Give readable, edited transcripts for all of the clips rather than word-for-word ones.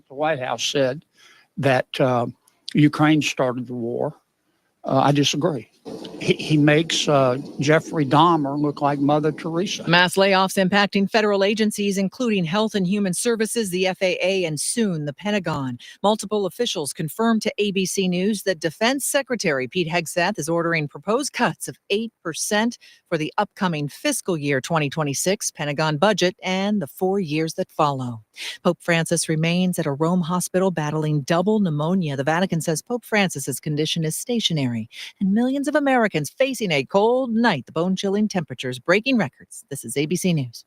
the White House said that Ukraine started the war. I disagree. He makes Jeffrey Dahmer look like Mother Teresa. Mass layoffs impacting federal agencies, including Health and Human Services, the FAA, and soon the Pentagon. Multiple officials confirmed to ABC News that Defense Secretary Pete Hegseth is ordering proposed cuts of 8% for the upcoming fiscal year 2026 Pentagon budget and the 4 years that follow. Pope Francis remains at a Rome hospital battling double pneumonia. The Vatican says Pope Francis's condition is stationary, and millions of Americans facing a cold night. The bone-chilling temperatures breaking records. This is ABC News.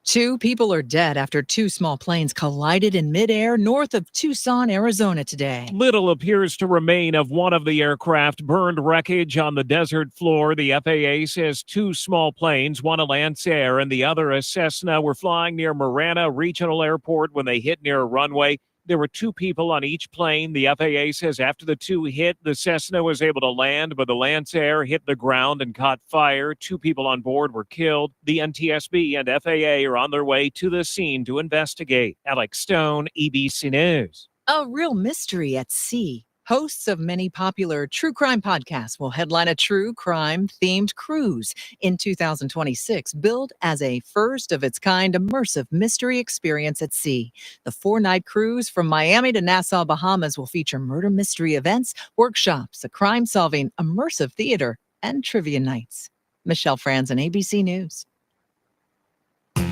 2 people are dead after 2 small planes collided in midair north of Tucson, Arizona today. Little appears to remain of one of the aircraft. Burned wreckage on the desert floor. The FAA says 2 small planes, one a Lancer and the other a Cessna, were flying near Marana Regional Airport when they hit near a runway. There were 2 people on each plane. The FAA says after the 2 hit, the Cessna was able to land, but the Lancer hit the ground and caught fire. 2 people on board were killed. The NTSB and FAA are on their way to the scene to investigate. Alex Stone, ABC News. A real mystery at sea. Hosts of many popular true crime podcasts will headline a true crime-themed cruise in 2026, billed as a first-of-its-kind immersive mystery experience at sea. The 4-night cruise from Miami to Nassau, Bahamas will feature murder mystery events, workshops, a crime-solving immersive theater, and trivia nights. Michelle Franzen, ABC News.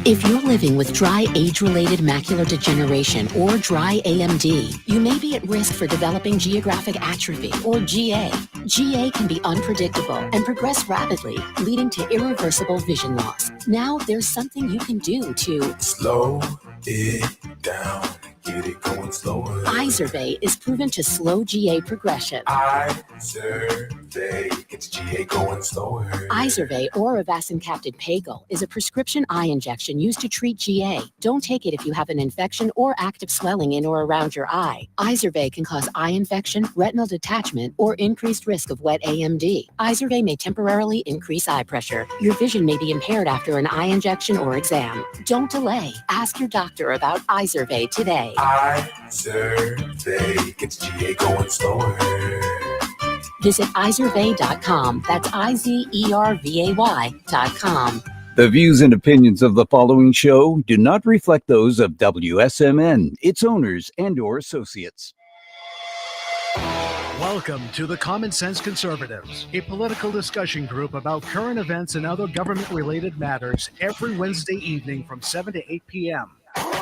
If you're living with dry age-related macular degeneration or dry AMD, you may be at risk for developing geographic atrophy or GA. GA can be unpredictable and progress rapidly, leading to irreversible vision loss. Now there's something you can do to slow it down, get it going slower. Izervay is proven to slow GA progression. Izervay gets GA going slower. Izervay or avacincaptad pagel is a prescription eye injection used to treat GA. Don't take it if you have an infection or active swelling in or around your eye. Izervay can cause eye infection, retinal detachment, or increased risk of wet AMD. Izervay may temporarily increase eye pressure. Your vision may be impaired after an eye injection or exam. Don't delay. Ask your doctor about Izervay today. Izervay gets GA going slower. Visit Izervay.com. That's IZERVAY.com. The views and opinions of the following show do not reflect those of WSMN, its owners, and/or associates. Welcome to the Common Sense Conservatives, a political discussion group about current events and other government-related matters every Wednesday evening from 7 to 8 p.m.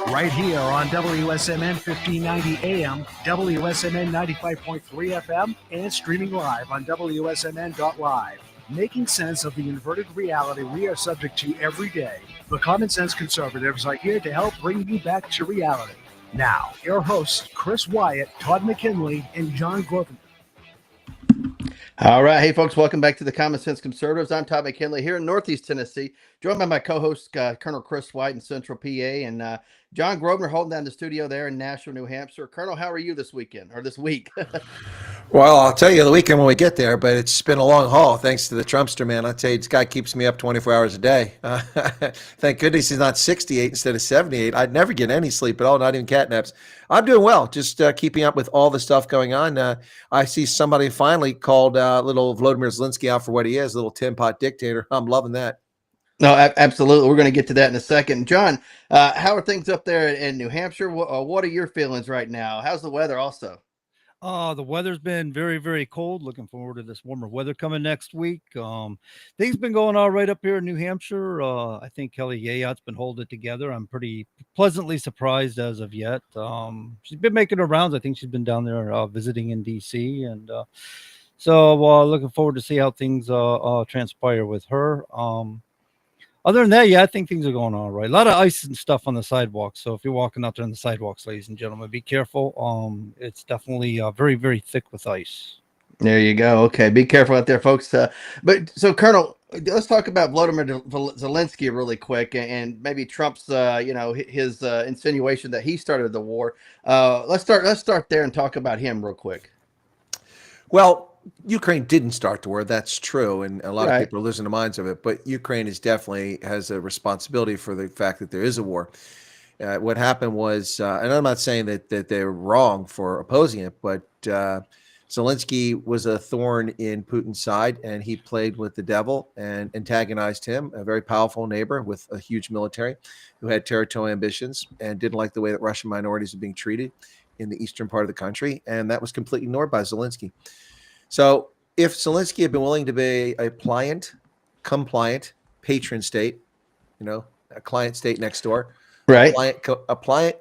Right here on WSMN 1590 AM, WSMN 95.3 FM, and streaming live on wsmn.live. Making sense of the inverted reality we are subject to every day. The Common Sense Conservatives are here to help bring you back to reality. Now, your hosts, Chris Wyatt, Todd McKinley, and John Grover. All right. Hey, folks, welcome back to the Common Sense Conservatives. I'm Todd McKinley here in Northeast Tennessee, joined by my co-host, Colonel Chris White in Central PA, and John Grosvenor holding down the studio there in Nashua, New Hampshire. Colonel, how are you this weekend or this week? Well, I'll tell you the weekend when we get there, but it's been a long haul thanks to the Trumpster, man. I'll tell you, this guy keeps me up 24 hours a day. Thank goodness he's not 68 instead of 78. I'd never get any sleep at all, not even cat naps. I'm doing well, just keeping up with all the stuff going on. I see somebody finally called little Vladimir Zelensky out for what he is, little tin pot dictator. I'm loving that. No, absolutely. We're going to get to that in a second. John, how are things up there in New Hampshire? What are your feelings right now? How's the weather also? The weather's been very, very cold. Looking forward to this warmer weather coming next week. Things been going all right up here in New Hampshire. I think Kelly Yayat's been holding it together. I'm pretty pleasantly surprised as of yet. She's been making her rounds. I think she's been down there visiting in D.C. And so looking forward to see how things transpire with her. Other than that, yeah, I think things are going all right. A lot of ice and stuff on the sidewalks. So if you're walking out there on the sidewalks, ladies and gentlemen, be careful. It's definitely very, very thick with ice. There you go. Okay, be careful out there, folks. But so, Colonel, let's talk about Vladimir Zelensky really quick, and maybe Trump's, his insinuation that he started the war. Let's start there and talk about him real quick. Well, Ukraine didn't start the war. That's true. And a lot Right. of people are losing their minds of it. But Ukraine definitely has a responsibility for the fact that there is a war. What happened was, and I'm not saying that they're wrong for opposing it, but Zelensky was a thorn in Putin's side, and he played with the devil and antagonized him, a very powerful neighbor with a huge military who had territorial ambitions and didn't like the way that Russian minorities are being treated in the eastern part of the country. And that was completely ignored by Zelensky. So if Zelensky had been willing to be a compliant patron state, a client state next door, Right.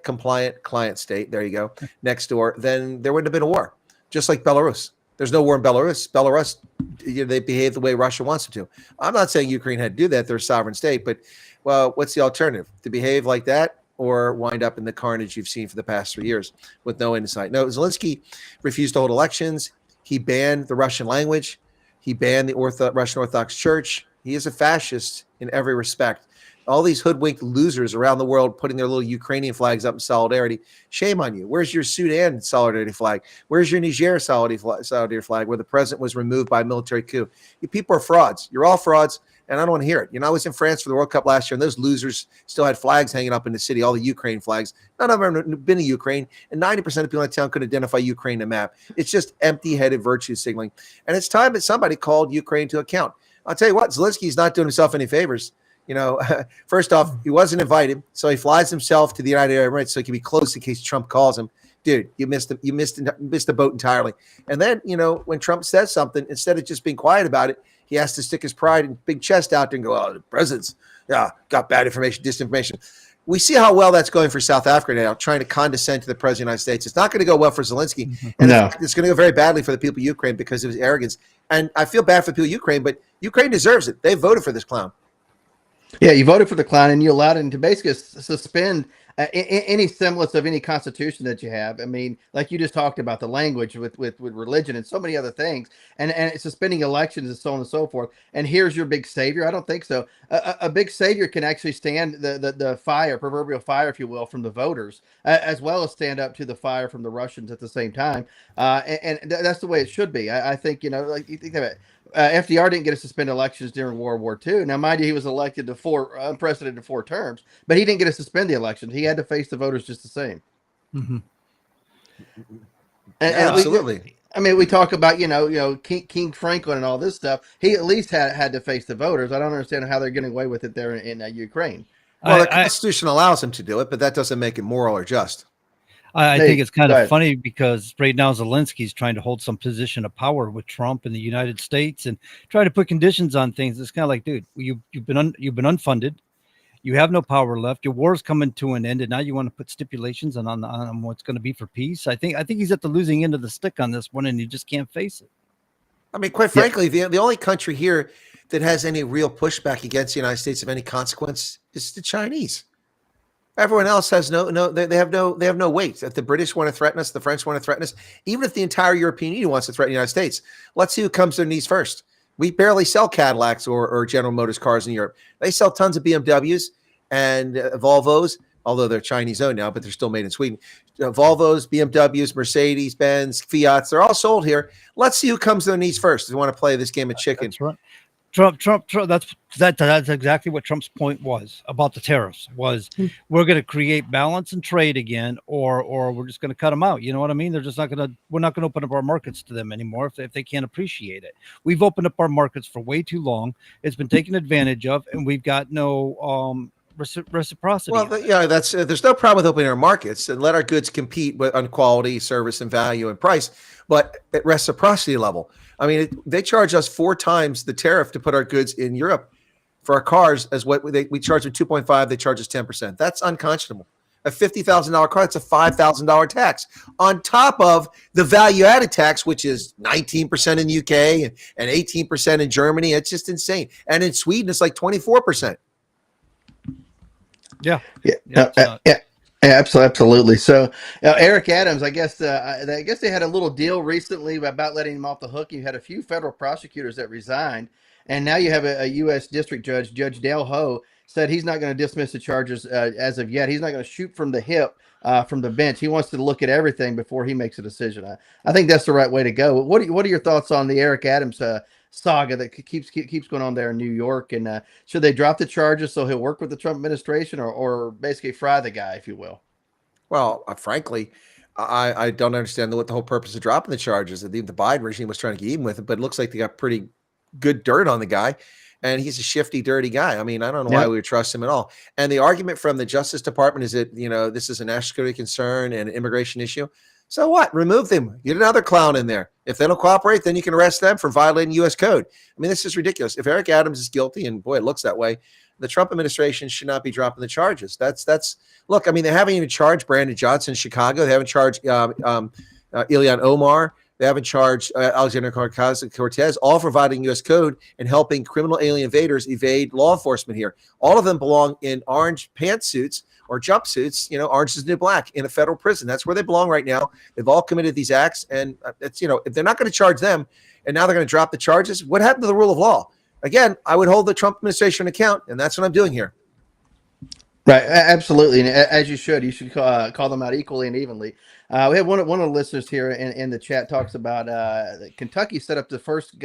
compliant client state, there you go, next door, then there wouldn't have been a war. Just like Belarus. There's no war in Belarus. Belarus, they behave the way Russia wants them to. I'm not saying Ukraine had to do that. They're a sovereign state. But, well, what's the alternative? To behave like that or wind up in the carnage you've seen for the past 3 years with no insight? No, Zelensky refused to hold elections. He banned the Russian language. He banned the Russian Orthodox Church. He is a fascist in every respect. All these hoodwinked losers around the world putting their little Ukrainian flags up in solidarity. Shame on you. Where's your Sudan solidarity flag? Where's your Niger solidarity flag where the president was removed by a military coup? You people are frauds. You're all frauds, and I don't want to hear it. I was in France for the World Cup last year, and those losers still had flags hanging up in the city, all the Ukraine flags. None of them have been to Ukraine, and 90% of people in town could identify Ukraine on a map. It's just empty-headed virtue signaling, and it's time that somebody called Ukraine to account. I'll tell you what, Zelensky's not doing himself any favors. First off, he wasn't invited, so he flies himself to the United Arab Emirates so he can be close in case Trump calls him. Dude, you missed the boat entirely. And then, when Trump says something, instead of just being quiet about it, he has to stick his pride and big chest out there and go, "Oh, the president's got bad information, disinformation." We see how well that's going for South Africa now, trying to condescend to the president of the United States. It's not going to go well for Zelensky, and it's going to go very badly for the people of Ukraine because of his arrogance. And I feel bad for the people of Ukraine, but Ukraine deserves it. They voted for this clown. Yeah, you voted for the clown, and you allowed him to basically suspend any semblance of any constitution that you have. I mean, like you just talked about the language with religion and so many other things, and suspending elections and so on and so forth. And here's your big savior. I don't think so. A big savior can actually stand the fire, proverbial fire, if you will, from the voters, as well as stand up to the fire from the Russians at the same time. And that's the way it should be. I think, like you think of it. FDR didn't get to suspend elections during World War II. Now, mind you, he was elected to unprecedented 4 terms, but he didn't get to suspend the elections. He had to face the voters just the same. Mm-hmm. Absolutely. We talk about King Franklin and all this stuff. He at least had to face the voters. I don't understand how they're getting away with it there in Ukraine. Well, the Constitution allows him to do it, but that doesn't make it moral or just. I think it's kind of funny because right now Zelensky's trying to hold some position of power with Trump in the United States and try to put conditions on things. It's kind of like, dude, you've been unfunded, you have no power left, your war's coming to an end, and now you want to put stipulations on what's going to be for peace. I think he's at the losing end of the stick on this one, and you just can't face it. I mean, quite frankly, the only country here that has any real pushback against the United States of any consequence is the Chinese. Everyone else has they have no weight. If the British want to threaten us, the French want to threaten us, even if the entire European Union wants to threaten the United States, let's see who comes to their knees first. We barely sell Cadillacs or General Motors cars in Europe. They sell tons of BMWs and Volvos, although they're Chinese owned now, but they're still made in Sweden. Volvos, BMWs, Mercedes, Benz, Fiats, they're all sold here. Let's see who comes to their knees first if we want to play this game of chicken. That's right. Trump. That's exactly what Trump's point was about the tariffs. Was we're going to create balance and trade again, or we're just going to cut them out. You know what I mean? We're not going to open up our markets to them anymore if they can't appreciate it. We've opened up our markets for way too long. It's been taken advantage of, and we've got no reciprocity. Well, there's no problem with opening our markets and let our goods compete on quality, service, and value and price, but at reciprocity level. I mean, they charge us 4 times the tariff to put our goods in Europe for our cars as what we charge them 2.5. They charge us 10%. That's unconscionable. A $50,000 car, that's a $5,000 tax on top of the value-added tax, which is 19% in the UK and 18% in Germany. It's just insane. And in Sweden, it's like 24%. Yeah. Absolutely. So, Eric Adams, I guess they had a little deal recently about letting him off the hook. You had a few federal prosecutors that resigned, and now you have a U.S. District Judge, Judge Dale Ho, said he's not going to dismiss the charges as of yet. He's not going to shoot from the hip from the bench. He wants to look at everything before he makes a decision. I think that's the right way to go. What are your thoughts on the Eric Adams saga that keeps going on there in New York. And should they drop the charges so he'll work with the Trump administration, or basically fry the guy, if you will? Well, frankly, I don't understand what the whole purpose of dropping the charges. The Biden regime was trying to get even with it, but it looks like they got pretty good dirt on the guy, and he's a shifty, dirty guy. I mean, I don't know why we would trust him at all. And the argument from the Justice Department is that, this is a national security concern and an immigration issue. So what? Remove them. Get another clown in there. If they don't cooperate, then you can arrest them for violating U.S. code. I mean, this is ridiculous. If Eric Adams is guilty, and boy, it looks that way, the Trump administration should not be dropping the charges. Look, I mean, they haven't even charged Brandon Johnson in Chicago. They haven't charged Ilhan Omar. They haven't charged Alexander Ocasio-Cortez, all for violating U.S. code and helping criminal alien invaders evade law enforcement here. All of them belong in orange pantsuits or jumpsuits, orange is the new black, in a federal prison. That's where they belong right now. They've all committed these acts. And it's, if they're not going to charge them and now they're going to drop the charges, what happened to the rule of law? Again, I would hold the Trump administration an account, and that's what I'm doing here. Right, absolutely, and as you should call them out equally and evenly. We have one of the listeners here in the chat talks about Kentucky set up the first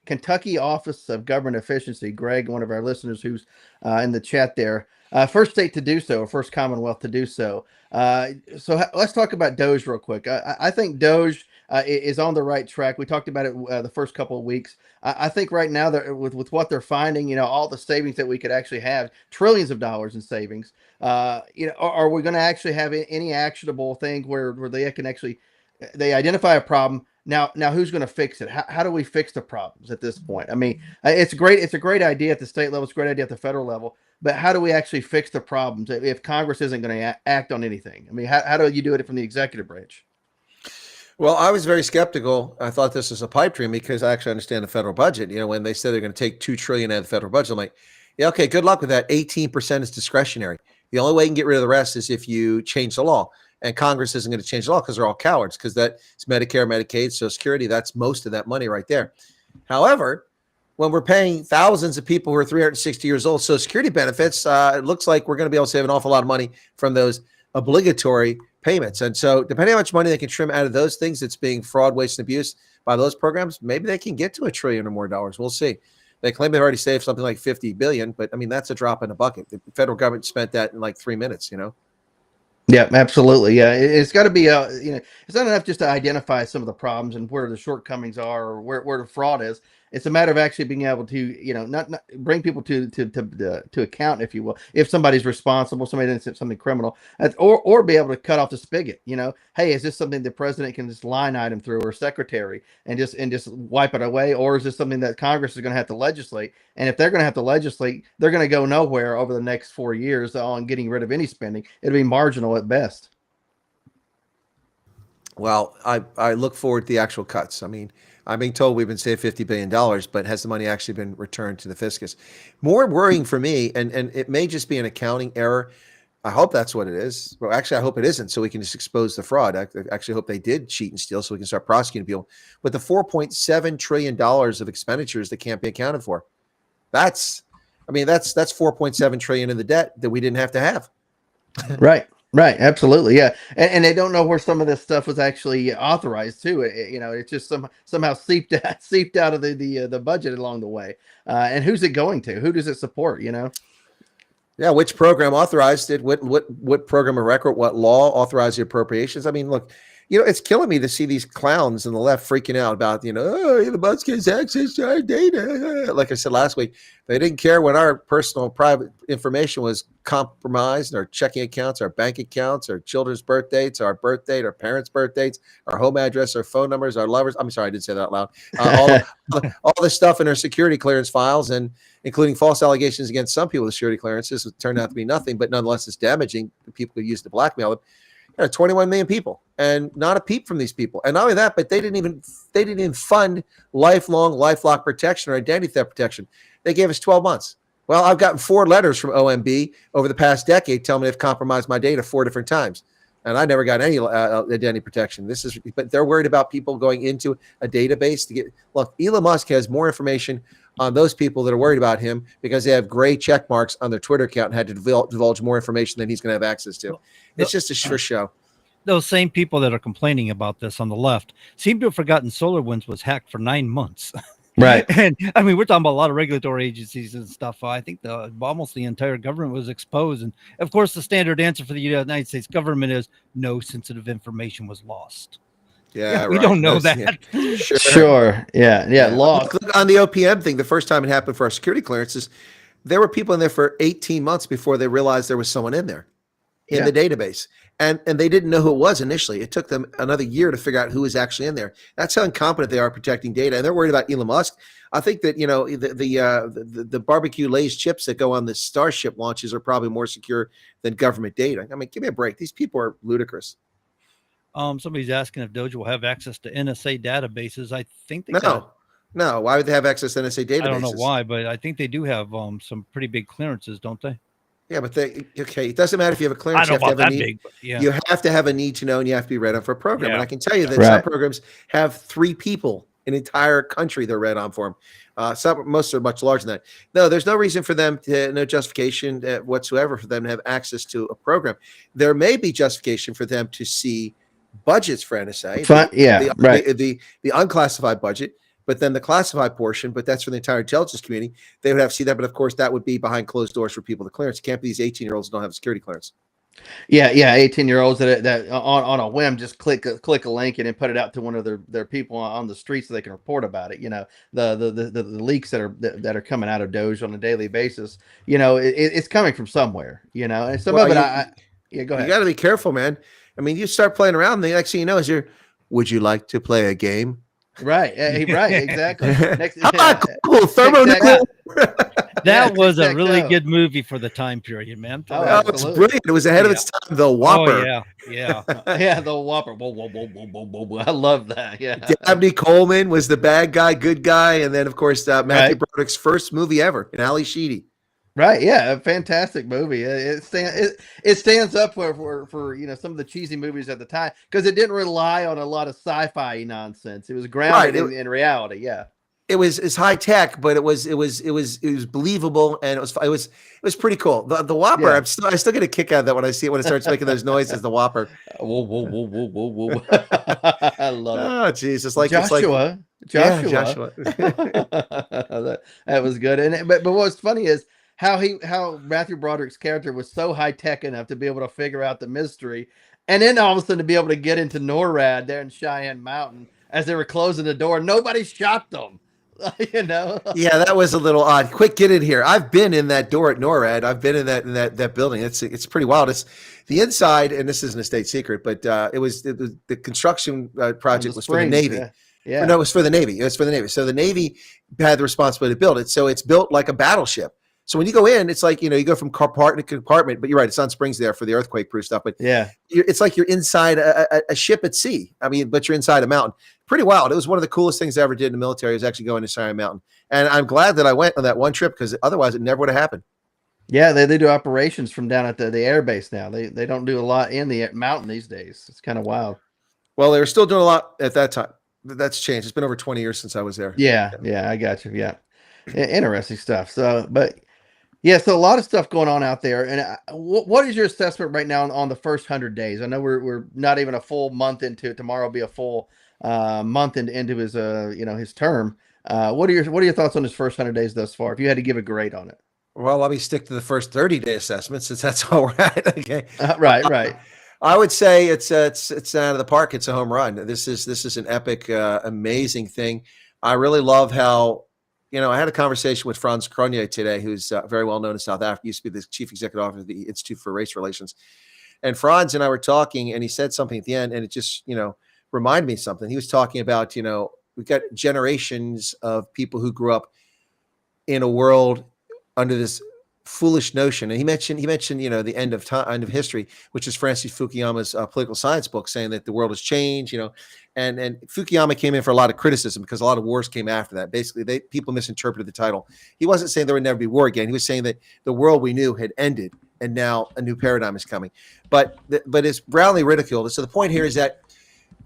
Kentucky Office of Government Efficiency. Greg, one of our listeners who's in the chat there, first state to do so, or first Commonwealth to do so. So let's talk about Doge real quick. I think Doge is on the right track. We talked about it the first couple of weeks. I think right now that with what they're finding, all the savings that we could actually have, trillions of dollars in savings. Are we going to actually have any actionable thing where they can actually they identify a problem? Now who's going to fix it? How do we fix the problems at this point? I mean, it's a great idea at the state level. It's a great idea at the federal level. But how do we actually fix the problems if Congress isn't going to act on anything? I mean, how do you do it from the executive branch? Well, I was very skeptical. I thought this was a pipe dream because I actually understand the federal budget. When they said they're going to take $2 trillion out of the federal budget, I'm like, yeah, okay, good luck with that. 18% is discretionary. The only way you can get rid of the rest is if you change the law. And Congress isn't going to change the law because they're all cowards, because that's Medicare, Medicaid, Social Security. That's most of that money right there. However, when we're paying thousands of people who are 360 years old Social Security benefits, it looks like we're going to be able to save an awful lot of money from those obligatory payments. And so depending on how much money they can trim out of those things that's being fraud, waste, and abuse by those programs, maybe they can get to $1 trillion or more. We'll see. They claim they've already saved something like 50 billion, but I mean, that's a drop in the bucket. The federal government spent that in like 3 minutes, Yeah, absolutely. Yeah, it's got to be it's not enough just to identify some of the problems and where the shortcomings are or where the fraud is. It's a matter of actually being able to, not bring people to account, if you will, if somebody's responsible, somebody did something criminal, or be able to cut off the spigot. Hey, is this something the president can just line item through, or secretary, and just wipe it away, or is this something that Congress is going to have to legislate? And if they're going to have to legislate, they're going to go nowhere over the next 4 years on getting rid of any spending. It'll be marginal at best. Well, I look forward to the actual cuts. I mean, I'm being told we've been saved $50 billion, but has the money actually been returned to the fiscus? More worrying for me, and it may just be an accounting error. I hope that's what it is. Well, actually, I hope it isn't, so we can just expose the fraud. I actually hope they did cheat and steal so we can start prosecuting people. But the $4.7 trillion of expenditures that can't be accounted for, that's 4.7 trillion in the debt that we didn't have to have. Right. Absolutely. Yeah. And they don't know where some of this stuff was actually authorized too. It's just somehow seeped out of the budget along the way. And who's it going to? Who does it support? Yeah. Which program authorized it? What program of record? What law authorized the appropriations? I mean, look, it's killing me to see these clowns on the left freaking out about, the Buzzkins access to our data. Like I said last week, they didn't care when our personal private information was compromised, our checking accounts, our bank accounts, our children's birth dates, our birth date, our parents' birth dates, our home address, our phone numbers, our lovers. I'm sorry, I didn't say that out loud. All the stuff in our security clearance files, and including false allegations against some people with security clearances, turned out to be nothing, but nonetheless, it's damaging to people who used to blackmail them. 21 million people, and not a peep from these people. And not only that, but they didn't even fund lifelong LifeLock protection or identity theft protection. They gave us 12 months. Well, I've gotten 4 letters from OMB over the past decade telling me they've compromised my data 4 different times, and I never got any identity protection. But they're worried about people going into a database to get. Look, Elon Musk has more information on those people that are worried about him because they have gray check marks on their Twitter account and had to divulge more information than he's going to have access to. It's just a show. Those same people that are complaining about this on the left seem to have forgotten SolarWinds was hacked for 9 months. Right. And I mean, we're talking about a lot of regulatory agencies and stuff. I think almost the entire government was exposed. And of course, the standard answer for the United States government is no sensitive information was lost. Yeah, We right. don't know No, that. yeah. Sure. Sure. Yeah. Lost. Look, on the OPM thing, the first time it happened for our security clearances, there were people in there for 18 months before they realized there was someone in there in the database. And they didn't know who it was initially. It took them another year to figure out who was actually in there. That's how incompetent they are protecting data. And they're worried about Elon Musk. I think that, the barbecue Lay's chips that go on the Starship launches are probably more secure than government data. I mean, give me a break. These people are ludicrous. Somebody's asking if Doge will have access to NSA databases. I think they No. Why would they have access to NSA databases? I don't know why, but I think they do have some pretty big clearances, don't they? Yeah, but it doesn't matter if you have a clearance. I don't know about that need, big, but yeah. You have to have a need to know, and you have to be read on for a program. Yeah. And I can tell you that Right. some programs have 3 people, an entire country they're read on for them. Most are much larger than that. No, there's no reason for them to, no justification whatsoever for them to have access to a program. There may be justification for them to see budgets for NSA. The unclassified budget. But then the classified portion, but that's for the entire intelligence community, they would have to see that. But of course, that would be behind closed doors for people to clearance. It can't be these 18-year-olds who don't have a security clearance. Yeah, 18-year-olds that on a whim just click a link and then put it out to one of their people on the street so they can report about it. The leaks that are coming out of Doge on a daily basis. It's coming from somewhere. And some of it, go ahead. You got to be careful, man. I mean, you start playing around, and the next thing you know is would you like to play a game? Right, exactly. Next, cool. Thermonuclear. That was a really good movie for the time period, man. Oh, it's brilliant. It was ahead of its time. The Whopper. Oh, yeah. Yeah, the Whopper. Whoa. I love that. Yeah. Dabney Coleman was the bad guy, good guy. And then, of course, Matthew Broderick's first movie ever, and Ali Sheedy. Right, yeah, a fantastic movie. It stands up for some of the cheesy movies at the time because it didn't rely on a lot of sci-fi nonsense. It was grounded in reality. Yeah, it was high tech, but it was believable, and it was pretty cool. The Whopper, Yeah. I still get a kick out of that when I see it, when it starts making those noises. The Whopper. Whoa. I love it. Oh, Jesus! Joshua. Yeah, Joshua. that was good. But what's funny is how Matthew Broderick's character was so high tech enough to be able to figure out the mystery, and then all of a sudden to be able to get into NORAD there in Cheyenne Mountain as they were closing the door. Nobody shot them. Yeah, that was a little odd. Quick, get in here. I've been in that door at NORAD. I've been in that building. It's pretty wild. It's the inside, and this isn't a state secret, but it was the construction project was for the Navy. Yeah. No, it was for the Navy. It was for the Navy. So the Navy had the responsibility to build it. So it's built like a battleship. So when you go in, it's like, you go from compartment to compartment, but you're right. It's on springs there for the earthquake proof stuff. But yeah, it's like you're inside a ship at sea. I mean, but you're inside a mountain. Pretty wild. It was one of the coolest things I ever did in the military, was actually going to Cheyenne Mountain. And I'm glad that I went on that one trip, because otherwise it never would have happened. Yeah, they do operations from down at the air base now. They don't do a lot in the mountain these days. It's kind of wild. Well, they were still doing a lot at that time. That's changed. It's been over 20 years since I was there. Yeah, I got you. Yeah, interesting stuff. So, but yeah, so a lot of stuff going on out there. And what is your assessment right now on the first 100 days? I know we're not even a full month into it. Tomorrow will be a full month into his his term. What are your thoughts on his first 100 days thus far? If you had to give a grade on it. Well, let me stick to the first 30-day assessment, since that's all we're at. Okay. Right. I would say it's out of the park. It's a home run. This is an epic, amazing thing. I really love how, I had a conversation with Franz Cronje today, who's very well known in South Africa. He used to be the chief executive officer of the Institute for Race Relations. And Franz and I were talking, and he said something at the end, and it just, reminded me of something. He was talking about, we've got generations of people who grew up in a world under this foolish notion. And he mentioned, the end of time, end of history, which is Francis Fukuyama's political science book, saying that the world has changed, and Fukuyama came in for a lot of criticism because a lot of wars came after that. Basically, people misinterpreted the title. He wasn't saying there would never be war again. He was saying that the world we knew had ended, and now a new paradigm is coming. But it's roundly ridiculed. So the point here is that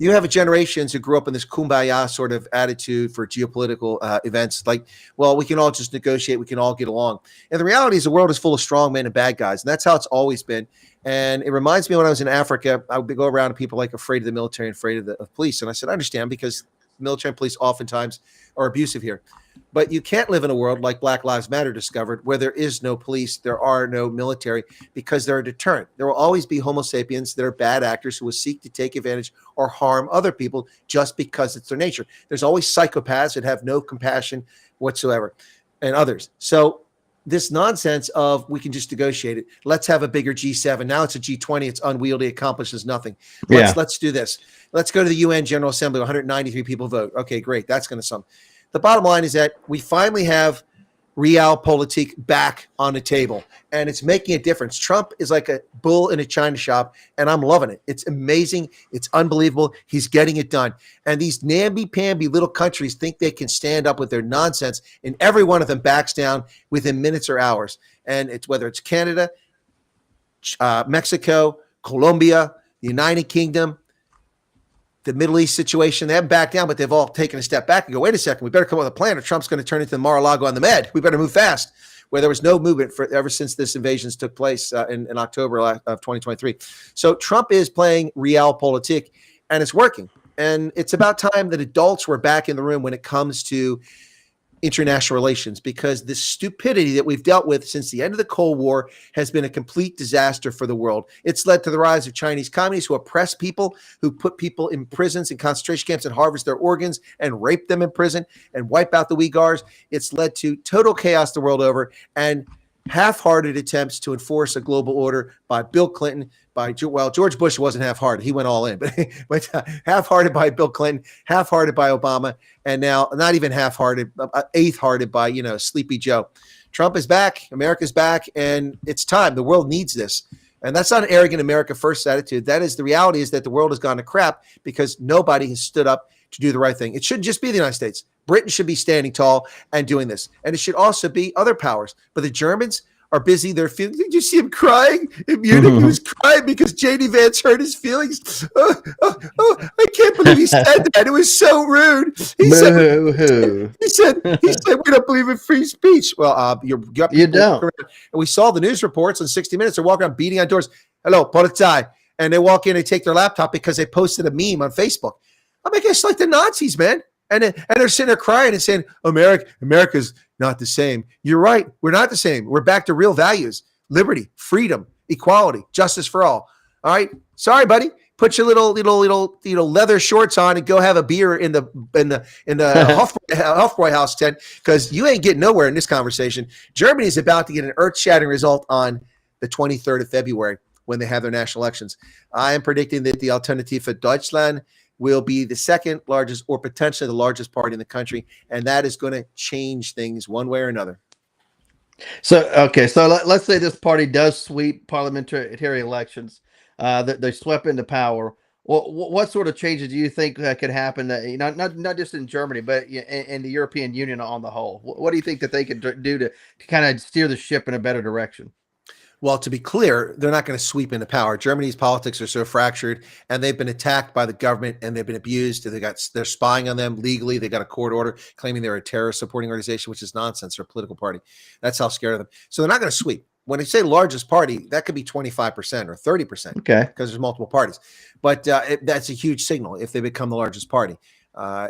you have generations who grew up in this kumbaya sort of attitude for geopolitical events, like, well, we can all just negotiate, we can all get along. And the reality is the world is full of strong men and bad guys, and that's how it's always been. And it reminds me, when I was in Africa, I would go around to people like afraid of the military and afraid of police. And I said, I understand, because military and police oftentimes are abusive here. But you can't live in a world like Black Lives Matter discovered, where there is no police, there are no military, because they're a deterrent. There will always be Homo sapiens that are bad actors who will seek to take advantage or harm other people just because it's their nature. There's always psychopaths that have no compassion whatsoever, and others. So this nonsense of we can just negotiate it. Let's have a bigger G7. Now it's a G20. It's unwieldy. Accomplishes nothing. Let's do this. Let's go to the UN General Assembly. 193 people vote. Okay, great. That's going to sum. The bottom line is that we finally have realpolitik back on the table, and it's making a difference. Trump is like a bull in a china shop, and I'm loving it. It's amazing. It's unbelievable. He's getting it done. And these namby-pamby little countries think they can stand up with their nonsense, and every one of them backs down within minutes or hours. And it's whether it's Canada, Mexico, Colombia, the United Kingdom, the Middle East situation, they haven't backed down, but they've all taken a step back and go, wait a second, we better come up with a plan or Trump's going to turn into the Mar-a-Lago on the Med. We better move fast, where there was no movement for ever since this invasion took place in October of 2023. So Trump is playing realpolitik, and it's working. And it's about time that adults were back in the room when it comes to international relations, because the stupidity that we've dealt with since the end of the Cold War has been a complete disaster for the world. It's led to the rise of Chinese communists who oppress people, who put people in prisons and concentration camps and harvest their organs and rape them in prison and wipe out the Uyghurs. It's led to total chaos the world over, and half-hearted attempts to enforce a global order by Bill Clinton, George Bush wasn't half-hearted. He went all in, but half-hearted by Bill Clinton, half-hearted by Obama, and now not even half-hearted, eighth-hearted by, Sleepy Joe. Trump is back. America's back, and it's time. The world needs this. And that's not an arrogant America first attitude. That is, the reality is that the world has gone to crap because nobody has stood up to do the right thing. It shouldn't just be the United States. Britain should be standing tall and doing this. And it should also be other powers. But the Germans are busy. They're feeling. Did you see him crying in Munich? He was crying because J.D. Vance hurt his feelings. I can't believe he said that. It was so rude. He said, we don't believe in free speech. Well, you don't. And we saw the news reports on 60 Minutes. They're walking around beating on doors. Hello, Polizei. And they walk in and take their laptop because they posted a meme on Facebook. I'm like, it's like the Nazis, man. And they're sitting there crying and saying, America's not the same. You're right. We're not the same. We're back to real values: liberty, freedom, equality, justice for all. All right. Sorry, buddy. Put your little leather shorts on and go have a beer in the Hofbräu House tent, because you ain't getting nowhere in this conversation. Germany is about to get an earth-shattering result on the 23rd of February when they have their national elections. I am predicting that the Alternative for Deutschland will be the second largest or potentially the largest party in the country, and that is going to change things one way or another. So let's say this party does sweep parliamentary elections. They swept into power. Well, what sort of changes do you think could happen? Not just in Germany, but in the European Union on the whole. What do you think that they could do to kind of steer the ship in a better direction? Well, to be clear, they're not going to sweep into power. Germany's politics are so fractured, and they've been attacked by the government, and they've been abused. They're spying on them legally. They got a court order claiming they're a terrorist supporting organization, which is nonsense. They're a political party. That's how scared of them. So they're not going to sweep. When they say largest party, that could be 25% or 30%. Okay. Because there's multiple parties. But that's a huge signal if they become the largest party.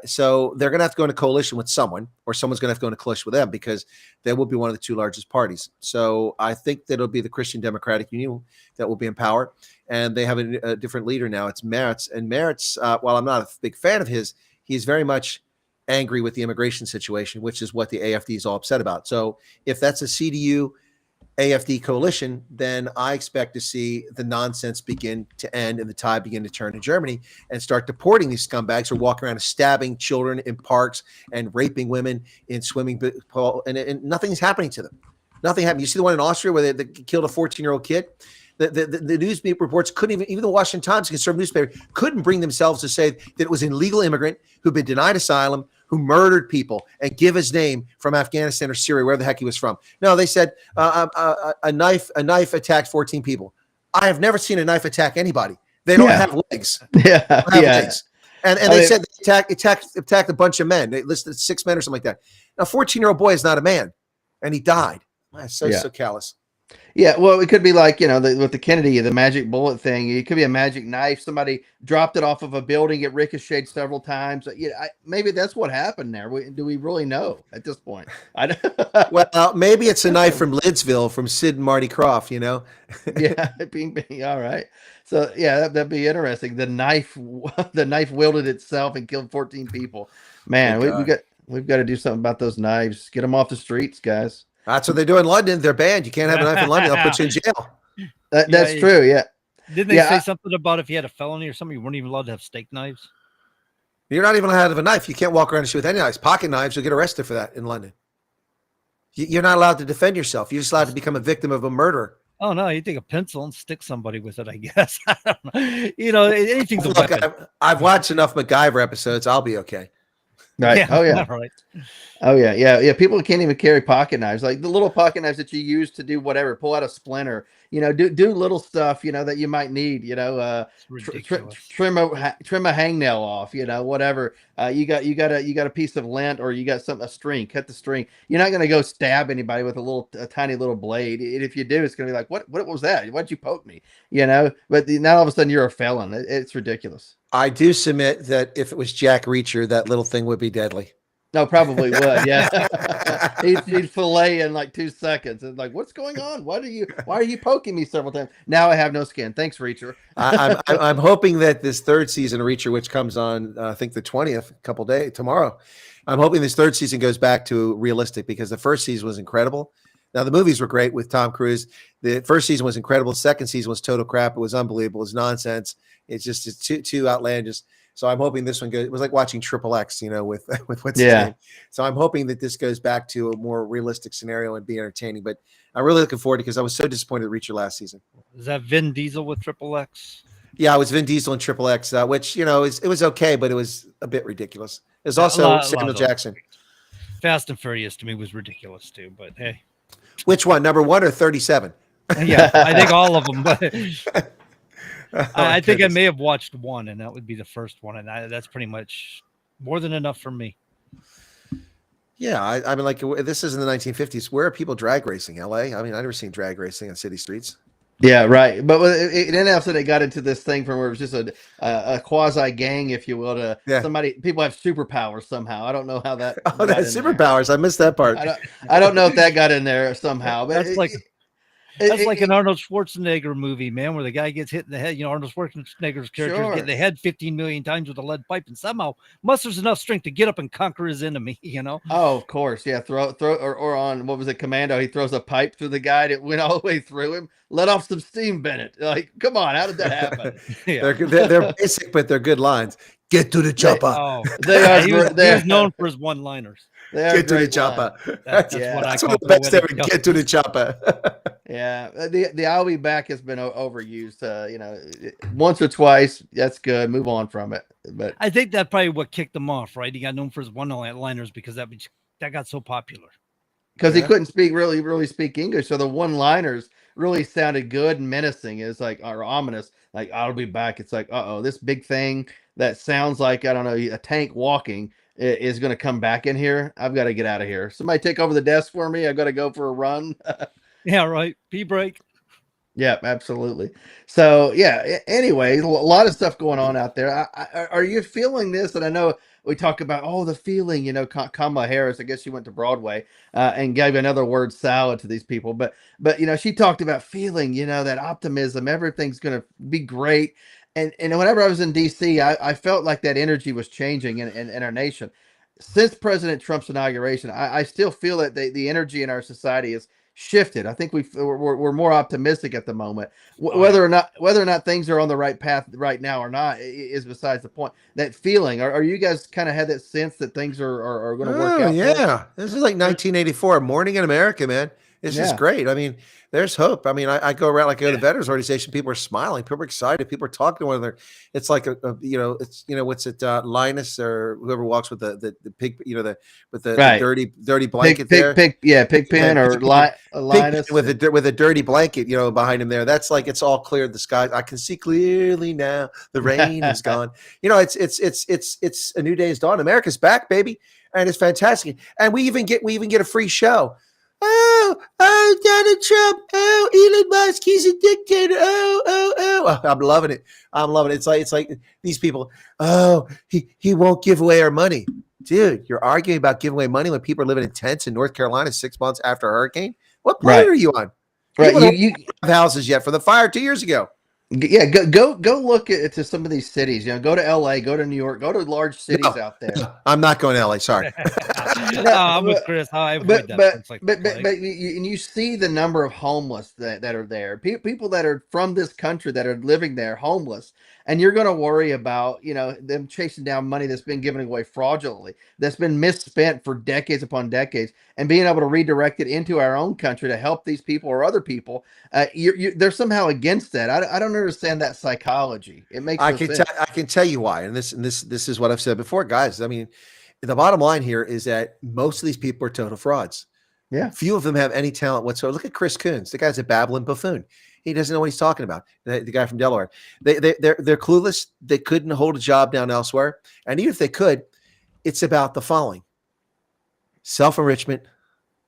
So they're going to have to go into coalition with someone, or someone's going to have to go into coalition with them, because they will be one of the two largest parties. So I think that it'll be the Christian Democratic Union that will be in power, and they have a different leader now. It's Merz, and Merz, while I'm not a big fan of his, he's very much angry with the immigration situation, which is what the AfD is all upset about. So if that's a CDU AfD coalition, then I expect to see the nonsense begin to end and the tide begin to turn in Germany, and start deporting these scumbags who are walking around and stabbing children in parks and raping women in swimming pools, and nothing's happening to them. Nothing happened. You see the one in Austria where they killed a 14-year-old kid? The news reports couldn't even the Washington Times, a conservative newspaper, couldn't bring themselves to say that it was an illegal immigrant who'd been denied asylum, who murdered people, and give his name from Afghanistan or Syria, where the heck he was from. No, they said a knife attacked 14 people. I have never seen a knife attack anybody. They don't have legs. Legs. And they said they attacked a bunch of men. They listed 6 men or something like that. Now, a 14-year-old boy is not a man, and he died. So callous. Yeah, well, it could be like, with the Kennedy, the magic bullet thing. It could be a magic knife. Somebody dropped it off of a building. It ricocheted several times. Maybe that's what happened there. Do we really know at this point? I don't. Well, maybe it's a knife from Lidsville from Sid and Marty Croft, Yeah, bing. All right. So yeah, that'd be interesting. The knife, the knife wielded itself and killed 14 people. Man, Good God. we've got to do something about those knives. Get them off the streets, guys. That's what they do in London. They're banned. You can't have a knife in London. They'll put you in jail. That's true. Yeah. Didn't they Yeah, say something about if you had a felony or something, you weren't even allowed to have steak knives? You're not even allowed to have a knife. You can't walk around and shoot with any knives. Pocket knives, you'll get arrested for that in London. You're not allowed to defend yourself. You're just allowed to become a victim of a murder. Oh no, you take a pencil and stick somebody with it, I guess. I don't know. Anything's a Look, weapon. I've watched enough MacGyver episodes. I'll be okay. right. Yeah, Oh yeah. right. Oh yeah. People can't even carry pocket knives, like the little pocket knives that you use to do whatever, pull out a splinter, do little stuff, that you might need, It's ridiculous. trim a hangnail off, whatever. You got a piece of lint, or you got a string, cut the string. You're not going to go stab anybody with a tiny little blade. And if you do, it's going to be like, what was that? Why'd you poke me? But now all of a sudden you're a felon. It's ridiculous. I do submit that if it was Jack Reacher, that little thing would be deadly. No, probably would. Yeah, he'd fillet in like 2 seconds. And like, what's going on? Why are you poking me several times? Now I have no skin. Thanks, Reacher. I'm hoping that this third season of Reacher, which comes on, I think the 20th, couple days tomorrow. I'm hoping this third season goes back to realistic, because the first season was incredible. Now the movies were great with Tom Cruise. The first season was incredible. The second season was total crap. It was unbelievable. It was nonsense. It's too outlandish. So I'm hoping this one goes. It was like watching Triple X, with what's his name. So I'm hoping that this goes back to a more realistic scenario and be entertaining. But I'm really looking forward to it, because I was so disappointed at Reacher last season. Is that Vin Diesel with Triple X? Yeah, it was Vin Diesel and Triple X, which it was okay, but it was a bit ridiculous. There's also Samuel Jackson. Fast and Furious to me was ridiculous too, but hey. Which one? Number 1 or 37? Yeah, I think all of them. But I think I goodness. may have watched one, and that would be the first one, and that's pretty much more than enough for me. Yeah, I mean, like, this is in the 1950s. Where are people drag racing? LA? I mean, I've never seen drag racing on city streets. Yeah, right. But then after they got into this thing from where it was just a quasi gang, if you will, to people have superpowers somehow. I don't know how that. Oh, that's superpowers. I missed that part. I don't know if that got in there somehow. But that's like an Arnold Schwarzenegger movie, man, where the guy gets hit in the head. Arnold Schwarzenegger's character is getting the head 15 million times with a lead pipe, and somehow musters enough strength to get up and conquer his enemy. Oh, of course, yeah. Throw or on what was it, Commando? He throws a pipe through the guy that went all the way through him. Let off some steam, Bennett. Like, come on, how did that happen? They're basic, but they're good lines. Get to the chopper. He was known for his one-liners. Get to the chopper. That's what I call the best ever. Get to the chopper. Yeah, the "I'll be back" has been overused. Once or twice, that's good. Move on from it. But I think that's probably what kicked him off, right? He got known for his one-liners because that got so popular. Because he couldn't really speak English, so the one-liners really sounded good and menacing. It's like, or ominous. Like, I'll be back. It's like, this big thing that sounds like, I don't know, a tank walking is going to come back in here. I've got to get out of here. Somebody take over the desk for me. I've got to go for a run. Yeah, right. Pee break. Yeah, absolutely. So, yeah, anyway, a lot of stuff going on out there. Are you feeling this? And I know we talk about, the feeling, Kamala Harris, I guess she went to Broadway and gave another word salad to these people. But she talked about feeling, that optimism, everything's going to be great. And whenever I was in D.C., I felt like that energy was changing in our nation. Since President Trump's inauguration, I still feel that the energy in our society is shifted. I think we're more optimistic at the moment. Whether or not things are on the right path right now or not is besides the point. That feeling, are you guys kind of had that sense that things are going to work out? Yeah, this is like 1984, Morning in America, man. This is great. I mean, there's hope. I mean, I go around, like, I go to the Veterans Organization. People are smiling. People are excited. People are talking to one another. It's like what's it, Linus or whoever walks with the pig, the dirty blanket Pigpen or Linus with a dirty blanket, behind him there. That's like, it's all cleared. The sky, I can see clearly now. The rain is gone. It's a new day is dawn. America's back, baby, and it's fantastic. And we even get a free show. Oh, Donald Trump. Oh, Elon Musk. He's a dictator. Oh, I'm loving it. I'm loving it. It's like these people. Oh, he won't give away our money. Dude, you're arguing about giving away money when people are living in tents in North Carolina 6 months after a hurricane? What planet are you on? Right. People don't have houses yet from the fire 2 years ago. Yeah, go look to some of these cities. Go to LA, go to New York, go to large cities out there. I'm not going to LA. Sorry. I'm with Chris. I avoid But you see the number of homeless that are there. People that are from this country that are living there homeless, and you're going to worry about them chasing down money that's been given away fraudulently, that's been misspent for decades upon decades, and being able to redirect it into our own country to help these people or other people. They're somehow against that. I don't understand that psychology. It makes no sense. I can tell you why, and this is what I've said before, guys. I mean, the bottom line here is that most of these people are total frauds. Yeah, few of them have any talent whatsoever. Look at Chris Coons. The guy's a babbling buffoon. He doesn't know what he's talking about. The guy from Delaware. They're clueless. They couldn't hold a job down elsewhere, and even if they could, it's about the following: self-enrichment,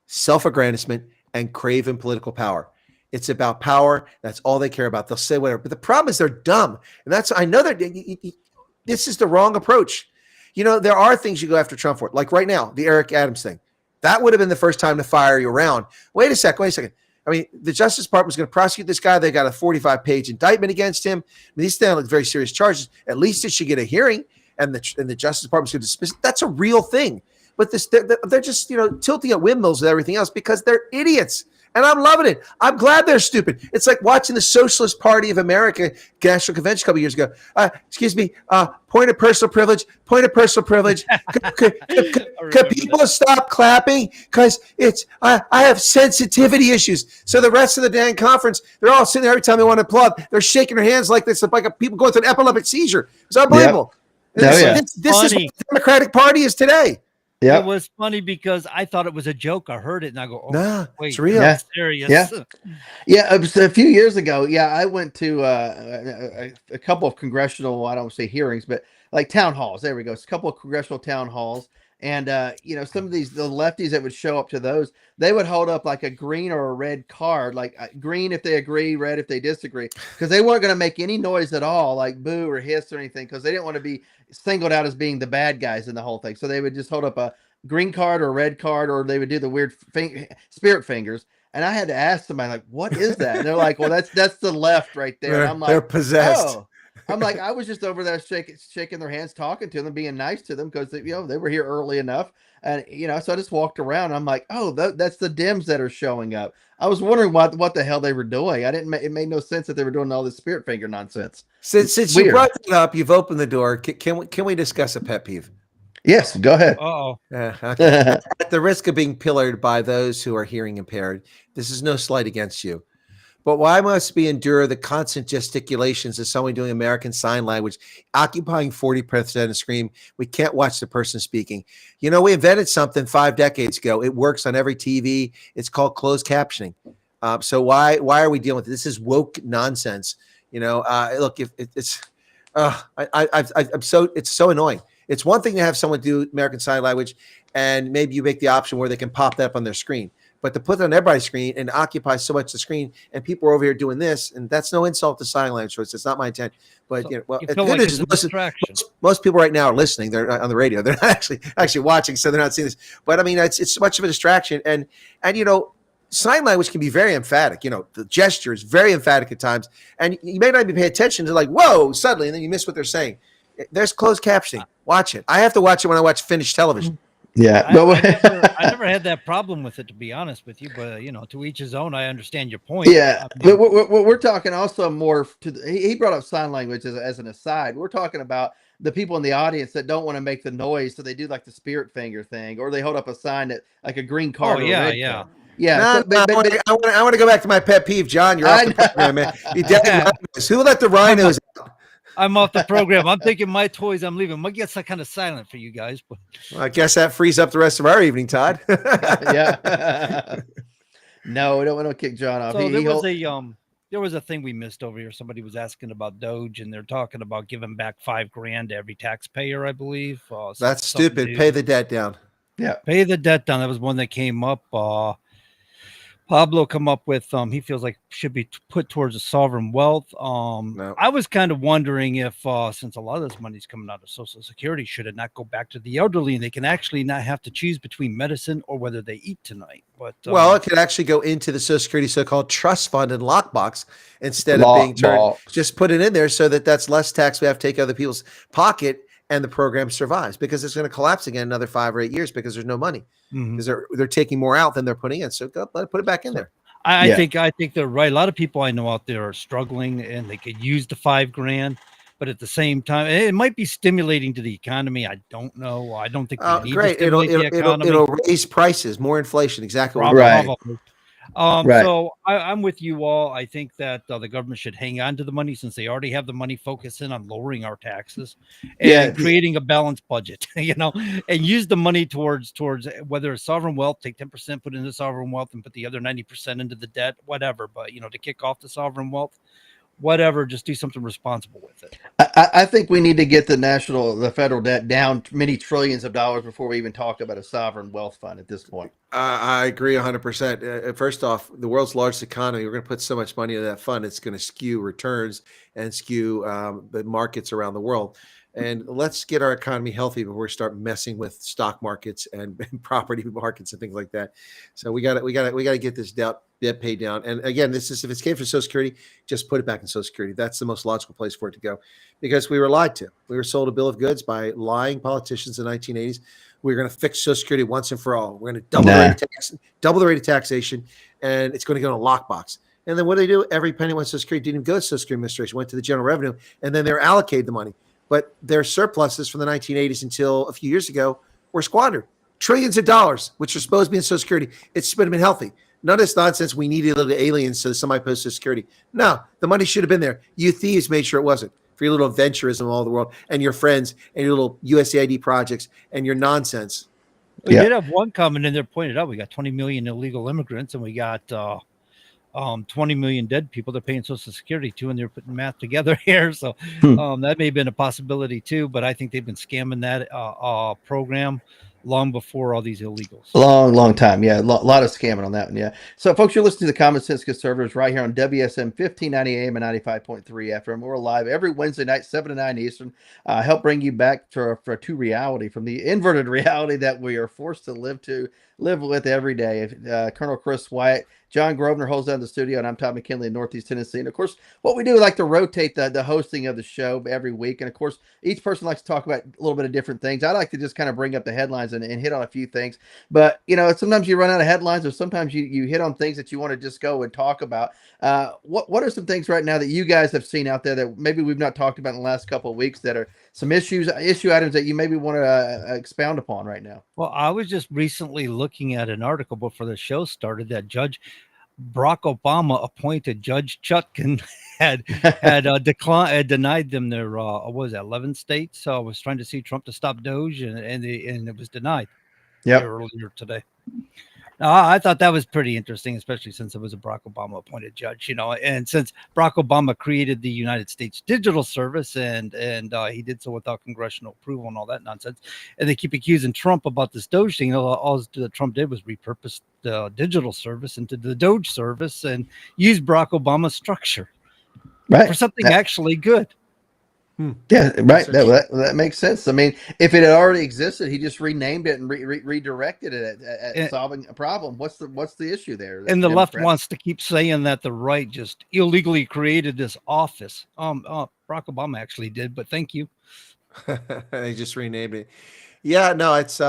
self-aggrandizement, and craven political power. It's about power. That's all they care about. They'll say whatever. But the problem is they're dumb. And I know that this is the wrong approach. There are things you go after Trump for. Like right now, the Eric Adams thing. That would have been the first time to fire you around. Wait a second. I mean, the Justice Department was going to prosecute this guy. They got a 45-page indictment against him. I mean, these sound like very serious charges. At least it should get a hearing, and the Justice Department's going to dismiss it. That's a real thing. But they're just tilting at windmills and everything else because they're idiots. And I'm loving it. I'm glad they're stupid. It's like watching the Socialist Party of America National Convention a couple years ago. Excuse me, point of personal privilege. Could people stop clapping? Because I have sensitivity issues. So the rest of the damn conference, they're all sitting there every time they want to applaud. They're shaking their hands like this, like people going through an epileptic seizure. It's unbelievable. Yep. This is what the Democratic Party is today. Yeah, it was funny because I thought it was a joke. I heard it and I go, "Oh, nah, wait, it's real. it's serious." Yeah. A few years ago, I went to a couple of congressional, I don't say hearings, but like town halls. There we go. It's a couple of congressional town halls, and some of the lefties that would show up to those, they would hold up like a green or a red card, like green if they agree, red if they disagree, because they weren't going to make any noise at all, like boo or hiss or anything, because they didn't want to be singled out as being the bad guys in the whole thing. So they would just hold up a green card or a red card, or they would do the weird spirit fingers. And I had to ask somebody, like, what is that? And they're like, well, that's the left right there. And I'm like, they're possessed. Oh. I'm like, I was just over there shaking their hands, talking to them, being nice to them because they were here early enough. And, so I just walked around. And I'm like, oh, that's the Dems that are showing up. I was wondering what the hell they were doing. It made no sense that they were doing all this spirit finger nonsense. Since you brought it up, you've opened the door. Can we discuss a pet peeve? Yes, go ahead. Uh-oh. Okay. At the risk of being pillared by those who are hearing impaired, this is no slight against you. But why must we endure the constant gesticulations of someone doing American Sign Language, occupying 40% of the screen? We can't watch the person speaking. We invented something 5 decades ago. It works on every TV. It's called closed captioning. So why are we dealing with it? This is woke nonsense. Look, if it's so annoying. It's one thing to have someone do American Sign Language, and maybe you make the option where they can pop that up on their screen. But to put it on everybody's screen and occupy so much of the screen, and people are over here doing this, and that's no insult to sign language. So it's not my intent. But most people right now are listening. They're on the radio. They're not actually watching, so they're not seeing this. But I mean, it's much of a distraction, and sign language can be very emphatic. The gesture is very emphatic at times, and you may not even pay attention to whoa, suddenly, and then you miss what they're saying. There's closed captioning. Watch it. I have to watch it when I watch Finnish television. Yeah, I never had that problem with it, to be honest with you. But to each his own. I understand your point. Yeah, but we're talking also more he brought up sign language as an aside. We're talking about the people in the audience that don't want to make the noise, so they do like the spirit finger thing, or they hold up a sign that like a green card. Oh, or yeah, a red yeah. card. Yeah, I want to go back to my pet peeve, John. You're off the program, man. You dead rhinos. Who let the rhinos out? I'm off the program. I'm taking my toys. I'm leaving. I guess I'm kind of silent for you guys. But well, I guess that frees up the rest of our evening, Todd. Yeah. No, we don't want to kick John off. So there was a thing we missed over here. Somebody was asking about Doge, and they're talking about giving back $5,000 to every taxpayer, I believe. That's stupid. Pay the debt down. Yeah. Pay the debt down. That was one that came up. Pablo come up with he feels like should be put towards a sovereign wealth. No. I was kind of wondering if since a lot of this money's coming out of Social Security, should it not go back to the elderly and they can actually not have to choose between medicine or whether they eat tonight? But Well, it could actually go into the Social Security so-called trust fund and lockbox instead of being turned. Lockbox. Just put it in there so that that's less tax we have to take out of other people's pocket, and the program survives, because it's going to collapse again another 5 or 8 years because there's no money, because they're taking more out than they're putting in. So go put it back in there. I think they're right. A lot of people I know out there are struggling and they could use the $5,000, but at the same time, it might be stimulating to the economy. I don't know. I don't think we need to stimulate the economy. It'll raise prices, more inflation. Exactly. Probably. Right. So I'm with you all. I think that the government should hang on to the money since they already have the money focused in on lowering our taxes and creating a balanced budget, and use the money towards whether it's sovereign wealth, take 10%, put into sovereign wealth and put the other 90% into the debt, whatever. But, to kick off the sovereign wealth, whatever, just do something responsible with it. I think we need to get the federal debt down many trillions of dollars before we even talk about a sovereign wealth fund at this point. I agree 100%. First off, the world's largest economy, we're going to put so much money into that fund, it's going to skew returns and skew the markets around the world. And let's get our economy healthy before we start messing with stock markets and property markets and things like that. So we got to get this debt paid down. And again, if it came from Social Security, just put it back in Social Security. That's the most logical place for it to go, because we were lied to. We were sold a bill of goods by lying politicians in the 1980s. We're going to fix Social Security once and for all. We're going to double the rate of taxation, and it's going to go in a lockbox. And then what do? Every penny went to Social Security, didn't even go to Social Security Administration, went to the general revenue, and then they're allocated the money. But their surpluses from the 1980s until a few years ago were squandered. Trillions of dollars, which are supposed to be in Social Security. It's supposed to have been healthy. None of this nonsense, we needed little aliens so somebody posted Social Security. No, the money should have been there. You thieves made sure it wasn't, for your little adventurism all over the world and your friends and your little USAID projects and your nonsense. We did have one comment in there pointed out. We got 20 million illegal immigrants and we got 20 million dead people they're paying Social Security to, and they're putting math together here. So that may have been a possibility too, but I think they've been scamming that program long before all these illegals. Long time. Yeah. A lot of scamming on that one. Yeah. So folks, you're listening to the Common Sense Conservatives right here on WSM 1590 AM and 95.3 FM. We're live every Wednesday night, 7 to 9 Eastern. Help bring you back to reality, from the inverted reality that we are forced to live with every day. Colonel Chris Wyatt, John Grosvenor holds down the studio, and I'm Todd McKinley in Northeast Tennessee. And of course, what we do, we like to rotate the hosting of the show every week. And of course, each person likes to talk about a little bit of different things. I like to just kind of bring up the headlines and hit on a few things. But, sometimes you run out of headlines, or sometimes you hit on things that you want to just go and talk about. What are some things right now that you guys have seen out there that maybe we've not talked about in the last couple of weeks that are some issue items that you maybe want to expound upon right now? Well, I was just recently looking at an article before the show started that Barack Obama appointed Judge Chutkan had denied them their 11 states. So I was trying to see Trump to stop Doge, and it was denied. Earlier today. I thought that was pretty interesting, especially since it was a Barack Obama appointed judge, and since Barack Obama created the United States Digital Service and he did so without congressional approval and all that nonsense. And they keep accusing Trump about this Doge thing. All that Trump did was repurpose the digital service into the Doge service and use Barack Obama's structure for something actually good. Yeah, right. That makes sense. I mean, if it had already existed, he just renamed it and redirected it at solving a problem. What's the issue there? And the left wants to keep saying that the right just illegally created this office. Barack Obama actually did, but thank you. They just renamed it. Yeah, no, it's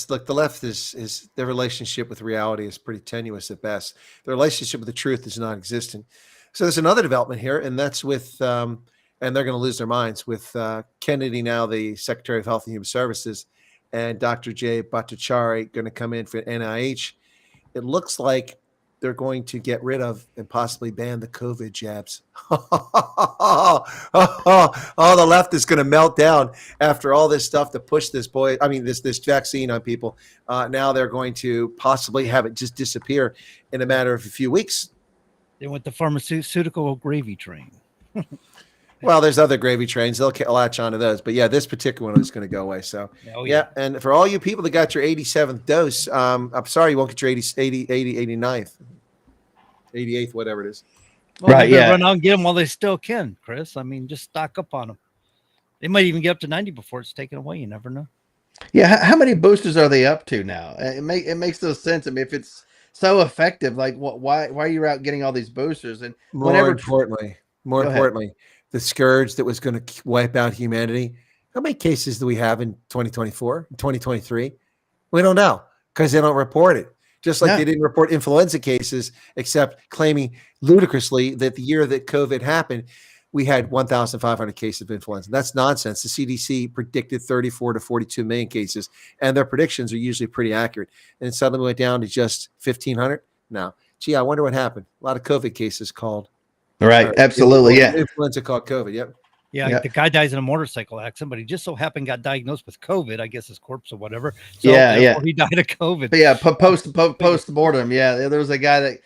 look, the left is their relationship with reality is pretty tenuous at best. Their relationship with the truth is non-existent. So there's another development here, and that's with and they're going to lose their minds with Kennedy, now the Secretary of Health and Human Services, and Dr. Jay Bhattacharya going to come in for NIH. It looks like they're going to get rid of and possibly ban the COVID jabs. The left is going to melt down after all this stuff to push this vaccine on people. Now they're going to possibly have it just disappear in a matter of a few weeks. They went the pharmaceutical gravy train. Well, there's other gravy trains. They'll latch onto those. But yeah, this particular one is going to go away. So, yeah. And for all you people that got your 87th dose, I'm sorry you won't get your 89th. 88th, whatever it is. Well, Right, they better yeah. run out and get them while they still can, Chris. I mean, just stock up on them. They might even get up to 90 before it's taken away. You never know. Yeah, how many boosters are they up to now? It makes no sense. I mean, if it's so effective, like why are you out getting all these boosters? And More whenever importantly, Go ahead. the scourge that was going to wipe out humanity. How many cases do we have in 2024, 2023? We don't know because they don't report it. Just like No. they didn't report influenza cases, except claiming ludicrously that the year that COVID happened, we had 1,500 cases of influenza. That's nonsense. The CDC predicted 34 to 42 million cases, and their predictions are usually pretty accurate. And it suddenly went down to just 1,500. No. Gee, I wonder what happened. A lot of COVID cases called. Right, absolutely, yeah. Influenza called COVID, yep. Yeah, Yeah. the guy dies in a motorcycle accident, but he just so happened got diagnosed with COVID, I guess his corpse or whatever. So Yeah, yeah. therefore he died of COVID. But yeah, post mortem. Yeah, there was a guy that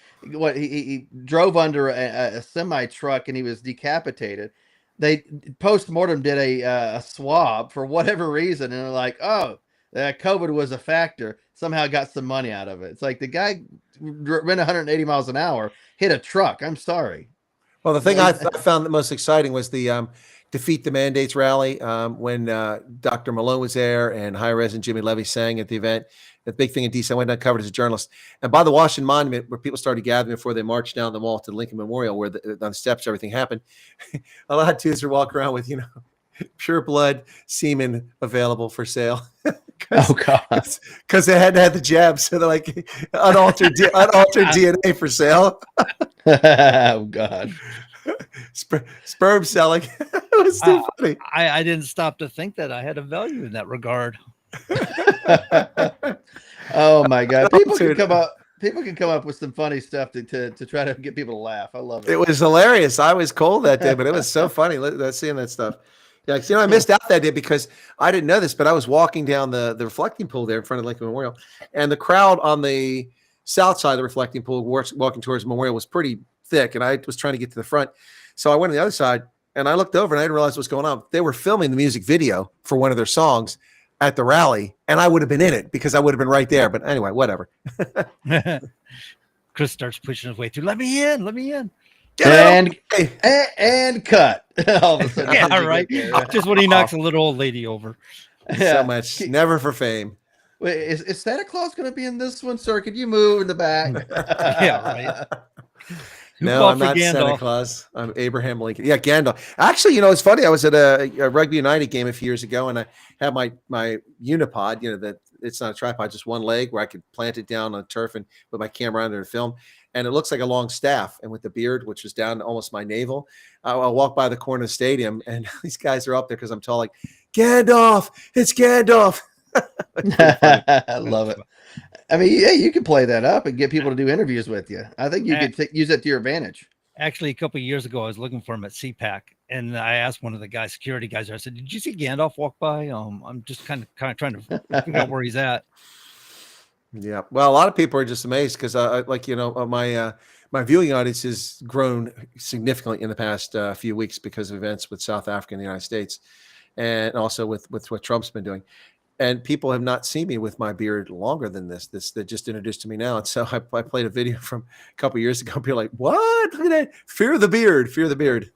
he drove under a semi truck and he was decapitated. They post mortem did a swab for whatever reason, and they're like, oh, that COVID was a factor. Somehow got some money out of it. It's like the guy ran 180 miles an hour, hit a truck. I'm sorry. Well, the thing I found the most exciting was the Defeat the Mandates rally when Dr. Malone was there and High Res and Jimmy Levy sang at the event. The big thing in DC, I went down and covered as a journalist. And by the Washington Monument, where people started gathering before they marched down the wall to the Lincoln Memorial, where on the steps everything happened, a lot of dudes are walking around with, pure blood semen available for sale. Oh God! Because they had to have the jab, so they're like unaltered DNA for sale. Oh God! Sperm selling. It was too funny. I didn't stop to think that I had a value in that regard. Oh my God! People can come up with some funny stuff to try to get people to laugh. I love it. It was hilarious. I was cold that day, but it was so funny seeing that stuff. Yeah, I missed out that day because I didn't know this, but I was walking down the reflecting pool there in front of Lincoln Memorial, and the crowd on the south side of the reflecting pool walking towards Memorial was pretty thick, and I was trying to get to the front. So I went to the other side, and I looked over, and I didn't realize what was going on. They were filming the music video for one of their songs at the rally, and I would have been in it because I would have been right there. But anyway, whatever. Chris starts pushing his way through. Let me in. Let me in. And cut. All of a sudden, Yeah, right. Just when he knocks a little old lady over. So much. Never for fame. Wait, is Santa Claus going to be in this one, sir? Could you move in the back? Yeah, right. No, I'm not Santa Claus. I'm Abraham Lincoln. Yeah, Gandalf. Actually, it's funny. I was at a Rugby United game a few years ago, and I had my unipod. That it's not a tripod, just one leg where I could plant it down on turf and with my camera under the film. And it looks like a long staff. And with the beard, which was down to almost my navel, I'll walk by the corner of the stadium, and these guys are up there because I'm tall. Like Gandalf, it's Gandalf. I love it. I mean, yeah, you can play that up and get people to do interviews with you. I think you could use that to your advantage. Actually, a couple of years ago, I was looking for him at CPAC, and I asked one of the security guys there, I said, "Did you see Gandalf walk by? I'm just kind of trying to figure out where he's at." Yeah, well, a lot of people are just amazed because, my viewing audience has grown significantly in the past few weeks because of events with South Africa and the United States, and also with what Trump's been doing. And people have not seen me with my beard longer than this. That just introduced to me now. And so I played a video from a couple of years ago. People are like, "What? Look at that! Fear the beard! Fear the beard!"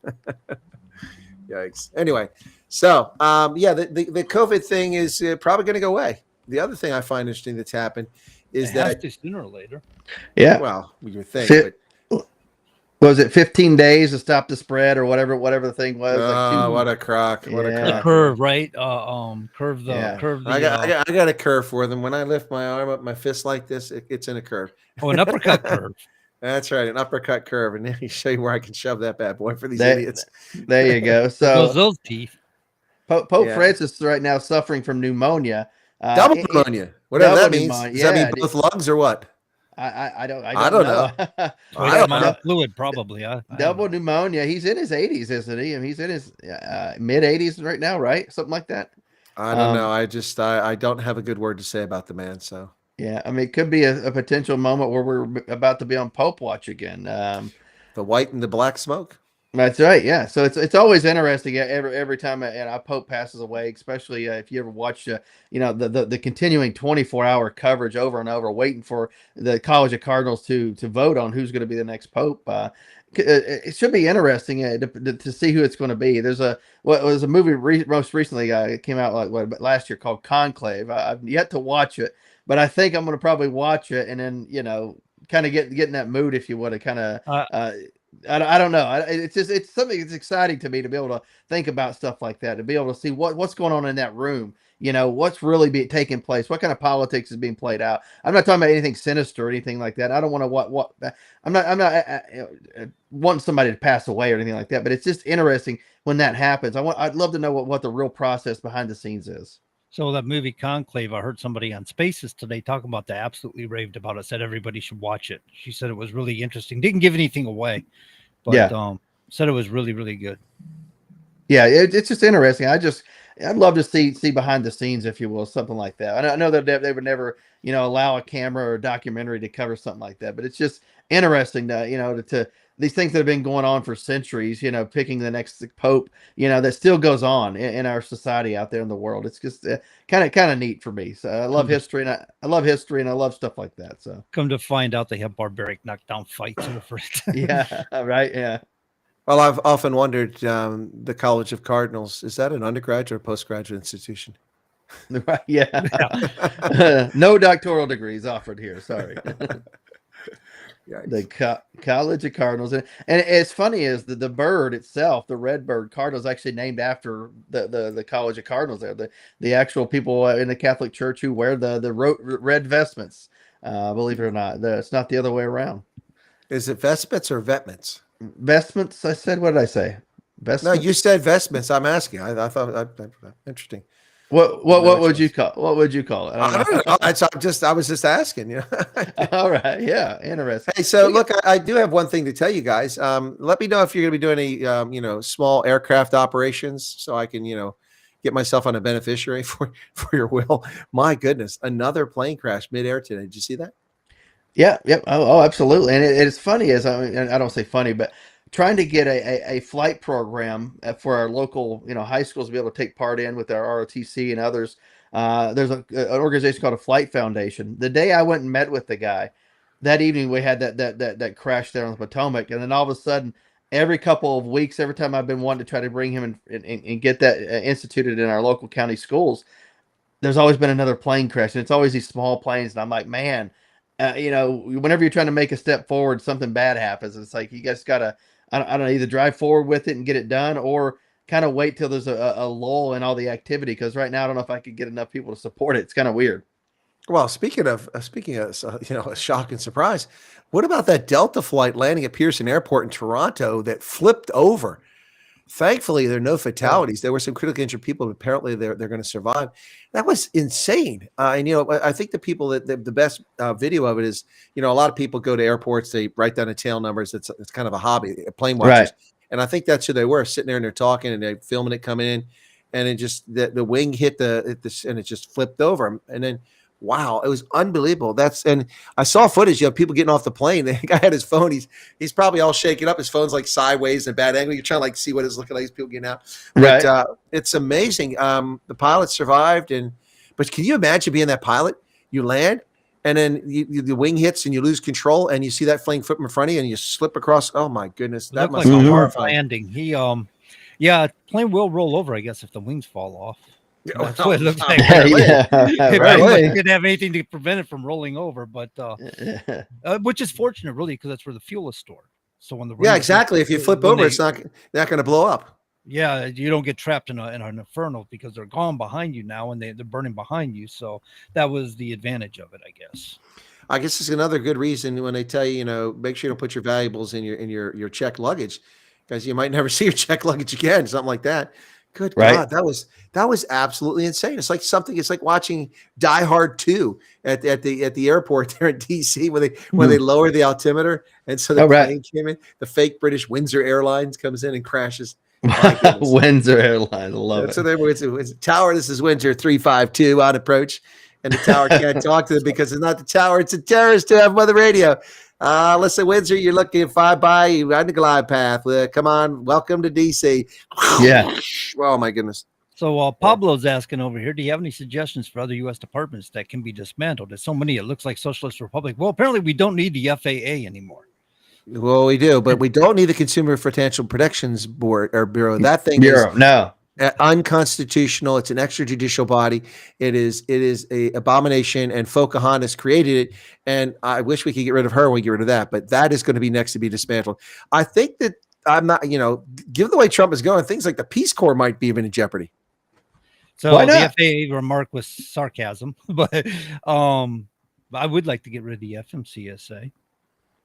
Yikes. Anyway, so the COVID thing is probably going to go away. The other thing I find interesting that's happened is that sooner or later. Yeah. Well, you think, was it 15 days to stop the spread or whatever the thing was? What a crock! What a crock! Curve, right? Curve curve. I got a curve for them. When I lift my arm up, my fist like this, it's in a curve. Oh, an uppercut curve. That's right, an uppercut curve, and then you show you where I can shove that bad boy for these idiots. There you go. So those teeth. Pope Francis right now suffering from pneumonia. Double pneumonia, whatever that means. Does that mean both lungs or what? I don't know. I don't know. Fluid, probably. Double pneumonia. He's in his 80s, isn't he? I mean, he's in his mid 80s right now, right? Something like that. I don't know. I don't have a good word to say about the man. So yeah, I mean, it could be a potential moment where we're about to be on Pope watch again. The white and the black smoke. That's right. Yeah. So it's always interesting every time a Pope passes away, especially if you ever watch the continuing 24-hour coverage over and over, waiting for the College of Cardinals to vote on who's going to be the next Pope. It should be interesting to see who it's going to be. There's what was a movie most recently it came out last year called Conclave. I've yet to watch it, but I think I'm going to probably watch it and then kind of get in that mood, if you would, to kind of I don't know. It's something that's exciting to me to be able to think about stuff like that, to be able to see what's going on in that room. What's really taking place. What kind of politics is being played out. I'm not talking about anything sinister or anything like that. I don't want to I'm not wanting somebody to pass away or anything like that. But it's just interesting when that happens. I'd love to know what the real process behind the scenes is. So that movie Conclave, I heard somebody on Spaces today talking about that, absolutely raved about it, said everybody should watch it. She said it was really interesting. Didn't give anything away, but said it was really, really good. Yeah, it's just interesting. I'd love to see behind the scenes, if you will, something like that. I know that they would never, allow a camera or a documentary to cover something like that, but it's just interesting to these things that have been going on for centuries, picking the next pope, that still goes on in our society out there in the world. It's just kind of neat for me. So I love history and I love stuff like that. So come to find out they have barbaric knockdown fights over it. Yeah, right. Yeah. Well, I've often wondered, the College of Cardinals, is that an undergraduate or postgraduate institution? Right. Yeah. No doctoral degrees offered here. Sorry. The College of Cardinals, and it's funny is the bird itself, the red bird cardinal, is actually named after the College of Cardinals. There, the actual people in the Catholic Church who wear the red vestments. Believe it or not, it's not the other way around. Is it vestments or vetments? Vestments. I said, what did I say? Vestments? No, you said vestments. I'm asking. I thought interesting. What would you call? What would you call it? I don't know. I was just asking. All right. Yeah. Interesting. Hey, so look, I do have one thing to tell you guys. Let me know if you're going to be doing any, small aircraft operations, so I can, get myself on a beneficiary for your will. My goodness, another plane crash midair today. Did you see that? Yeah. Yep. Oh, absolutely. And it's funny I don't say funny, but trying to get a flight program for our local, high schools to be able to take part in with our ROTC and others. There's an organization called a Flight Foundation. The day I went and met with the guy, that evening we had that crash there on the Potomac, and then all of a sudden, every couple of weeks, every time I've been wanting to try to bring him and get that instituted in our local county schools, there's always been another plane crash, and it's always these small planes, and I'm like, man. Whenever you're trying to make a step forward, something bad happens. It's like you guys gotta, I don't know, either drive forward with it and get it done, or kind of wait till there's a lull in all the activity. Because right now, I don't know if I could get enough people to support it. It's kind of weird. Well, speaking of a shock and surprise, what about that Delta flight landing at Pearson Airport in Toronto that flipped over? Thankfully, there are no fatalities. There were some critically injured people, but apparently they're going to survive. That was insane. And I think the people that the best video of it is, a lot of people go to airports, they write down the tail numbers. It's kind of a hobby, plane watchers. Right. And I think that's who they were, sitting there and they're talking and they're filming it coming in, and it just the wing hit and it just flipped over. And then, wow, it was unbelievable. And I saw footage, people getting off the plane. The guy had his phone. He's probably all shaken up. His phone's like sideways in a bad angle. You're trying to see what it's looking like as people getting out. But right. It's amazing. The pilot survived. But can you imagine being that pilot? You land and then the wing hits and you lose control and you see that plane flip in front of you and you slip across. Oh my goodness. That must be horrifying. Landing. Plane will roll over, I guess, if the wings fall off. That's what it looks like. It didn't have anything to prevent it from rolling over, but which is fortunate, really, because that's where the fuel is stored. So when exactly. If you flip over, it's not going to blow up. Yeah, you don't get trapped in an inferno because they're gone behind you now, and they're burning behind you. So that was the advantage of it, I guess. I guess it's another good reason when they tell you, make sure you don't put your valuables in your checked luggage, because you might never see your checked luggage again, something like that. Good God, that was absolutely insane. It's like watching Die Hard 2 at the airport there in DC when they lower the altimeter, and so the plane came in. The fake British Windsor Airlines comes in and crashes. Windsor Airlines, I love it. So it's tower. This is Windsor 352 on approach, and the tower can't talk to them because it's not the tower; it's a terrorist to have them on the radio. Listen, Windsor, you're looking 5 by. You ride the glide path. Come on, welcome to DC. Yeah. Oh my goodness. So Pablo's asking over here, do you have any suggestions for other U.S. departments that can be dismantled? There's so many, it looks like Socialist Republic. Well, apparently we don't need the FAA anymore. Well, we do, but we don't need the Consumer Financial Protections Board or Bureau. That thing Bureau, no. is unconstitutional. It's an extrajudicial body. It is a abomination, and Pocahontas created it. And I wish we could get rid of her when we get rid of that, but that is going to be next to be dismantled. I think that I'm not, given the way Trump is going, things like the Peace Corps might be even in jeopardy. So Why not? the FAA remark was sarcasm, but I would like to get rid of the FMCSA.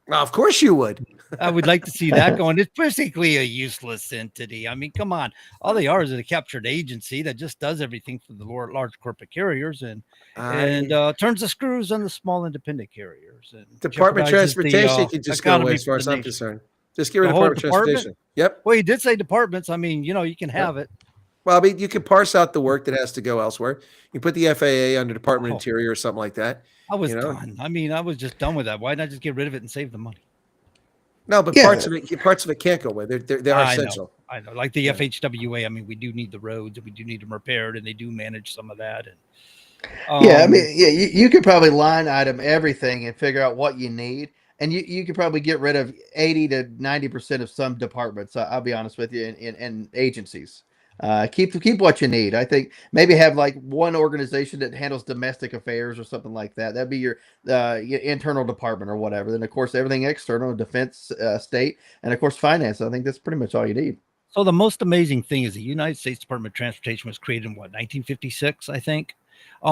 Well, of course you would. I would like to see that going. It's basically a useless entity. I mean, come on. All they are is a captured agency that just does everything for the large corporate carriers and turns the screws on the small independent carriers. And Department of Transportation can just go away economy as far for as the I'm nation. concerned. Just get rid of The whole Department of Transportation. Yep. Well, he did say departments. I mean, you can have it. Well, I mean, you can parse out the work that has to go elsewhere. You put the FAA under Department of Interior or something like that. I was done. I mean, I was just done with that. Why not just get rid of it and save the money? No, but parts of it can't go away. They are essential. I know. Like the FHWA. I mean, we do need the roads and we do need them repaired, and they do manage some of that. And I mean, you could probably line item everything and figure out what you need, and you could probably get rid of 80 to 90% of some departments. I'll be honest with you, in agencies. Keep what you need. I think maybe have like one organization that handles domestic affairs or something like that. That'd be your internal department or whatever. Then of course everything external, defense, state, and of course finance. I think that's pretty much all you need. So the most amazing thing is the United States Department of Transportation was created in 1956, I think.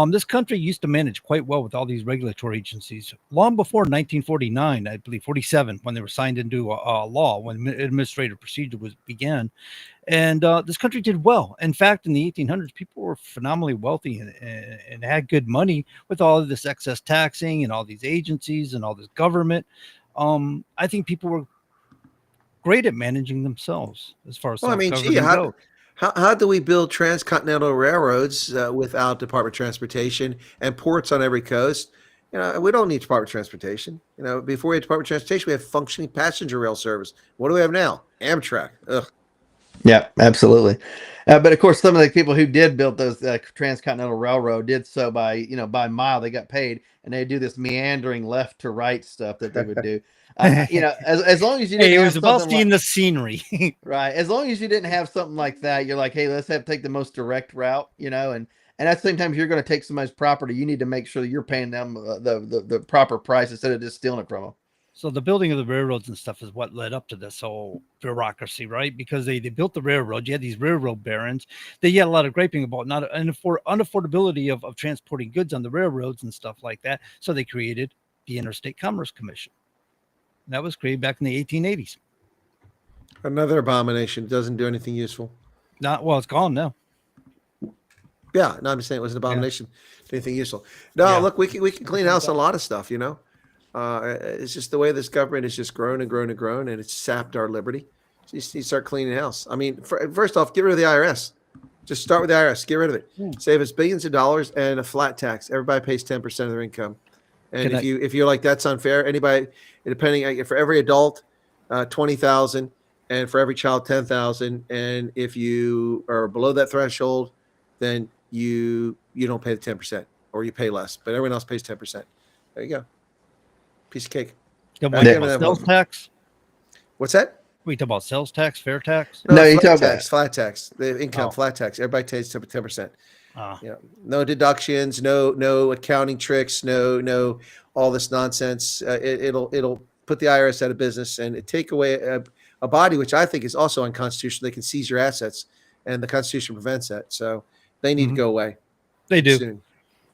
This country used to manage quite well with all these regulatory agencies long before 1949, I believe 47, when they were signed into law, when administrative procedure began. And this country did well. In fact, in the 1800s, people were phenomenally wealthy and had good money with all of this excess taxing and all these agencies and all this government. I think people were great at managing themselves as far as goes. How do we build transcontinental railroads without Department of Transportation and ports on every coast? We don't need Department of Transportation. Before we had Department of Transportation, we have functioning passenger rail service. What do we have now? Amtrak. Ugh. Yeah, absolutely. But of course, some of the people who did build those transcontinental railroad did so by mile. They got paid, and they do this meandering left to right stuff that they would do. As long as you didn't it have was about something seeing the scenery, right? As long as you didn't have something like that, you're like, hey, let's take the most direct route, and at the same time, if you're going to take somebody's property, you need to make sure that you're paying them the proper price instead of just stealing it from them. So the building of the railroads and stuff is what led up to this whole bureaucracy, right? Because they built the railroad. You had these railroad barons. They had a lot of griping about unaffordability of transporting goods on the railroads and stuff like that. So they created the Interstate Commerce Commission. And that was created back in the 1880s. Another abomination. Doesn't do anything useful. It's gone now. Yeah, no, I'm just saying it was an abomination. Anything useful? No, look, we can clean house a lot of stuff. It's just the way this government has just grown and grown and grown, and it's sapped our liberty. So you start cleaning house. I mean, first off, get rid of the IRS. Just start with the IRS. Get rid of it. Save us billions of dollars and a flat tax. Everybody pays 10% of their income. And if you're like, that's unfair, anybody, depending, for every adult, 20,000, and for every child, 10,000. And if you are below that threshold, then you don't pay the 10%, or you pay less, but everyone else pays 10%. There you go. Piece of cake. Sales tax? What's that? We talk about sales tax, fair tax? No, you talk about flat tax. The income flat tax. Everybody pays 10%. No deductions, no accounting tricks, no all this nonsense. It'll put the IRS out of business and take away a body which I think is also unconstitutional. They can seize your assets, and the Constitution prevents that. So they need to go away. They do. Soon.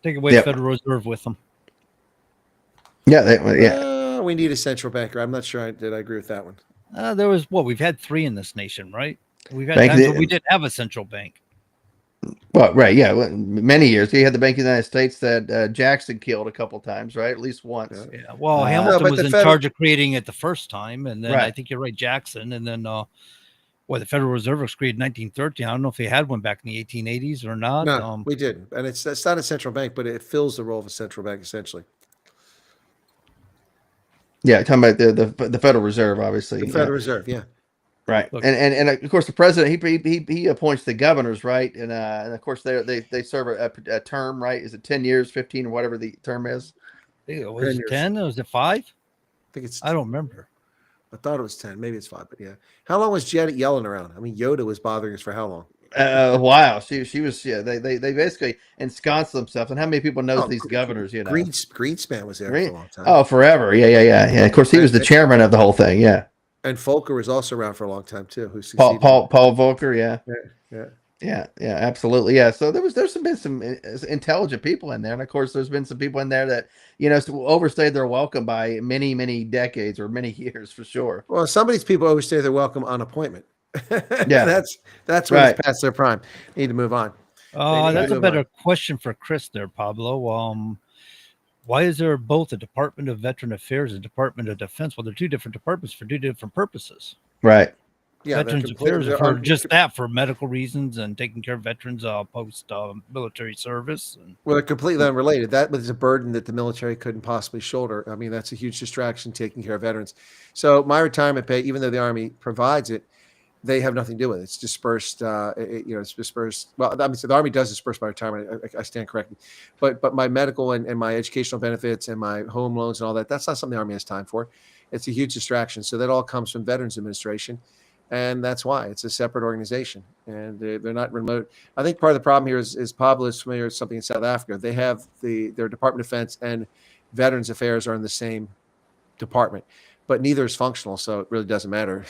Take away the Federal Reserve with them. Yeah, we need a central banker. I'm not sure I agree with that one. We've had 3 in this nation, right? We've had times where we didn't have a central bank. Well, right, yeah, many years. You had the Bank of the United States that Jackson killed a couple times, right? At least once. Yeah. Well, Hamilton was in charge of creating it the first time, and then I think you're right, Jackson, and then the Federal Reserve was created in 1913. I don't know if they had one back in the 1880s or not. No, we didn't, and it's not a central bank, but it fills the role of a central bank essentially. Yeah, talking about the Federal Reserve, obviously. The Federal Reserve, yeah. Right, Look. and of course the president he appoints the governors, right, and of course they serve a term, right? Is it 10 years, 15, or whatever the term is? Was it 10? Was it 5? I think it's. I don't remember. I thought it was 10. Maybe it's 5, but yeah. How long was Janet Yellen around? I mean, Yoda was bothering us for how long? Wow, she was they basically ensconced themselves, and how many people knows these governors? You know, Greenspan was there for a long time. Oh, forever, yeah. Of course, he was the chairman of the whole thing, yeah. And Volcker was also around for a long time too. Who Paul succeeded Volcker, yeah, absolutely, yeah. So there's been some intelligent people in there, and of course, there's been some people in there that overstayed their welcome by many decades or many years for sure. Well, some of these people overstay their welcome on appointment. Yeah, that's when it's past their prime. Need to move on. That's a better question for Chris there, Pablo. Why is there both a Department of Veteran Affairs and Department of Defense? Well, they're two different departments for two different purposes. Right. Yeah, Veterans Affairs are for just that, for medical reasons and taking care of veterans post military service. Well, they're completely unrelated. That was a burden that the military couldn't possibly shoulder. I mean, that's a huge distraction, taking care of veterans. So my retirement pay, even though the Army provides it, they have nothing to do with it. It's dispersed. It's dispersed. Well, I mean, so the Army does disperse my retirement. I stand corrected, but my medical and my educational benefits and my home loans and all that's not something the Army has time for. It's a huge distraction. So that all comes from Veterans Administration, and that's why it's a separate organization, and they're not remote. I think part of the problem here is Pablo is familiar with something in South Africa. They have their Department of Defense and Veterans Affairs are in the same department, but neither is functional, so it really doesn't matter.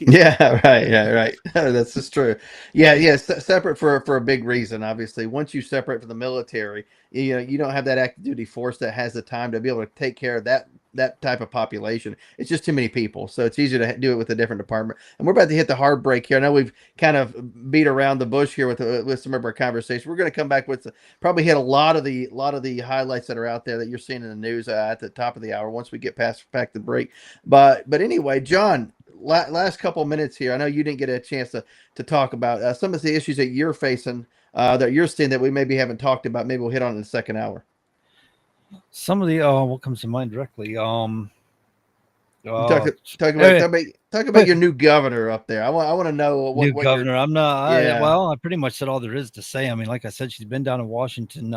Right. That's just true. Yeah. Separate for a big reason. Obviously, once you separate from the military, you don't have that active duty force that has the time to be able to take care of that type of population. It's just too many people, so it's easier to do it with a different department. And we're about to hit the hard break here. I know we've kind of beat around the bush here with some of our conversation. We're going to come back with probably hit a lot of the highlights that are out there that you're seeing in the news back at the hour once we get past the break. But anyway, John, last couple minutes here. I know you didn't get a chance to talk about some of the issues that you're facing, that you're seeing that we maybe haven't talked about. Maybe we'll hit on in the second hour. Some of the what comes to mind directly. Talk about your new governor up there. I want to know what governor. I'm not. I pretty much said all there is to say. I mean, like I said, she's been down in Washington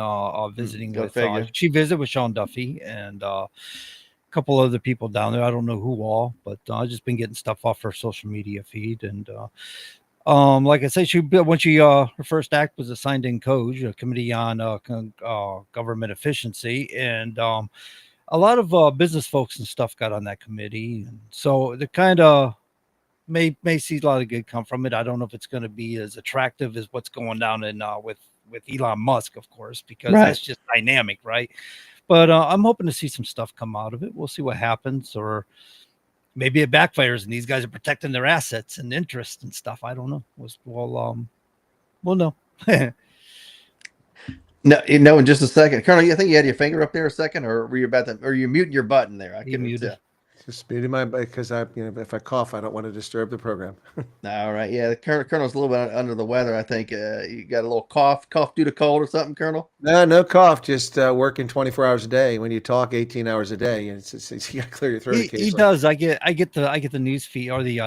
visiting with. She visited with Sean Duffy and a couple other people down there. I don't know who all, but I've just been getting stuff off her social media feed and. Like I said, her first act was assigned in COGE, a committee on government efficiency, and a lot of business folks and stuff got on that committee, and so they kind of may see a lot of good come from it. I don't know if it's going to be as attractive as what's going down in with Elon Musk, of course, because that's just dynamic, right? But I'm hoping to see some stuff come out of it. We'll see what happens, or maybe it backfires and these guys are protecting their assets and interest and stuff. I don't know. We'll know. No, in just a second. Colonel, I think you had your finger up there a second, or were you you muting your button there? I couldn't tell. Just muted my because if I cough, I don't want to disturb the program. All right. Yeah, the Colonel's a little bit under the weather. I think you got a little cough due to cold or something, Colonel? No cough. Just working 24 hours a day. When you talk 18 hours a day, you got to clear your throat. He does. I get the news feed or the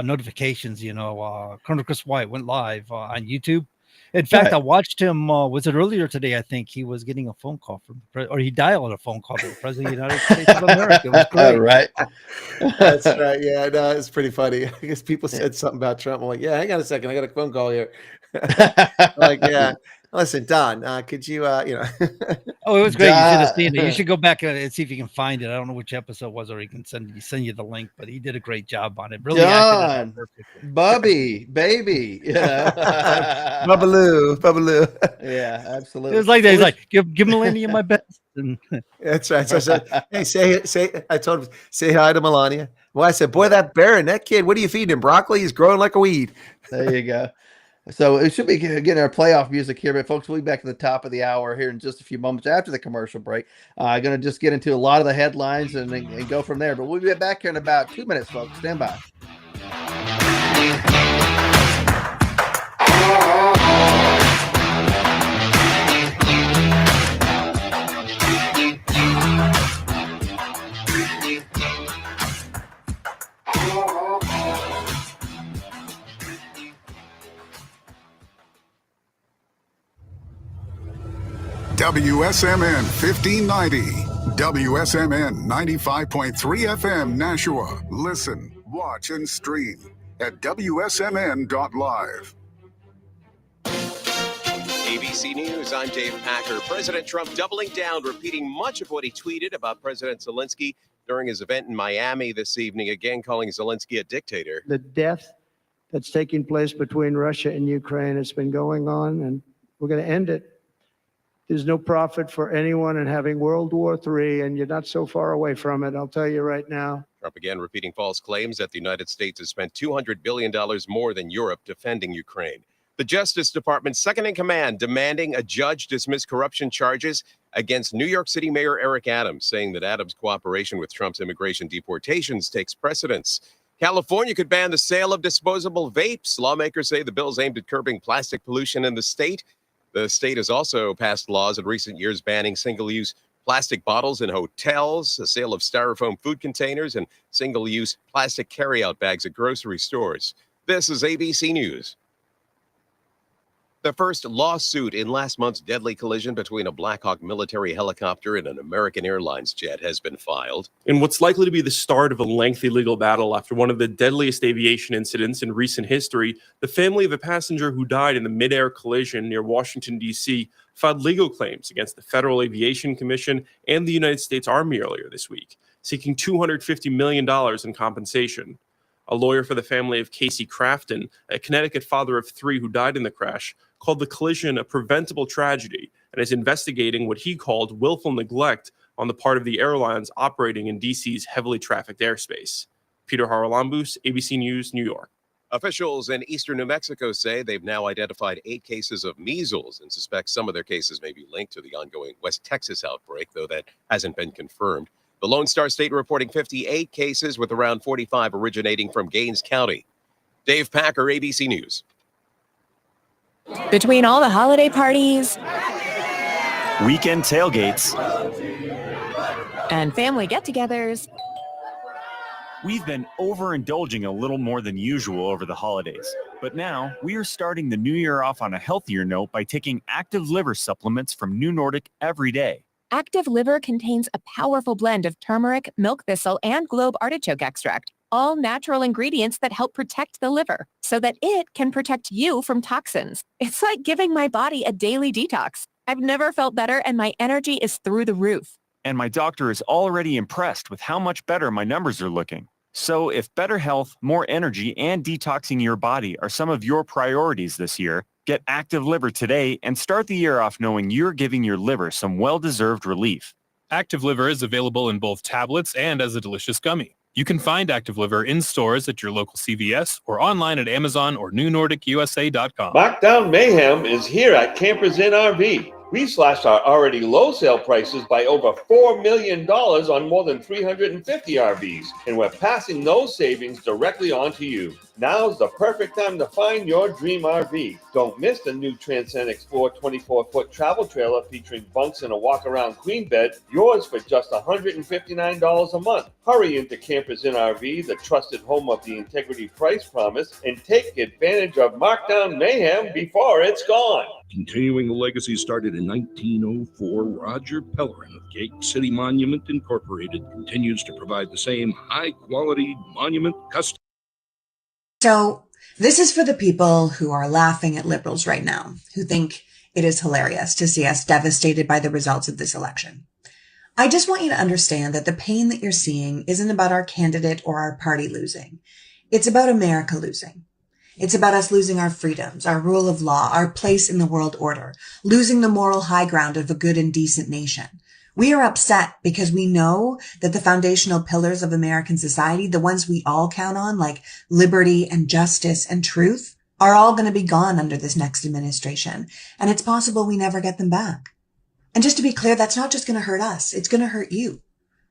notifications. Colonel Chris White went live on YouTube. In fact, I watched him. Was it earlier today? I think he was getting a phone call or he dialed a phone call from the President of the United States of America. It was great. Right. That's right. Yeah, no, it's pretty funny. I guess people said something about Trump. I'm like, yeah, hang on a second. I got a phone call here. Like, yeah. Listen, Don, could you, Oh, it was great. You should have seen it. You should go back and see if you can find it. I don't know which episode it was, or he can send you the link, but he did a great job on it. Really, John, Bubby, baby, Bubbaloo. Yeah, absolutely. It was like that. He's like, give Melania my best. And that's right. So I said, hey, I told him, say hi to Melania. Well, I said, boy, that Baron, that kid, what are you feeding him? Broccoli? He's growing like a weed. There you go. So it should be getting our playoff music here, but folks, we'll be back at the top of the hour here in just a few moments after the commercial break. Going to just get into a lot of the headlines and go from there. But we'll be back here in about 2 minutes, folks. Stand by. WSMN 1590. WSMN 95.3 FM Nashua. Listen, watch, and stream at wsmn.live. ABC News, I'm Dave Packer. President Trump doubling down, repeating much of what he tweeted about President Zelensky during his event in Miami this evening, again calling Zelensky a dictator. The death that's taking place between Russia and Ukraine has been going on, and we're going to end it. There's no profit for anyone in having World War III, and you're not so far away from it, I'll tell you right now. Trump again repeating false claims that the United States has spent $200 billion more than Europe defending Ukraine. The Justice Department, second in command, demanding a judge dismiss corruption charges against New York City Mayor Eric Adams, saying that Adams' cooperation with Trump's immigration deportations takes precedence. California could ban the sale of disposable vapes. Lawmakers say the bill's aimed at curbing plastic pollution in the state. The state has also passed laws in recent years banning single-use plastic bottles in hotels, the sale of styrofoam food containers, and single-use plastic carry-out bags at grocery stores. This is ABC News. The first lawsuit in last month's deadly collision between a Black Hawk military helicopter and an American Airlines jet has been filed. In what's likely to be the start of a lengthy legal battle after one of the deadliest aviation incidents in recent history, the family of a passenger who died in the mid-air collision near Washington, D.C., filed legal claims against the Federal Aviation Commission and the United States Army earlier this week, seeking $250 million in compensation. A lawyer for the family of Casey Crafton, a Connecticut father of three who died in the crash, called the collision a preventable tragedy and is investigating what he called willful neglect on the part of the airlines operating in D.C.'s heavily trafficked airspace. Peter Haralambous, ABC News, New York. Officials in eastern New Mexico say they've now identified 8 cases of measles and suspect some of their cases may be linked to the ongoing West Texas outbreak, though that hasn't been confirmed. The Lone Star State reporting 58 cases, with around 45 originating from Gaines County. Dave Packer, ABC News. Between all the holiday parties, weekend tailgates, and family get-togethers, we've been overindulging a little more than usual over the holidays. But now, we are starting the new year off on a healthier note by taking active liver supplements from New Nordic every day. Active Liver contains a powerful blend of turmeric, milk thistle, and globe artichoke extract, all natural ingredients that help protect the liver so that it can protect you from toxins. It's like giving my body a daily detox. I've never felt better, and my energy is through the roof. And my doctor is already impressed with how much better my numbers are looking. So if better health, more energy, and detoxing your body are some of your priorities this year, get Active Liver today and start the year off knowing you're giving your liver some well-deserved relief. Active Liver is available in both tablets and as a delicious gummy. You can find Active Liver in stores at your local CVS or online at Amazon or newnordicusa.com. Markdown Mayhem is here at Campers Inn RV. We slashed our already low sale prices by over $4 million on more than 350 RVs, and we're passing those savings directly on to you. Now's the perfect time to find your dream RV. Don't miss the new Transcend Explorer 24-foot travel trailer featuring bunks and a walk-around queen bed, yours for just $159 a month. Hurry into Campers Inn RV, the trusted home of the Integrity Price Promise, and take advantage of Markdown Mayhem before it's gone. Continuing the legacy started in 1904, Roger Pellerin of Gate City Monument Incorporated continues to provide the same high-quality monument custom. So this is for the people who are laughing at liberals right now, who think it is hilarious to see us devastated by the results of this election. I just want you to understand that the pain that you're seeing isn't about our candidate or our party losing. It's about America losing. It's about us losing our freedoms, our rule of law, our place in the world order, losing the moral high ground of a good and decent nation. We are upset because we know that the foundational pillars of American society, the ones we all count on, like liberty and justice and truth, are all going to be gone under this next administration. And it's possible we never get them back. And just to be clear, that's not just going to hurt us. It's going to hurt you.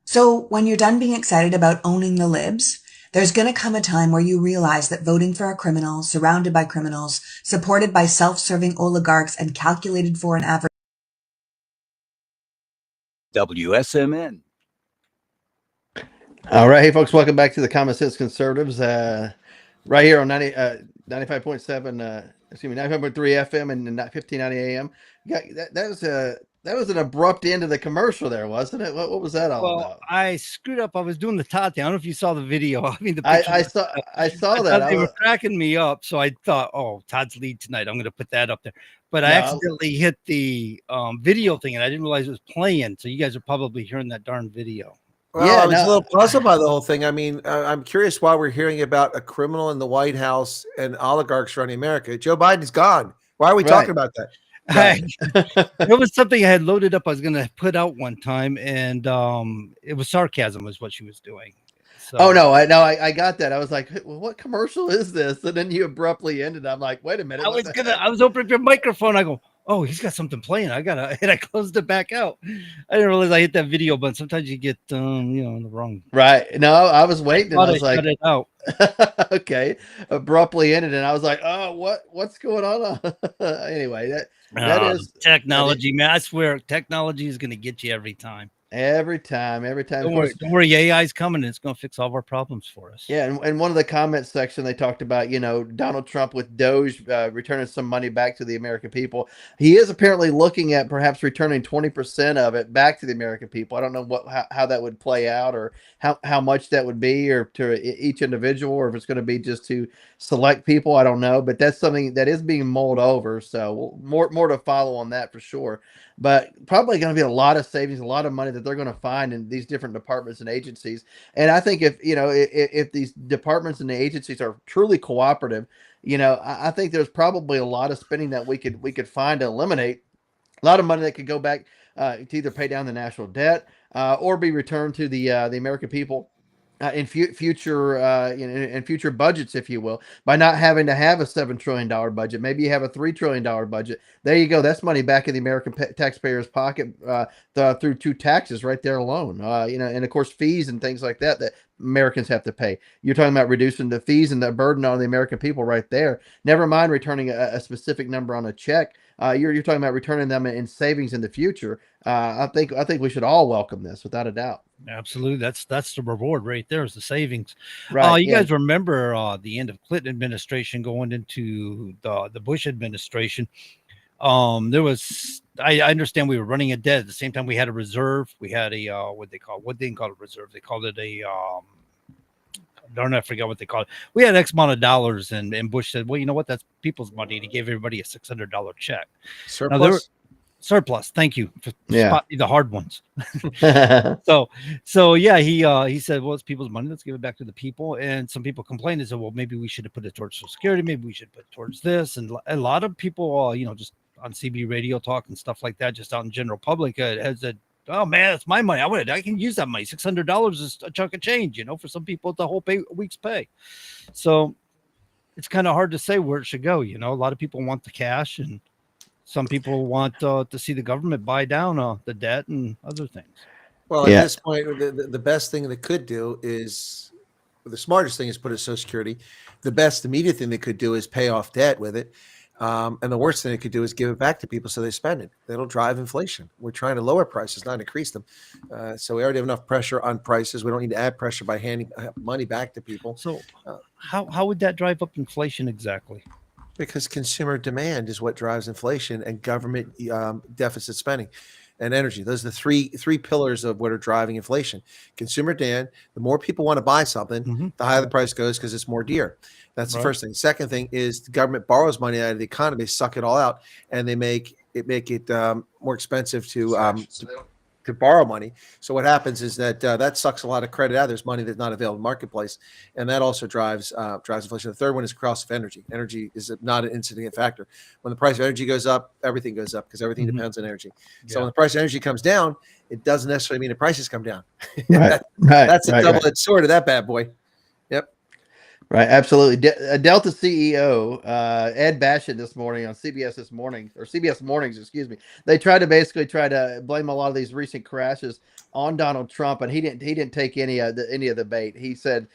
So when you're done being excited about owning the libs, there's going to come a time where you realize that voting for a criminal, surrounded by criminals, supported by self-serving oligarchs, and calculated for an average WSMN. All right. Hey, folks, welcome back to the Common Sense Conservatives. Right here on 95.7, 95.3 FM and 1590 AM. Yeah, that That was an abrupt end of the commercial there, wasn't it? What was that all Well, about? I screwed up. I was doing the Todd thing. I don't know if you saw the video. I mean, the picture. I saw that. They were cracking me up. So I thought, oh, Todd's lead tonight. I'm going to put that up there. But I No, accidentally hit the video thing, and I didn't realize it was playing. So you guys are probably hearing that darn video. Well, I was a little puzzled by the whole thing. I mean, I'm curious why we're hearing about a criminal in the White House and oligarchs running America. Joe Biden's gone. Why are we talking about that? It was something I had loaded up. I was going to put out one time, and it was sarcasm, was what she was doing. So, Oh no, I got that. I was like, well, what commercial is this? And then you abruptly ended. I'm like, wait a minute. I was opening your microphone. I go, oh, he's got something playing. And I closed it back out. I didn't realize I hit that video button. Sometimes you get, in the wrong. Right. No, I was waiting. And I was like, cut it out. Okay, abruptly ended, and I was like, oh, what's going on? Anyway, that is technology, man. I swear, technology is going to get you every time. Every time. Don't worry, AI's coming. And it's going to fix all of our problems for us. Yeah, and one of the comments section, they talked about, Donald Trump with Doge returning some money back to the American people. He is apparently looking at perhaps returning 20% of it back to the American people. I don't know how that would play out, or how much that would be, or to each individual, or if it's going to be just to select people. I don't know, but that's something that is being mulled over. So more to follow on that for sure. But probably going to be a lot of savings, a lot of money that they're going to find in these different departments and agencies. And I think if these departments and the agencies are truly cooperative, I think there's probably a lot of spending that we could find to eliminate. A lot of money that could go back to either pay down the national debt or be returned to the American people. In future in future budgets, if you will, by not having to have a $7 trillion budget. Maybe you have a $3 trillion budget. There you go. That's money back in the American taxpayer's pocket through two taxes right there alone. And of course fees and things like that Americans have to pay. You're talking about reducing the fees and the burden on the American people right there. Never mind returning a specific number on a check. You're talking about returning them in savings in the future. I think we should all welcome this without a doubt. Absolutely. That's the reward right there, is the savings. Right. You guys remember the end of Clinton administration going into the Bush administration. There was, I understand we were running a debt at the same time. We had a reserve. We had a what they didn't call it reserve. They called it a darn, I forgot what they called it. We had X amount of dollars, and Bush said, well, you know what? That's people's money. And he gave everybody a $600 check. Surplus. Surplus. Thank you for spotting the hard ones. So yeah, he said, well, it's people's money. Let's give it back to the people. And some people complained and said, well, maybe we should have put it towards Social Security. Maybe we should put it towards this. And a lot of people, just on CB radio talk and stuff like that, just out in general public, has said, oh man, that's my money. I can use that money. $600 is a chunk of change, for some people, it's the whole week's pay. So it's kind of hard to say where it should go. A lot of people want the cash, and some people want to see the government buy down the debt and other things. Well, at this point, the best thing they could do is, the smartest thing is put it in Social Security. The best immediate thing they could do is pay off debt with it. And the worst thing they could do is give it back to people so they spend it. That'll drive inflation. We're trying to lower prices, not increase them. So we already have enough pressure on prices. We don't need to add pressure by handing money back to people. So how would that drive up inflation exactly? Because consumer demand is what drives inflation, and government deficit spending and energy. Those are the three pillars of what are driving inflation. Consumer demand, the more people want to buy something, the higher the price goes because it's more dear. That's the first thing. Second thing is the government borrows money out of the economy, they suck it all out, and they make it more expensive to borrow money. So what happens is that that sucks a lot of credit out. There's money that's not available in the marketplace, and that also drives inflation. The third one is the cost of energy. Energy is not an insignificant factor. When the price of energy goes up, everything goes up because everything depends on energy. So when the price of energy comes down, it doesn't necessarily mean the prices come down. That's a double-edged sword of that bad boy. Yep. Right, absolutely. Delta CEO Ed Bastian this morning on CBS Mornings, excuse me. They tried to blame a lot of these recent crashes on Donald Trump, and he didn't take any of the bait. He said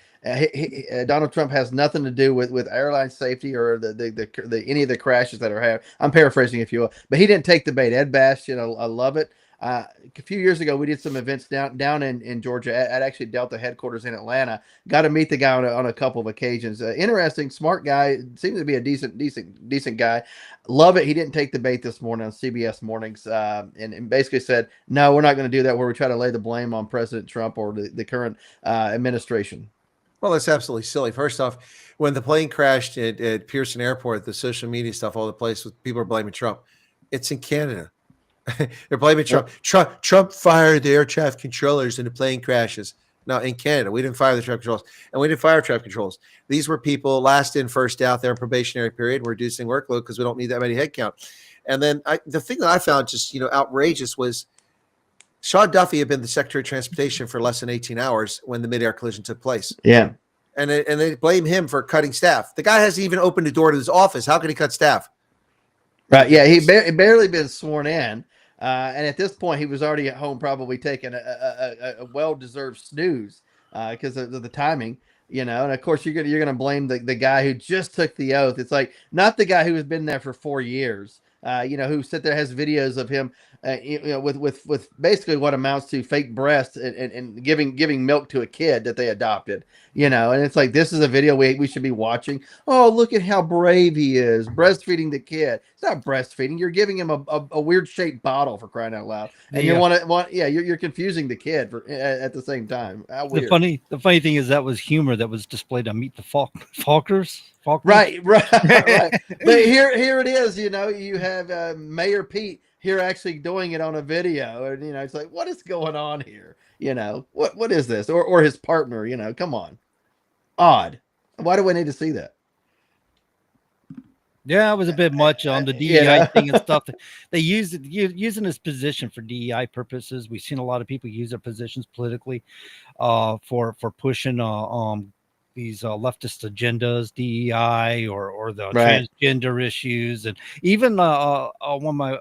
Donald Trump has nothing to do with airline safety or the any of the crashes that are happening. I'm paraphrasing, if you will, but he didn't take the bait. Ed Bastian, I love it. A few years ago, we did some events down in Georgia at actually Delta headquarters in Atlanta. Got to meet the guy on a couple of occasions. Interesting, smart guy. Seems to be a decent guy. Love it. He didn't take the bait this morning on CBS Mornings, and basically said, "No, we're not going to do that." Where we try to lay the blame on President Trump or the current administration. Well, that's absolutely silly. First off, when the plane crashed at Pearson Airport, the social media stuff, all the place, people are blaming Trump. It's in Canada. They're blaming Trump. Trump fired the air traffic controllers and the plane crashes. No, in Canada, we didn't fire the traffic controls, and we didn't fire traffic controls. These were people last in, first out. They're in probationary period. We're reducing workload because we don't need that many headcount. And then the thing that I found just outrageous was Sean Duffy had been the Secretary of Transportation for less than 18 hours when the mid-air collision took place. Yeah, and they blame him for cutting staff. The guy hasn't even opened the door to his office. How can he cut staff? Right. Yeah, he barely been sworn in. And at this point, he was already at home, probably taking a well-deserved snooze because of the timing, And of course, you're gonna blame the guy who just took the oath. It's like not the guy who has been there for 4 years. Who sit there, has videos of him, with basically what amounts to fake breasts and giving milk to a kid that they adopted. And it's like, this is a video we should be watching. Oh, look at how brave he is, breastfeeding the kid. It's not breastfeeding. You're giving him a weird shaped bottle, for crying out loud. And you're confusing the kid at the same time. How weird. The funny thing is that was humor that was displayed on Meet the Falkers. Right. But here it is. You have Mayor Pete here actually doing it on a video, and it's like, what is going on here? What is this? Or his partner? Come on, odd. Why do we need to see that? Yeah, it was a bit much on the DEI thing and stuff. They using his position for DEI purposes. We've seen a lot of people use their positions politically for pushing these leftist agendas, DEI or the transgender issues. And even one of my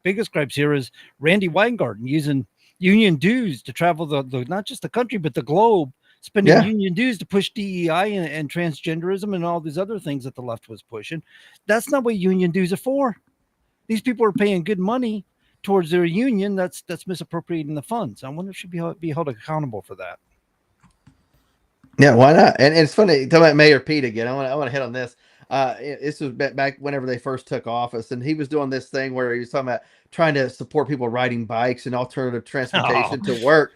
biggest gripes here is Randy Weingarten using union dues to travel the not just the country, but the globe, spending union dues to push DEI and transgenderism and all these other things that the left was pushing. That's not what union dues are for. These people are paying good money towards their union that's misappropriating the funds. I wonder if should be held accountable for that. Yeah, why not? And it's funny talking about Mayor Pete again. I want to hit on this. This was back whenever they first took office, and he was doing this thing where he was talking about trying to support people riding bikes and alternative transportation to work.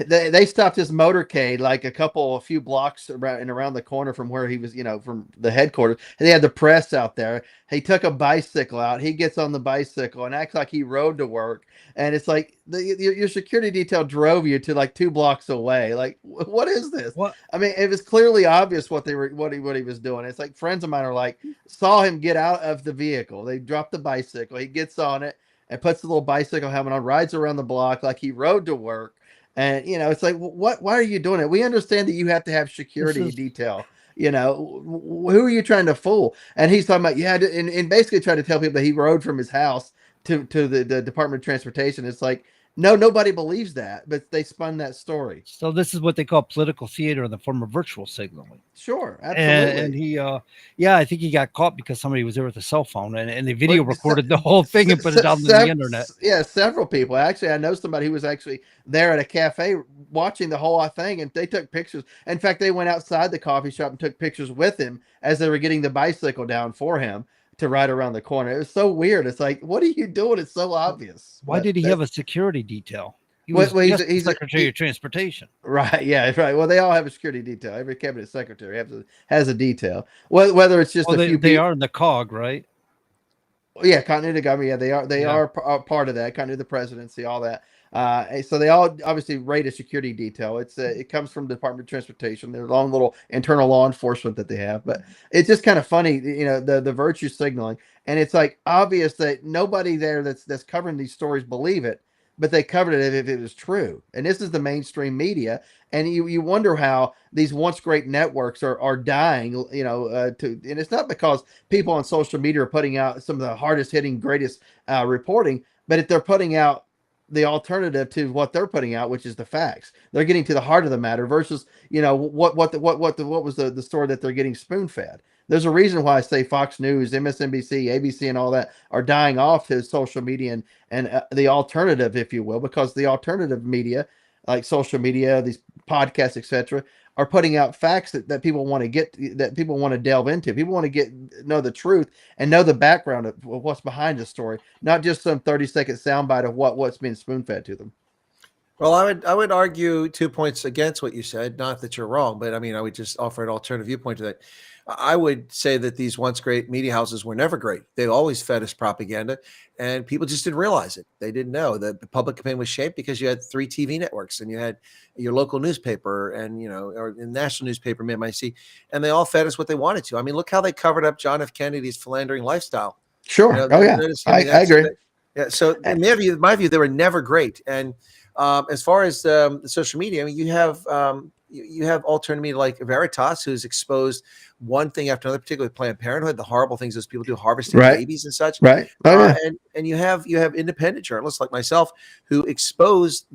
They stopped his motorcade like a few blocks around the corner from where he was, from the headquarters. And they had the press out there. He took a bicycle out. He gets on the bicycle and acts like he rode to work. And it's like your security detail drove you to like 2 blocks away. Like, what is this? What? I mean, it was clearly obvious what he was doing. It's like friends of mine are like, saw him get out of the vehicle. They dropped the bicycle. He gets on it and puts the little bicycle helmet on, rides around the block like he rode to work. And it's like, why are you doing it? We understand that you have to have security detail. Who are you trying to fool? And he's talking about and basically trying to tell people that he rode from his house to the Department of Transportation. It's like, no, nobody believes that, but they spun that story. So this is what they call political theater in the form of virtual signaling. Sure, absolutely. And he, I think he got caught because somebody was there with a cell phone and the video recorded the whole thing and put it out on the internet. Yeah, several people. Actually, I know somebody who was actually there at a cafe watching the whole thing, and they took pictures. In fact, they went outside the coffee shop and took pictures with him as they were getting the bicycle down for him to ride around the corner. It was so weird. It's like, what are you doing? It's so obvious. Why did he have a security detail? He's Secretary of Transportation. Right. Yeah. Right. Well, they all have a security detail. Every cabinet secretary has a detail. Whether it's just they are in the COG, right? Yeah, continuity of government. Yeah, they are part of that. Continuity of the presidency, all that. So they all obviously rate a security detail. It comes from the Department of Transportation. Their own little internal law enforcement that they have. But it's just kind of funny, the virtue signaling. And it's like obvious that nobody there that's covering these stories believe it, but they covered it if it was true. And this is the mainstream media. And you wonder how these once great networks are dying, and it's not because people on social media are putting out some of the hardest hitting, greatest reporting, but if they're putting out the alternative to what they're putting out, which is the facts. They're getting to the heart of the matter versus, what was the story that they're getting spoon fed. There's a reason why I say Fox News, MSNBC, ABC, and all that are dying off to social media and the alternative, if you will, because the alternative media, like social media, these podcasts, etc., are putting out facts that people want to get, that people want to delve into. People want to know the truth and know the background of what's behind the story, not just some 30-second soundbite of what's being spoon fed to them. Well, I would argue 2 points against what you said. Not that you're wrong, but I mean, I would just offer an alternative viewpoint to that. I would say that these once great media houses were never great. They always fed us propaganda, and people just didn't realize it. They didn't know that the public opinion was shaped because you had 3 TV networks and you had your local newspaper and, or the national newspaper, MIC, and they all fed us what they wanted to. I mean, look how they covered up John F. Kennedy's philandering lifestyle. Sure. I agree. Yeah. So in my view, they were never great. And as far as the social media, I mean, you have alternative media like Veritas, who's exposed one thing after another, particularly Planned Parenthood, the horrible things those people do, harvesting babies and such. Right. And you have independent journalists like myself who expose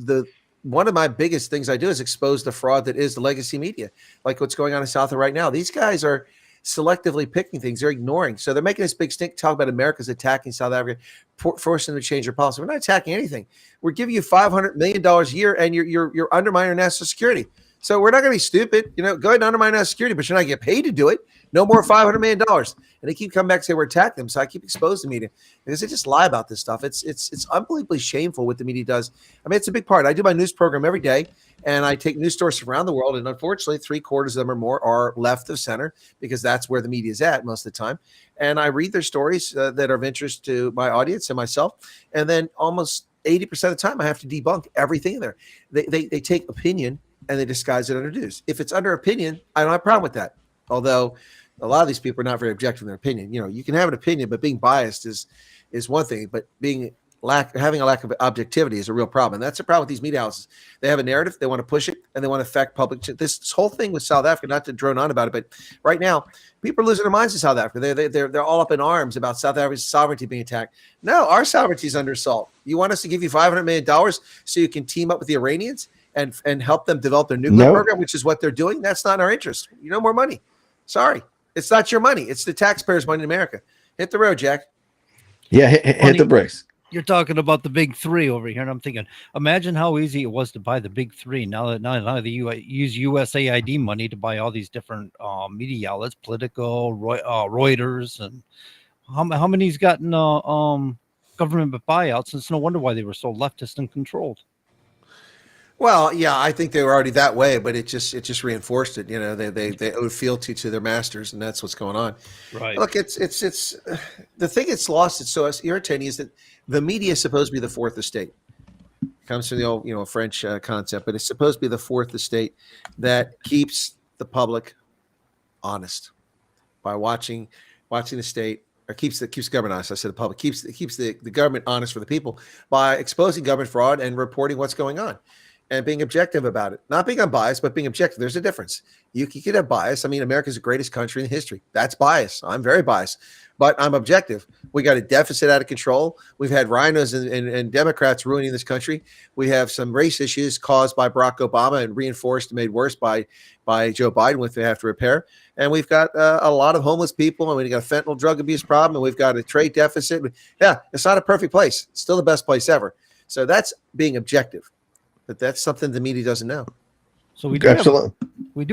one of my biggest things I do is expose the fraud that is the legacy media, like what's going on in South right now. These guys are selectively picking things. They're ignoring. So they're making this big stink talk about America's attacking South Africa, forcing them to change their policy. We're not attacking anything. We're giving you $500 million a year, and you're undermining national security. So we're not going to be stupid. Go ahead and undermine national security, but you're not get paid to do it. No more $500 million. And they keep coming back and say we're attacking them. So I keep exposing the media because they just lie about this stuff. It's unbelievably shameful what the media does. I mean, it's a big part. I do my news program every day, and I take news stories from around the world. And unfortunately, 3/4 of them or more are left of center because that's where the media is at most of the time. And I read their stories that are of interest to my audience and myself. And then almost 80% of the time, I have to debunk everything in there. They take opinion and they disguise it under news. If it's under opinion, I don't have a problem with that. Although a lot of these people are not very objective in their opinion. You can have an opinion, but being biased is one thing. But having a lack of objectivity is a real problem. And that's a problem with these media houses. They have a narrative, they want to push it, and they want to affect public. This whole thing with South Africa, not to drone on about it, but right now, people are losing their minds in South Africa. They're all up in arms about South Africa's sovereignty being attacked. No, our sovereignty is under assault. You want us to give you $500 million so you can team up with the Iranians and help them develop their nuclear program, which is what they're doing? That's not in our interest. More money. Sorry. It's not your money. It's the taxpayers' money in America. Hit the road, Jack. Yeah, hit the bricks. You're talking about the big 3 over here, and I'm thinking, imagine how easy it was to buy the big 3. Now that you use USAID money to buy all these different media outlets, Politico, Reuters, and how many's gotten government buyouts? It's no wonder why they were so leftist and controlled. Well, yeah, I think they were already that way, but it just reinforced it. They owed fealty to their masters, and that's what's going on. Right. Look, it's the thing it's lost. It's so irritating is that the media is supposed to be the fourth estate. It comes from the old French concept, but it's supposed to be the fourth estate that keeps the public honest by watching the state. Or keeps the government honest. I said the public keeps the government honest for the people by exposing government fraud and reporting what's going on. And being objective about it, not being unbiased, but being objective. There's a difference. You could have bias. I mean, America's the greatest country in history. That's bias. I'm very biased, but I'm objective. We got a deficit out of control. We've had rhinos and Democrats ruining this country. We have some race issues caused by Barack Obama and reinforced and made worse by Joe Biden, which they have to repair. And we've got a lot of homeless people, and we've got a fentanyl drug abuse problem, and we've got a trade deficit. Yeah, it's not a perfect place. It's still the best place ever. So that's being objective. But that's something the media doesn't know. So we do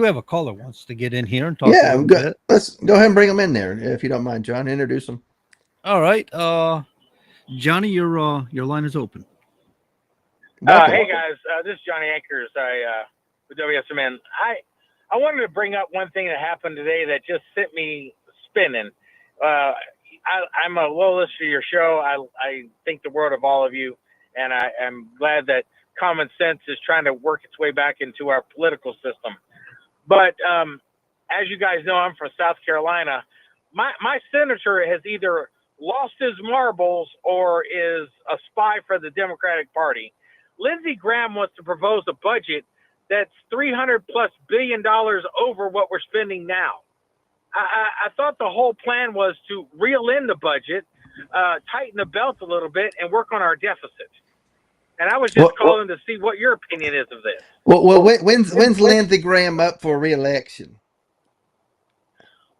have a caller wants to get in here and talk. Yeah, good. Let's go ahead and bring them in there, if you don't mind, John. Introduce them. All right, Johnny, your line is open. Hey guys, this is Johnny Anchors. With WSMN. I wanted to bring up one thing that happened today that just sent me spinning. I'm a loyal listener to your show. I think the world of all of you, and I'm glad that common sense is trying to work its way back into our political system. But as you guys know, I'm from South Carolina. My senator has either lost his marbles or is a spy for the Democratic Party. Lindsey Graham wants to propose a budget that's $300+ billion over what we're spending now. I thought the whole plan was to reel in the budget, tighten the belt a little bit, and work on our deficit. And I was just calling to see what your opinion is of this. Well, when's Lindsey Graham up for re-election?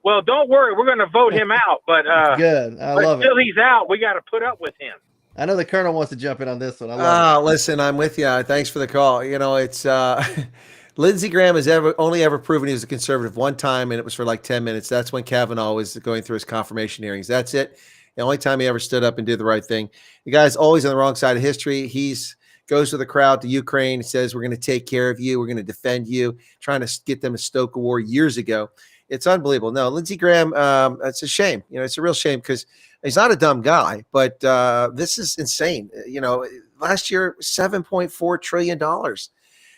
Well, don't worry, we're going to vote him out, but Good. I but love it. until he's out, we got to put up with him. I know the Colonel wants to jump in on this one. I love it. Listen, I'm with you. Thanks for the call. You know, it's Lindsey Graham has only ever proven he was a conservative one time, and it was for like 10 minutes. That's when Kavanaugh was going through his confirmation hearings. That's it. The only time he ever stood up and did the right thing. The guy's always on the wrong side of history. He's goes with the crowd to Ukraine, says, we're going to take care of you. We're going to defend you, trying to get them to stoke a war years ago. It's unbelievable. No, Lindsey Graham, it's a shame. You know, it's a real shame because he's not a dumb guy, but this is insane. You know, last year, $7.4 trillion.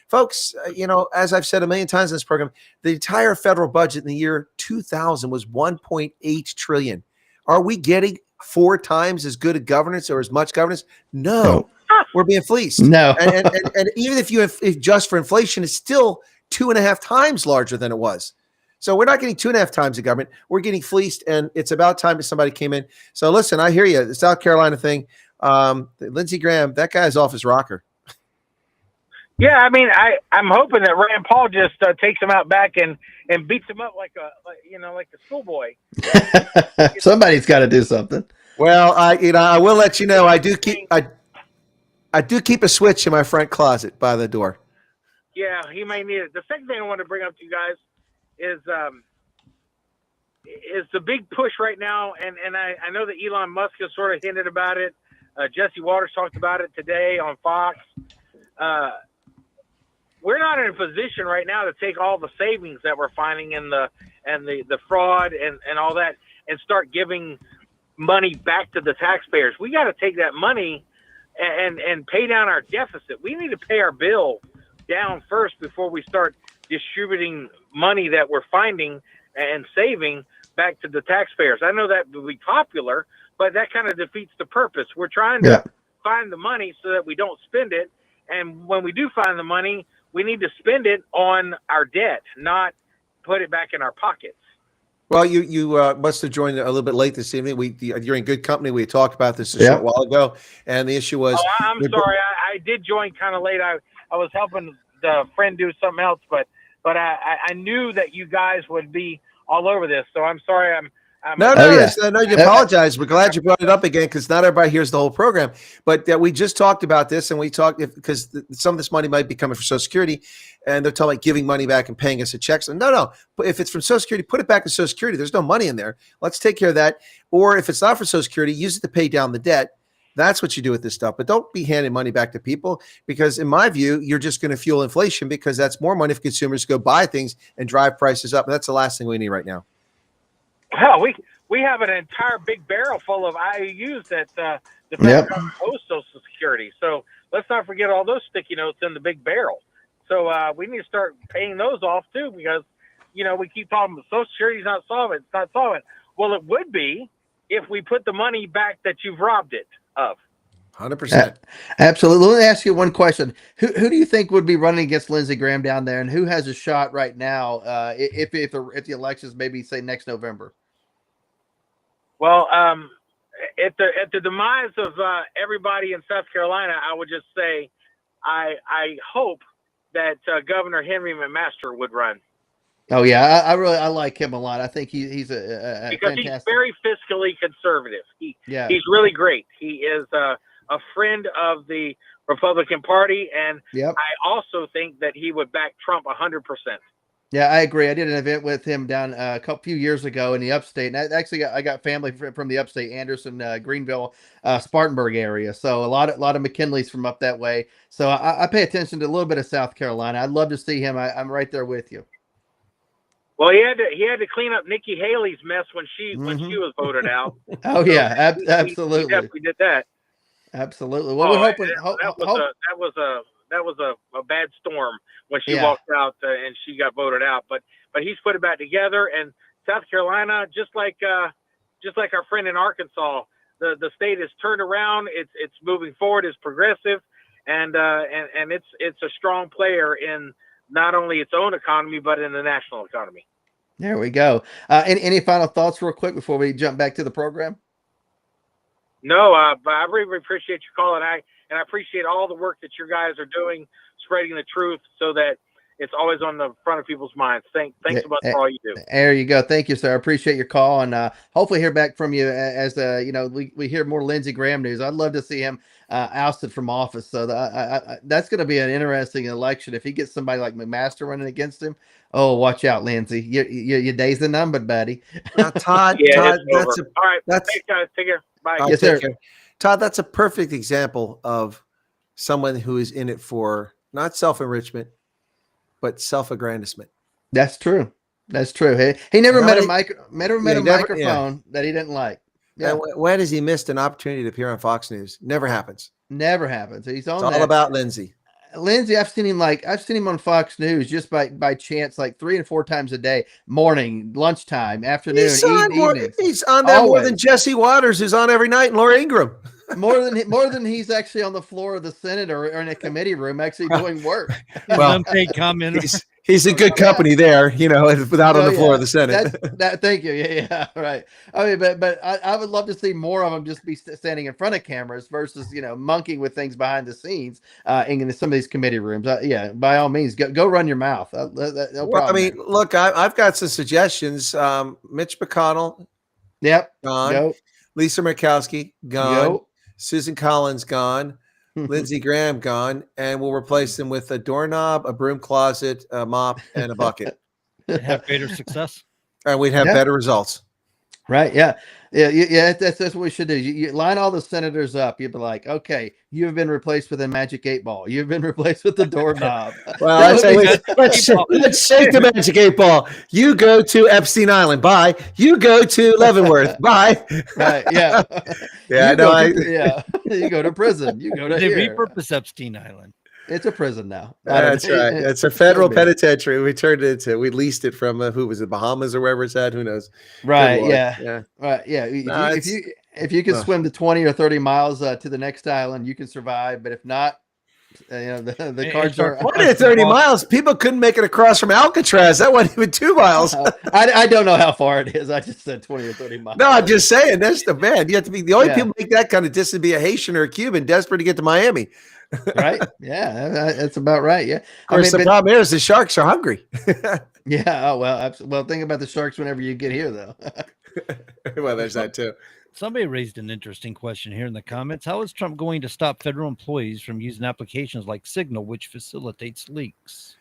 Folks, you know, as I've said a million times in this program, the entire federal budget in the year 2000 was $1.8 trillion. Are we getting 4 times as good a governance or as much governance? No. We're being fleeced. No. and even if you adjust for inflation, it's still 2.5 times larger than it was. So we're not getting 2.5 times the government. We're getting fleeced, and it's about time that somebody came in. So listen, I hear you. The South Carolina thing, Lindsey Graham, that guy's off his rocker. Yeah, I mean, I'm hoping that Rand Paul just takes him out back and beats him up like a schoolboy. Somebody's got to do something. Well, I will let you know. I do keep a switch in my front closet by the door. Yeah, he may need it. The second thing I want to bring up to you guys is the big push right now, and I know that Elon Musk has sort of hinted about it. Jesse Waters talked about it today on Fox. We're not in a position right now to take all the savings that we're finding in the fraud and all that and start giving money back to the taxpayers. We got to take that money and pay down our deficit. We need to pay our bill down first before we start distributing money that we're finding and saving back to the taxpayers. I know that would be popular, but that kind of defeats the purpose. We're trying to find the money so that we don't spend it. And when we do find the money, we need to spend it on our debt, not put it back in our pockets. Well, you must have joined a little bit late this evening. You're in good company. We talked about this a short while ago, and the issue was. Oh, I'm sorry. I did join kind of late. I was helping the friend do something else, but I knew that you guys would be all over this, so I'm sorry. No, you apologize. We're glad you brought it up again because not everybody hears the whole program. But we just talked about this, and we talked because some of this money might be coming from Social Security, and they're talking about giving money back and paying us a check. So no. If it's from Social Security, put it back in Social Security. There's no money in there. Let's take care of that. Or if it's not for Social Security, use it to pay down the debt. That's what you do with this stuff. But don't be handing money back to people because, in my view, you're just going to fuel inflation because that's more money for consumers to go buy things and drive prices up. And that's the last thing we need right now. Hell, we have an entire big barrel full of IOUs that the federal government owes Social Security. So let's not forget all those sticky notes in the big barrel. So we need to start paying those off too because, we keep talking about Social Security's not solvent. It's not solvent. Well, it would be if we put the money back that you've robbed it of. 100%. Absolutely. Let me ask you one question. Who do you think would be running against Lindsey Graham down there, and who has a shot right now if the elections maybe say next November? Well, at the demise of everybody in South Carolina, I would just say I hope that Governor Henry McMaster would run. Oh yeah, I like him a lot. I think he's a because fantastic. he's very fiscally conservative. He's really great. He is a friend of the Republican Party, and I also think that he would back Trump 100%. Yeah, I agree. I did an event with him down a few years ago in the upstate, and I got family from the upstate, Anderson, Greenville, Spartanburg area. So a lot of McKinley's from up that way. So I pay attention to a little bit of South Carolina. I'd love to see him. I'm right there with you. Well, he had to clean up Nikki Haley's mess when she was voted out. Oh yeah, absolutely. He definitely did that. Absolutely. Well, we're hoping that was a bad storm when she walked out and she got voted out. But he's put it back together. And South Carolina, just like our friend in Arkansas, the state has turned around. It's moving forward. It's progressive, and it's a strong player in not only its own economy but in the national economy. There we go. Any final thoughts, real quick, before we jump back to the program? No, but I really appreciate your call, and I appreciate all the work that you guys are doing, spreading the truth, so that it's always on the front of people's minds. Thanks so much Yeah, for all you do. There you go. Thank you, sir. I appreciate your call, and hopefully hear back from you as we hear more Lindsey Graham news. I'd love to see him ousted from office. So that's going to be an interesting election if he gets somebody like McMaster running against him. Oh, watch out, Lindsey. Your days are numbered, buddy. Todd, Yeah, Todd, it's over. All right, that's thanks, guys. Take care. Bye. I'll Yes, take sir. care. Todd, that's a perfect example of someone who is in it for not self-enrichment, but self-aggrandizement. That's true. That's true. He never And met I- a microphone that he didn't like. Yeah, And when has he missed an opportunity to appear on Fox News? Never happens. never happens. He's on It's all that. about Lindsey. Lindsey, I've seen him on Fox News just by chance, like 3 and 4 times a day, morning, lunchtime, afternoon, He's on, evening. he's on there more than Jesse Waters, who's on every night, and Laura Ingraham. more than he's actually on the floor of the Senate or in a committee room actually doing work. Well, unpaid commenter. He's in good company there, without on the floor of the Senate. Thank you. Yeah, right. I mean, but I would love to see more of them just be standing in front of cameras versus monkeying with things behind the scenes in some of these committee rooms. Yeah, by all means, go run your mouth. No Well, problem. I mean, look, I've got some suggestions. Mitch McConnell, yep, gone. Go. Lisa Murkowski, gone. Go. Susan Collins, gone. Lindsey Graham, gone. And we'll replace them with a doorknob, a broom closet, a mop, and a bucket. Have greater success. And we'd have better results. Right. Yeah. Yeah. That's what we should do. You line all the senators up. You'd be like, okay, you have been replaced with a magic 8-ball. You've been replaced with the doorknob. Well, let's shake the magic 8-ball. You go to Epstein Island. Bye. You go to Leavenworth. Bye. Right. Yeah. Yeah. You go to prison. You go to They here. repurpose Epstein Island. It's a prison now. That's right. It's a federal penitentiary. We turned it into. We leased it from who was it, Bahamas or wherever it's at? Who knows? Right. Good Lord. Yeah. Right. Yeah. No, if you can swim the 20 or 30 miles to the next island, you can survive. But if not, the cards are 20 to 30 miles. People couldn't make it across from Alcatraz. That wasn't even 2 miles. I don't know how far it is. I just said 20 or 30 miles. No, I'm just saying that's the bad. You have to be the only Yeah. people make that kind of distance be a Haitian or a Cuban desperate to get to Miami. Right? Yeah, that's about right. Yeah. Of course, the problem is the sharks are hungry. Yeah. Oh well. Well, think about the sharks whenever you get here, though. Well, there's that too. Somebody raised an interesting question here in the comments. How is Trump going to stop federal employees from using applications like Signal, which facilitates leaks?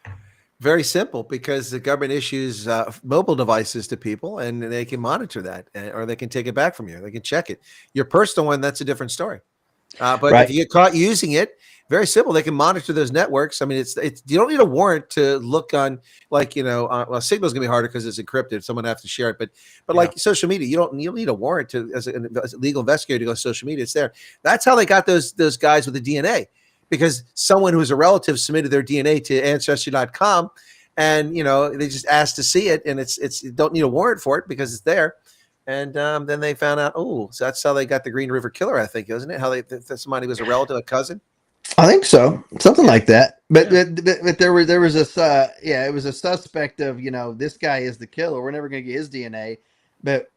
Very simple, because the government issues mobile devices to people, and they can monitor that, or they can take it back from you. They can check it. Your personal one, that's a different story. But Right. if you get caught using it, very simple. They can monitor those networks. I mean, it's you don't need a warrant to look on, like, well, Signal's gonna be harder because it's encrypted. Someone has to share it, but like social media, you don't need a warrant to as a legal investigator to go to social media. It's there. That's how they got those guys with the DNA, because someone who was a relative submitted their DNA to Ancestry.com, and they just asked to see it, and it's you don't need a warrant for it because it's there. And then they found out, so that's how they got the Green River Killer, I think, isn't it? How that somebody was a relative, a cousin. I think so, something like that. But there was it was a suspect of this guy is the killer. We're never going to get his DNA, but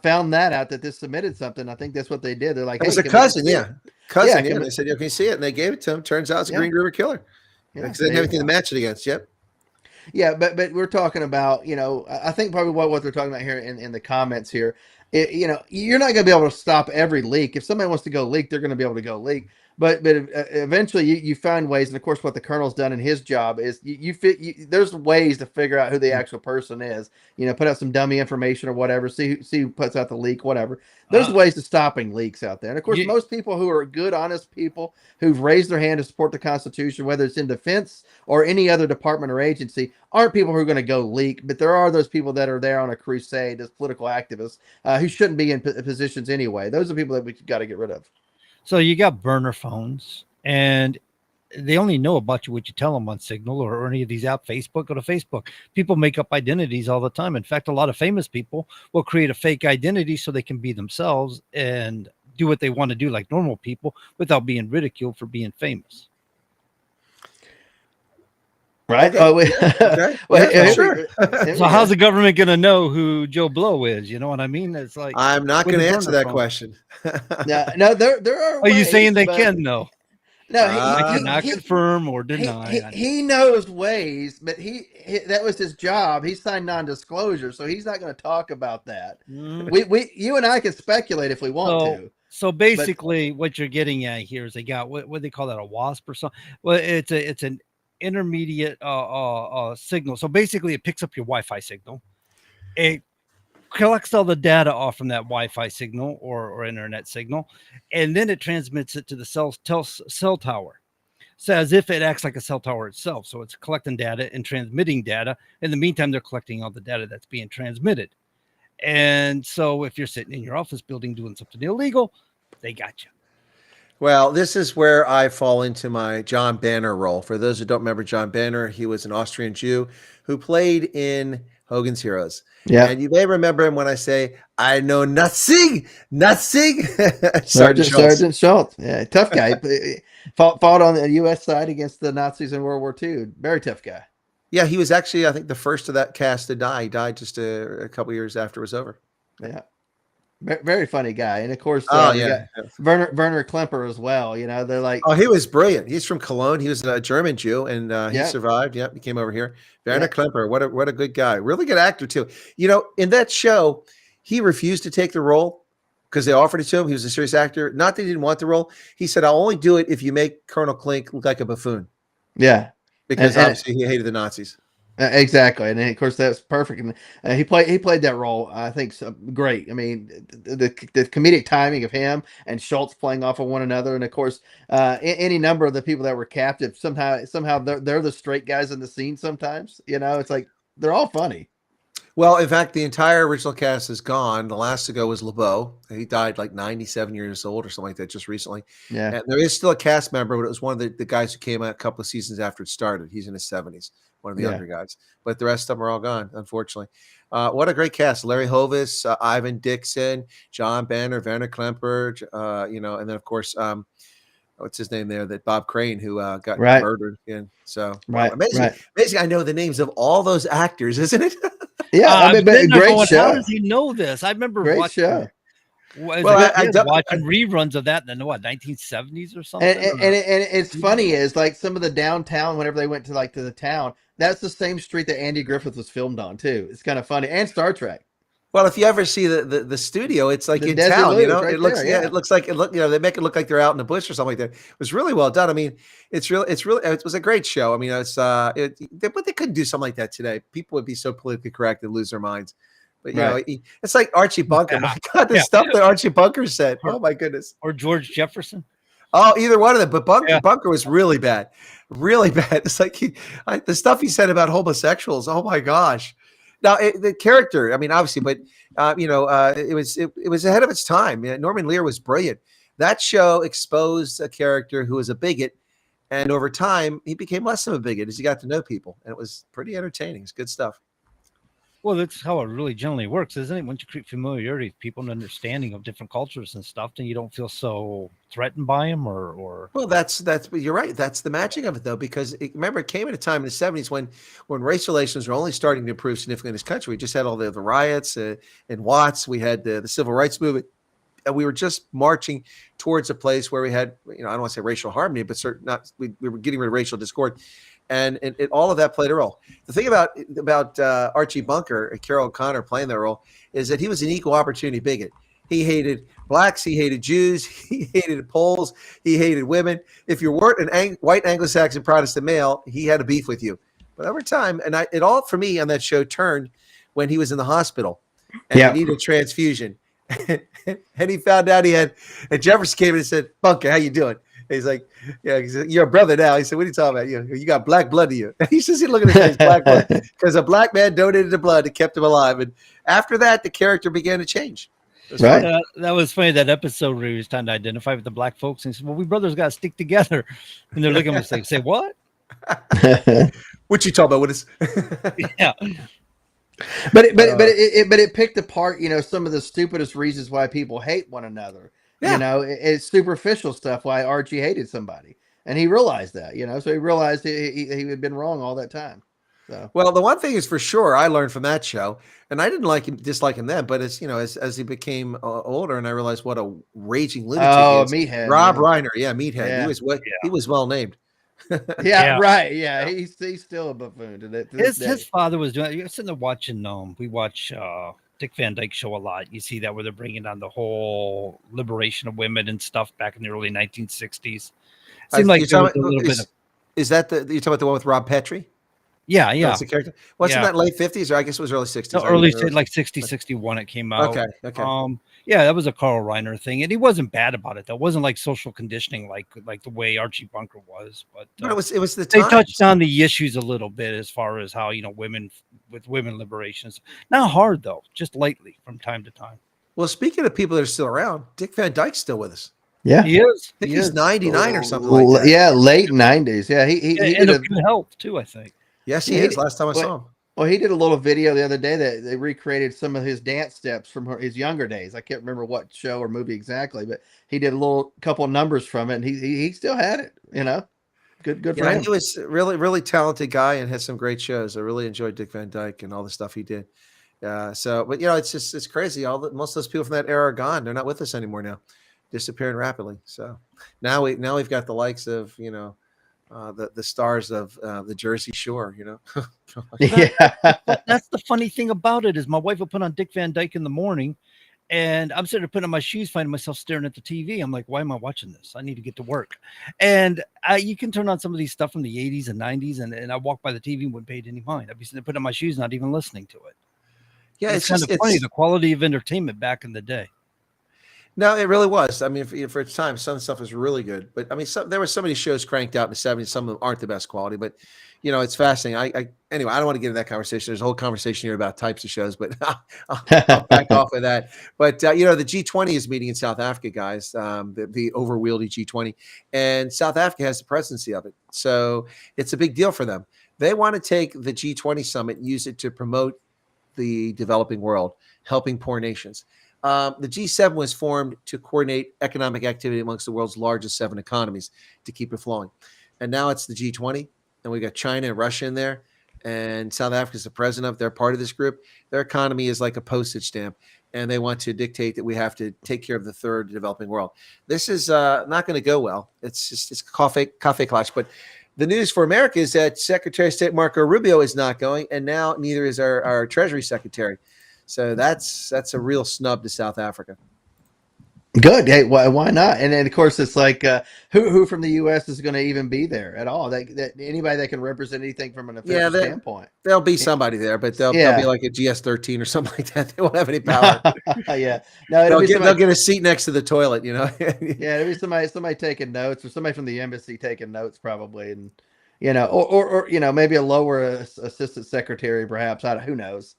found that out that this submitted something. I think that's what they did. They're like, It was hey, a can we cousin, see yeah, it? cousin. Yeah, Yeah, they said, "You can see it," and they gave it to him. Turns out it's a Yeah. Green River Killer because they didn't have anything to match it against. Yep. Yeah, but we're talking about, I think probably what they're talking about here in the comments here, you're not going to be able to stop every leak. If somebody wants to go leak, they're going to be able to go leak. But eventually you find ways, and of course what the colonel's done in his job is there's ways to figure out who the actual person is. Put out some dummy information or whatever. See who puts out the leak, whatever. There's ways to stopping leaks out there. And of course, most people who are good, honest people who've raised their hand to support the Constitution, whether it's in defense or any other department or agency, aren't people who are going to go leak. But there are those people that are there on a crusade as political activists who shouldn't be in positions anyway. Those are people that we've got to get rid of. So you got burner phones, and they only know about you what you tell them on Signal or any of these apps. Facebook, go to Facebook. People make up identities all the time. In fact, a lot of famous people will create a fake identity so they can be themselves and do what they want to do like normal people without being ridiculed for being famous. Right. Okay. Well, sure. So how's the government going to know who Joe Blow is? You know what I mean? It's like, I'm not with going to the answer burner that phone. question. No, there are. Are you ways, saying they but- can know? No, I cannot confirm or he, deny. he knows ways, but he that was his job. He signed non-disclosure, so he's not going to talk about that. You and I can speculate if we want to. So basically, what you're getting at here is they got what do they call that, a WASP or something? Well, it's an intermediate signal. So basically, it picks up your Wi-Fi signal. It collects all the data off from that Wi-Fi signal or internet signal, and then it transmits it to the cell tower. So as if it acts like a cell tower itself. So it's collecting data and transmitting data. In the meantime, they're collecting all the data that's being transmitted. And so if you're sitting in your office building doing something illegal, they got you. Well, this is where I fall into my John Banner role. For those who don't remember John Banner, he was an Austrian Jew who played in Hogan's Heroes. Yeah. And you may remember him when I say, I know nothing. Sergeant Schultz. Yeah, tough guy. fought on the U.S. side against the Nazis in World War II. Very tough guy. Yeah, he was actually, I think, the first of that cast to die. He died just a couple years after it was over. Yeah. Very funny guy. And of course, got Werner Klemper as well. You know, they're like, oh, he was brilliant. He's from Cologne. He was a German Jew, and he survived. Yeah, he came over here. Werner Klemper, what a good guy. Really good actor too. You know, in that show, he refused to take the role because they offered it to him. He was a serious actor. Not that he didn't want the role. He said, "I'll only do it if you make Colonel Klink look like a buffoon." Yeah, because obviously he hated the Nazis. Exactly, and of course that's perfect. And he played that role, I think, great. I mean, the comedic timing of him and Schultz playing off of one another, and of course, any number of the people that were captive somehow they're the straight guys in the scene. Sometimes, you know, it's like they're all funny. Well, in fact, the entire original cast is gone. The last to go was LeBeau. He died like 97 years old or something like that just recently. Yeah, and there is still a cast member, but it was one of the guys who came out a couple of seasons after it started. He's in his 70s. One of the younger guys, but the rest of them are all gone, unfortunately. What a great cast. Larry Hovis, Ivan Dixon, John Banner, Werner Klemper, you know, and then of course, what's his name there? That Bob Crane who got murdered. And so amazing. I know the names of all those actors, isn't it? Yeah, I mean, great show. How does he know this? I remember watching. Show. Well, I watching reruns of that in the 1970s or something. And it's funny is like some of the downtown, whenever they went to the town, that's the same street that Andy Griffith was filmed on too. It's kind of funny, and Star Trek. Well, if you ever see the studio, it's like in Desert town, Luz, you know. right It looks, there, it looks like you know, they make it look like they're out in the bush or something like that. It was really well done. I mean, it was a great show. I mean, but they couldn't do something like that today. People would be so politically correct and lose their minds. But you know, it's like Archie Bunker. My God, the stuff that Archie Bunker said. Oh my goodness. Or George Jefferson. Oh, either one of them. But Bunker was really bad, really bad. It's like the stuff he said about homosexuals. Oh my gosh. Now the character. I mean, obviously, but it was ahead of its time. Norman Lear was brilliant. That show exposed a character who was a bigot, and over time he became less of a bigot as he got to know people, and it was pretty entertaining. It's good stuff. Well, that's how it really generally works, isn't it? Once you create familiarity with people and understanding of different cultures and stuff, then you don't feel so threatened by them or. Well, that's you're right. That's the magic of it, though, because remember, it came at a time in the 70s when race relations were only starting to improve significantly in this country. We just had all the riots in Watts. We had the civil rights movement. And we were just marching towards a place where we had, I don't want to say racial harmony, but we were getting rid of racial discord. And all of that played a role. The thing about Archie Bunker, Carol O'Connor playing that role, is that he was an equal opportunity bigot. He hated blacks, he hated Jews, he hated Poles, he hated women. If you weren't an white Anglo-Saxon Protestant male, he had a beef with you. But over time, and it all for me on that show turned when he was in the hospital and he needed a transfusion. And he found out and Jefferson came in and said, "Bunker, how you doing?" He's like, "Yeah, you're a brother now." He said, "What are you talking about? You got black blood to you." He says, "He looking at his face, black blood," because a black man donated the blood that kept him alive. And after that, the character began to change. That was funny. That episode where he was trying to identify with the black folks, and he said, "Well, we brothers got to stick together." And they're looking at him and say, "What? What you talking about? What is?" Yeah. But it picked apart, some of the stupidest reasons why people hate one another. Yeah. It's superficial stuff why Archie hated somebody, and he realized that. So he realized he had been wrong all that time. So. Well, the one thing is for sure I learned from that show, and I didn't dislike him then, but as he became older, and I realized what a raging lunatic he Oh, is. Meathead. Rob Yeah. Reiner, Meathead. Yeah. He was well named. Yeah, right. Yeah, he's still a buffoon to this day. His father was doing. You're sitting there watching. We watch Dick Van Dyke Show a lot. You see that where they're bringing on the whole liberation of women and stuff back in the early 1960s. Seemed like there was a little bit of. Is that you're talking about the one with Rob Petrie? Yeah, yeah. That's the character. Wasn't that late 50s, or I guess it was early 60s? No, early like 60, 61 it came out. Okay. Yeah, that was a Carl Reiner thing, and he wasn't bad about it. That wasn't like social conditioning, like the way Archie Bunker was. But it was the they times. touched on the issues a little bit as far as how women liberations. Not hard though, just lightly from time to time. Well, speaking of people that are still around, Dick Van Dyke's still with us. Yeah, he is. I think he's 99 or something like that. Yeah, late 90s. Yeah, he did a good health too, I think. Yes, he is. Last time I saw him. Well, he did a little video the other day that they recreated some of his dance steps from his younger days. I can't remember what show or movie exactly, but he did a couple of numbers from it, and he still had it. Good for him. He was a really talented guy and had some great shows. I really enjoyed Dick Van Dyke and all the stuff he did. But it's crazy. Most of those people from that era are gone. They're not with us anymore now, disappearing rapidly. So now we've got the likes of the stars of the Jersey Shore, Yeah. That's the funny thing about it is my wife will put on Dick Van Dyke in the morning, and I'm sitting there putting on my shoes, finding myself staring at the TV. I'm like, why am I watching this? I need to get to work. And you can turn on some of these stuff from the 80s and 90s, and I walk by the TV and wouldn't pay any mind. I'd be sitting there putting on my shoes, not even listening to it. Yeah, it's kind of funny, the quality of entertainment back in the day. No, it really was. I mean, for its time, some stuff was really good. But I mean, there were so many shows cranked out in the 70s. Some of them aren't the best quality, but it's fascinating. Anyway, I don't want to get into that conversation. There's a whole conversation here about types of shows, but I'll back off of that. But the G20 is meeting in South Africa, guys. The overwieldy G20, and South Africa has the presidency of it, so it's a big deal for them. They want to take the G20 summit and use it to promote the developing world, helping poor nations. The G7 was formed to coordinate economic activity amongst the world's largest 7 economies to keep it flowing. And now it's the G20, and we got China and Russia in there, and South Africa's the president of. They're part of this group. Their economy is like a postage stamp, and they want to dictate that we have to take care of the third developing world. This is not going to go well. It's coffee clutch. But the news for America is that Secretary of State Marco Rubio is not going, and now neither is our Treasury Secretary. So that's a real snub to South Africa. Good. Hey, why not? And then of course it's like who from the U.S. is going to even be there at all? That anybody that can represent anything from an official standpoint. There'll be somebody there, but they'll be like a GS-13 or something like that. They won't have any power. Yeah. No, they'll get a seat next to the toilet. Yeah, it'll be somebody taking notes, or somebody from the embassy taking notes, probably, and or maybe a lower assistant secretary, perhaps. Who knows?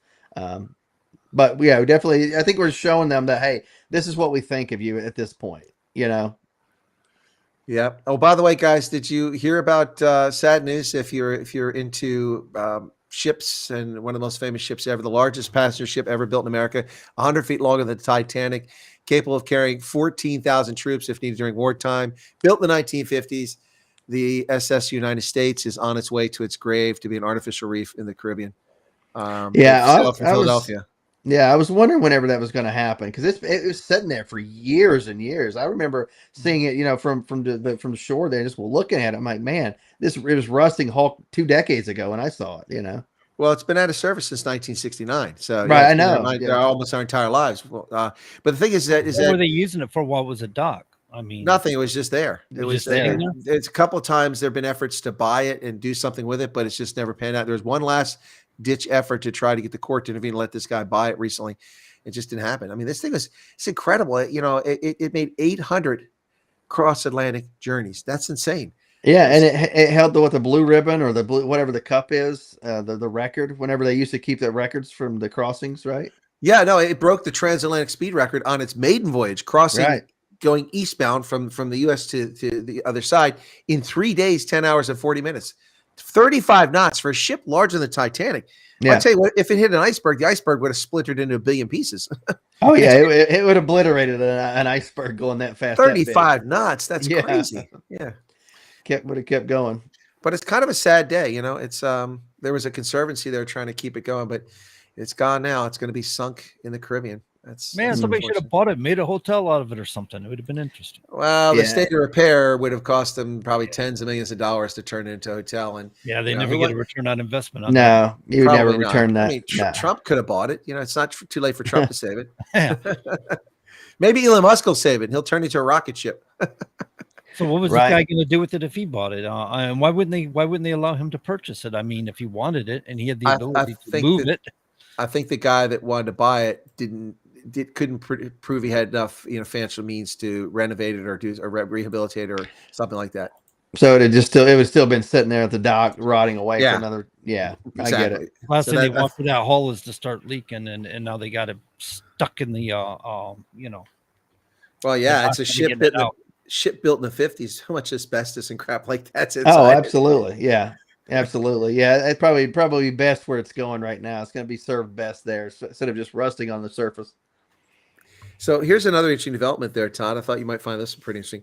But yeah, definitely. I think we're showing them that, hey, this is what we think of you at this point. Yeah. Oh, by the way, guys, did you hear about sad news? If you're into ships, and one of the most famous ships ever, the largest passenger ship ever built in America, 100 feet longer than the Titanic, capable of carrying 14,000 troops if needed during wartime, built in the 1950s. The SS United States is on its way to its grave to be an artificial reef in the Caribbean. Philadelphia. I was wondering whenever that was going to happen, because it was sitting there for years and years. I remember seeing it, from the shore there, just looking at it. I'm like, man, it was rusting Hulk 2 decades ago when I saw it. Well, it's been out of service since 1969. So right, I know. Almost our entire lives. But the thing is that what were they using it for? What was a dock? I mean, nothing. It was just there. It was there. It's a couple of times there have been efforts to buy it and do something with it, but it's just never panned out. There was one last ditch effort to try to get the court to intervene and let this guy buy it recently. It just didn't happen. I mean, this thing it's incredible. It made 800 cross-Atlantic journeys. That's insane. Yeah, and it held the blue ribbon, or the blue, whatever the cup is, the record, whenever they used to keep the records from the crossings, right? Yeah, no, it broke the transatlantic speed record on its maiden voyage, going eastbound from the U.S. to the other side in 3 days, 10 hours and 40 minutes. 35 knots for a ship larger than the Titanic. Yeah. I'll tell you what, if it hit an iceberg, the iceberg would have splintered into a billion pieces. Oh, yeah. It would have obliterated an iceberg going that fast. 35 knots. That's crazy. Yeah. Would have kept going. But it's kind of a sad day, you know. It's there was a conservancy there trying to keep it going, but it's gone now. It's going to be sunk in the Caribbean. That's Somebody should have bought it, made a hotel out of it or something. It would have been interesting. Well, the state of repair would have cost them probably tens of millions of dollars to turn it into a hotel, and they never get a return on investment. On No, you would never Probably not. return that. I mean, No. Trump could have bought it. You know, it's not too late for Trump to save it. Maybe Elon Musk will save it. And he'll turn it into a rocket ship. So what was the guy going to do with it if he bought it? And why wouldn't they allow him to purchase it? I mean, if he wanted it and he had the ability to move it. I think the guy that wanted to buy it couldn't prove he had enough, financial means to renovate it or do or rehabilitate or something like that. So it would still been sitting there at the dock, rotting away for another. Yeah, exactly. I get it. Last thing they want for that hull is to start leaking, and now they got it stuck in the Well, yeah, it's a ship built in the 50s. How much asbestos and crap like that's inside? Oh, absolutely. Yeah, absolutely. Yeah, it's probably best where it's going right now. It's going to be served best there instead of just rusting on the surface. So here's another interesting development there, Todd. I thought you might find this pretty interesting.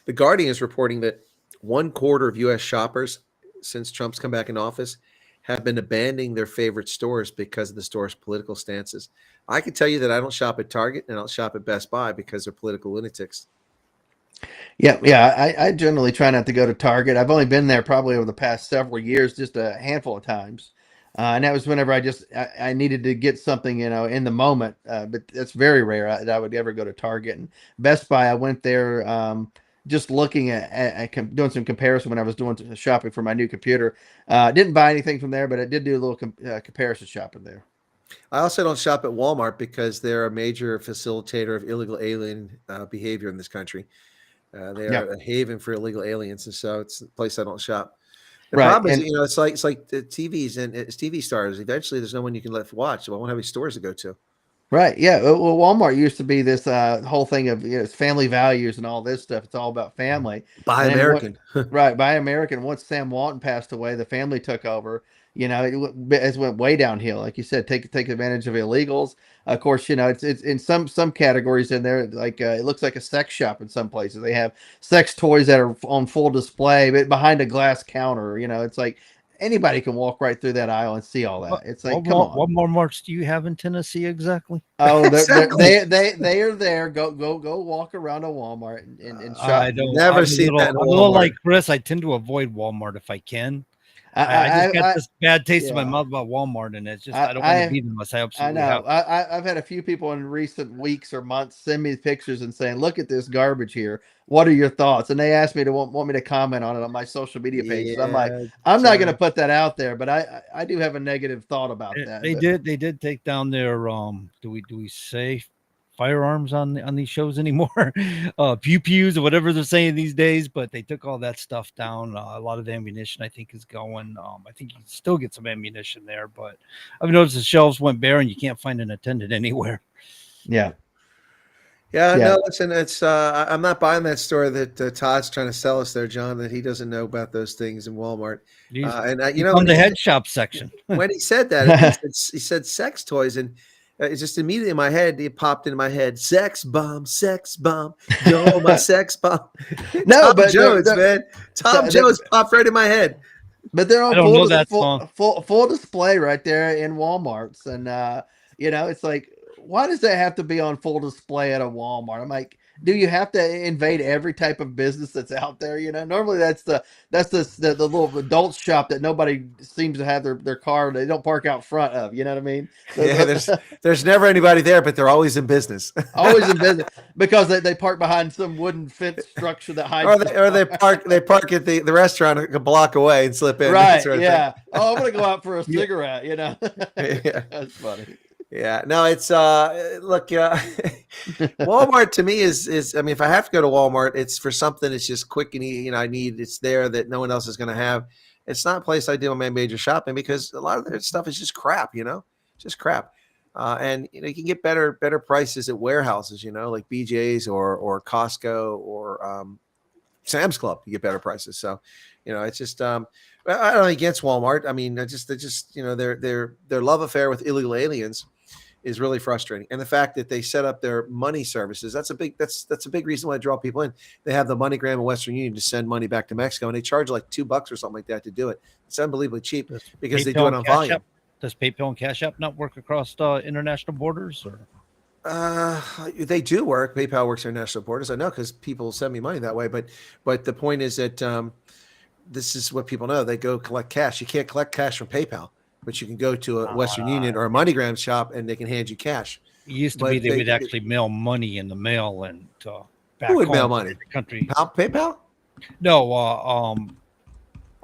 The Guardian is reporting that 1/4 of U.S. shoppers since Trump's come back in office have been abandoning their favorite stores because of the store's political stances. I can tell you that I don't shop at Target and I don't shop at Best Buy because they're political lunatics. Yeah. I generally try not to go to Target. I've only been there probably over the past several years, just a handful of times. And that was whenever I needed to get something, in the moment. But that's very rare that I would ever go to Target. And Best Buy, I went there just looking at doing some comparison when I was doing shopping for my new computer. Didn't buy anything from there, but I did do a little comparison shopping there. I also don't shop at Walmart because they're a major facilitator of illegal alien behavior in this country. They are a haven for illegal aliens, and so it's a place I don't shop. The problem is, it's like the TVs and it's TV stars. Eventually, there's no one you can let watch, so I won't have any stores to go to. Right. Yeah. Well, Walmart used to be this whole thing of it's family values and all this stuff. It's all about family. Buy American. Right. Buy American. Once Sam Walton passed away, the family took over. It went way downhill. Like you said, take advantage of illegals. Of course, it's in some categories in there. Like it looks like a sex shop in some places. They have sex toys that are on full display, but behind a glass counter. It's like anybody can walk right through that aisle and see all that. It's like, come on. What more marks do you have in Tennessee exactly? Oh, they are there. Go walk around a Walmart and shop. I don't never see that. I'm a little like Chris. I tend to avoid Walmart if I can. I just got this bad taste in my mouth about Walmart, and it's just I don't want to be them unless I absolutely have. I've had a few people in recent weeks or months send me pictures and saying, "Look at this garbage here. What are your thoughts?" And they asked me to want me to comment on it on my social media pages. I'm like, I'm not going to put that out there, but I do have a negative thought about that. They did take down their do we say firearms on these shows anymore? Pew pews or whatever they're saying these days, but they took all that stuff down. A lot of the ammunition I think is going. I think you can still get some ammunition there, but I've noticed the shelves went bare and you can't find an attendant anywhere. Yeah. No, listen, it's I'm not buying that story that Todd's trying to sell us there, John, that he doesn't know about those things in Walmart. On the head shop section. When he said that, he said sex toys, and it's just immediately in my head, it popped into my head, sex bomb, yo, my sex bomb. No, but Jones, man. Tom Jones popped right in my head. But they're on full display right there in Walmarts. And, it's like, why does that have to be on full display at a Walmart? I'm like, do you have to invade every type of business that's out there? Normally that's the little adult shop that nobody seems to have their car. They don't park out front of, you know what I mean? There's never anybody there, but they're always in business. Always in business because they park behind some wooden fence structure that hides. or they park at the restaurant a block away and slip in. Right. Sort of thing. Oh, I'm going to go out for a cigarette, That's funny. Yeah, no, it's look, Walmart to me is I mean, if I have to go to Walmart, it's for something that's just quick and easy, it's there that no one else is going to have. It's not a place I do my major shopping because a lot of their stuff is just crap, just crap. And you can get better prices at warehouses, like BJ's or Costco or Sam's Club. You get better prices. So, it's just I don't know against Walmart. I mean, they just their love affair with illegal aliens is really frustrating. And the fact that they set up their money services, that's a big reason why I draw people in. They have the MoneyGram and Western Union to send money back to Mexico, and they charge like $2 or something like that to do it. It's unbelievably cheap because they do it on volume. Does PayPal and Cash App not work across international borders? Or they do work. PayPal works international borders. I know because people send me money that way. But the point is that this is what people know. They go collect cash. You can't collect cash from PayPal, but you can go to a Western Union or a MoneyGram shop and they can hand you cash. It used to be they would actually mail money in the mail and back who would home mail to money? the country. PayPal? No,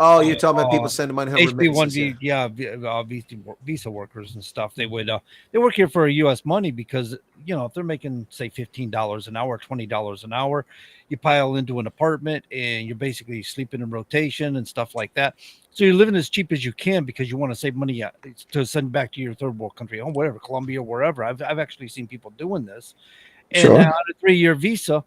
oh, you're talking about people sending money home. HB1B, visa workers and stuff. They work here for U.S. money because if they're making say $15 an hour, $20 an hour, you pile into an apartment and you're basically sleeping in rotation and stuff like that. So you're living as cheap as you can because you want to save money to send back to your third world country, whatever, Colombia, wherever. I've actually seen people doing this, and on a 3-year visa,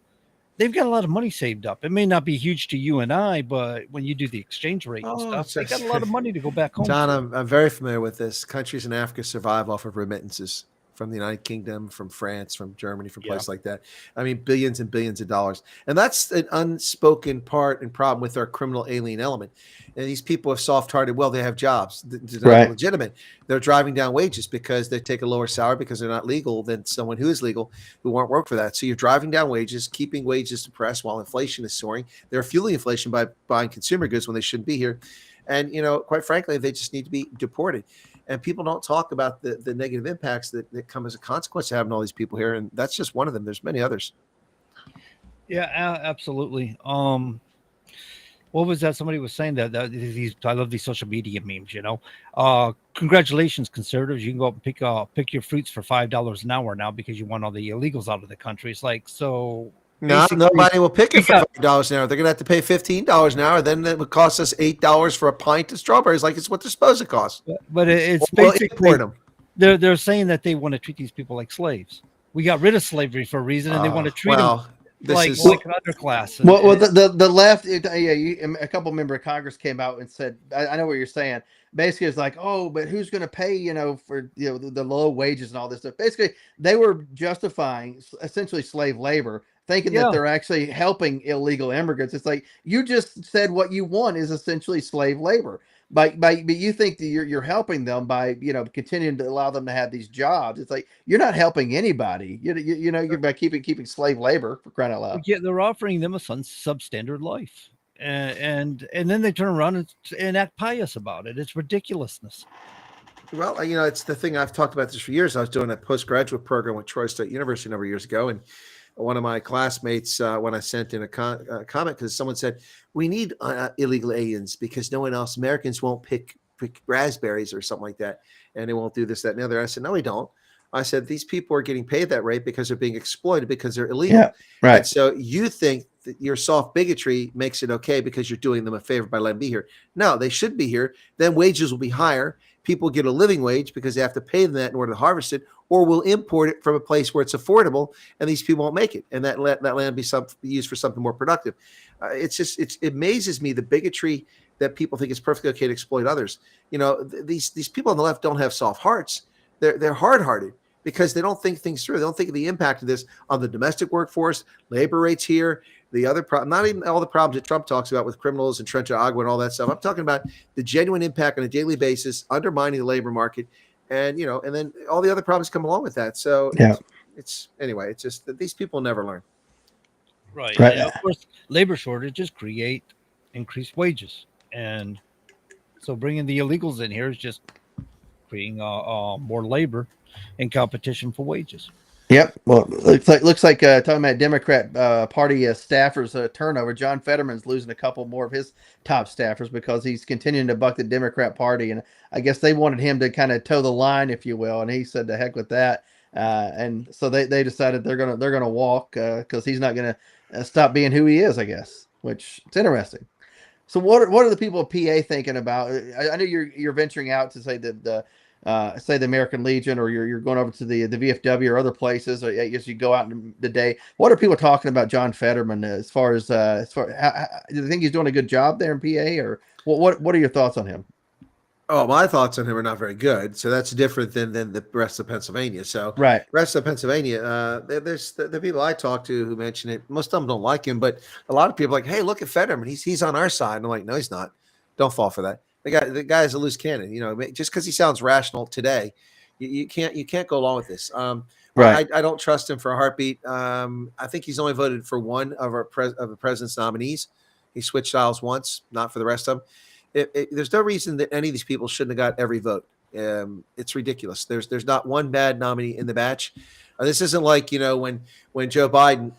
they've got a lot of money saved up. It may not be huge to you and I, but when you do the exchange rate and stuff, they got a lot of money to go back home. John, I'm very familiar with this. Countries in Africa survive off of remittances from the United Kingdom, from France, from Germany, from places like that. I mean, billions and billions of dollars. And that's an unspoken part and problem with our criminal alien element. And these people are soft-hearted. Well, they have jobs. They're not legitimate. They're driving down wages because they take a lower salary because they're not legal than someone who is legal who won't work for that. So you're driving down wages, keeping wages depressed while inflation is soaring. They're fueling inflation by buying consumer goods when they shouldn't be here. And, quite frankly, they just need to be deported. And people don't talk about the negative impacts that come as a consequence of having all these people here. And that's just one of them. There's many others. Yeah, absolutely. What was that? Somebody was saying that I love these social media memes, congratulations, conservatives. You can go up and pick your fruits for $5 an hour now because you want all the illegals out of the country. It's like, so no, nobody will pick it for $5 an hour. They're going to have to pay $15 an hour. Then it would cost us $8 for a pint of strawberries, like it's what they're supposed to cost. But it's basically they're saying that they want to treat these people like slaves. We got rid of slavery for a reason, and they want to treat them like an underclass. Well, the left, a couple member of Congress came out and said, I know what you're saying. Basically, it's like, oh, but who's going to pay, for the low wages and all this stuff. Basically, they were justifying essentially slave labor, thinking that they're actually helping illegal immigrants. It's like, you just said what you want is essentially slave labor. But you think that you're helping them by continuing to allow them to have these jobs. It's like you're not helping anybody. You're by keeping slave labor, for crying out loud. Yeah, they're offering them a substandard life, and then they turn around and act pious about it. It's ridiculousness. Well, it's the thing. I've talked about this for years. I was doing a postgraduate program with Troy State University a number of years ago, and one of my classmates, when I sent in a comment, because someone said, we need illegal aliens because no one else, Americans won't pick raspberries or something like that. And they won't do this, that, and the other. I said, no, we don't. I said, these people are getting paid that rate because they're being exploited because they're illegal. Yeah, right. And so you think that your soft bigotry makes it okay because you're doing them a favor by letting them be here. No, they should be here. Then wages will be higher. People get a living wage because they have to pay them that in order to harvest it, or we'll import it from a place where it's affordable, and these people won't make it, and that land be used for something more productive. It amazes me the bigotry that people think it's perfectly okay to exploit others. These people on the left don't have soft hearts; they're hard-hearted because they don't think things through. They don't think of the impact of this on the domestic workforce, labor rates here. The other problem, not even all the problems that Trump talks about with criminals and Trench Agua and all that stuff. I'm talking about the genuine impact on a daily basis, undermining the labor market, and and then all the other problems come along with that. So it's just that these people never learn. Right. And of course, labor shortages create increased wages, and so bringing the illegals in here is just creating more labor and competition for wages. Yep. Well, looks like talking about Democrat Party staffers turnover. John Fetterman's losing a couple more of his top staffers because he's continuing to buck the Democrat Party, and I guess they wanted him to kind of toe the line, if you will, and he said, "The heck with that." And so they decided they're gonna walk because he's not gonna stop being who he is, I guess. Which it's interesting. So what are the people of PA thinking about? I know you're venturing out to say that say the American Legion, or you're going over to the VFW or other places. Or I guess you go out today. What are people talking about John Fetterman as far as do you think he's doing a good job there in PA, or what are your thoughts on him? Oh, my thoughts on him are not very good. So that's different than the rest of Pennsylvania. So Right. rest of Pennsylvania, there's the people I talk to who mention it. Most of them don't like him, but a lot of people are like, hey, look at Fetterman. He's on our side. And I'm like, no, he's not. Don't fall for that. The guy is a loose cannon. Just because he sounds rational today, you can't go along with this. Right. I don't trust him for a heartbeat. I think he's only voted for one of of the president's nominees. He switched aisles once, not for the rest of them. There's no reason that any of these people shouldn't have got every vote. It's ridiculous. There's not one bad nominee in the batch. This isn't like when Joe Biden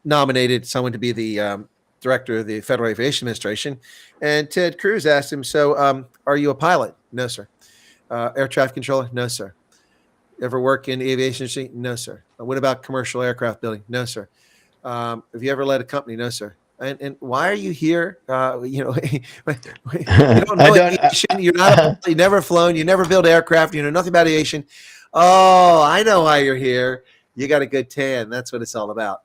nominated someone to be the director of the Federal Aviation Administration, and Ted Cruz asked him, "So, are you a pilot?" "No, sir." "Air traffic controller?" "No, sir." "Ever work in the aviation industry?" "No, sir." "What about commercial aircraft building?" "No, sir." "Have you ever led a company?" "No, sir." And why are you here? You don't know aviation. You're not. You never flown. You never built aircraft. You know nothing about aviation. Oh, I know why you're here. You got a good tan. That's what it's all about.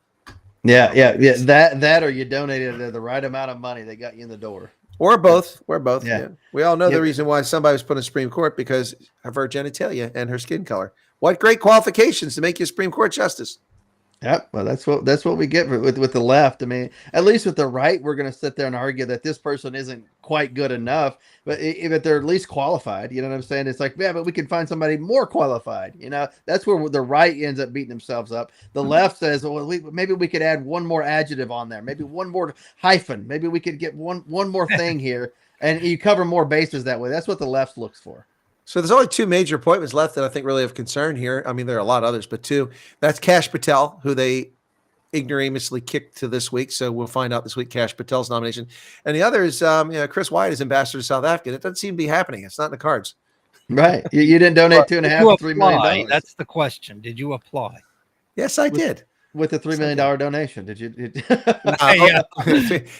Yeah. That or you donated the right amount of money that got you in the door. Or both. Or both. Yeah. Yeah. We all know the reason why somebody was put in Supreme Court because of her genitalia and her skin color. What great qualifications to make you Supreme Court justice. Yep. Well, that's what we get with the left. I mean, at least with the right, we're going to sit there and argue that this person isn't quite good enough, but if they're at least qualified, you know what I'm saying? It's like, yeah, but we can find somebody more qualified. That's where the right ends up beating themselves up. The left says, well, maybe we could add one more adjective on there, maybe one more hyphen, maybe we could get one more thing here, and you cover more bases that way. That's what the left looks for. So there's only two major appointments left that I think really have concern here. I mean, there are a lot of others, but two. That's Kash Patel, who they ignoramulously kicked to this week. So we'll find out this week Kash Patel's nomination. And the other is Chris White as ambassador to South Africa. It doesn't seem to be happening. It's not in the cards. Right. You didn't donate $2.5 to $3 million. That's the question. Did you apply? Yes, I did. With a $3 million donation. Did you? Yeah.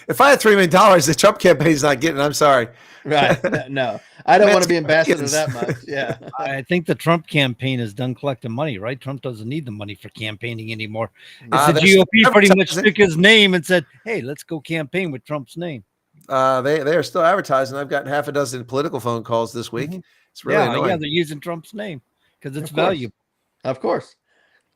If I had $3 million, the Trump campaign's not getting it. I'm sorry. Right. No. I don't want to be ambassador that much. Yeah. I think the Trump campaign is done collecting money, right? Trump doesn't need the money for campaigning anymore. It's the GOP pretty much took his name and said, hey, let's go campaign with Trump's name. They are still advertising. I've gotten half a dozen political phone calls this week. It's really annoying. Yeah, they're using Trump's name because it's valuable. Of course.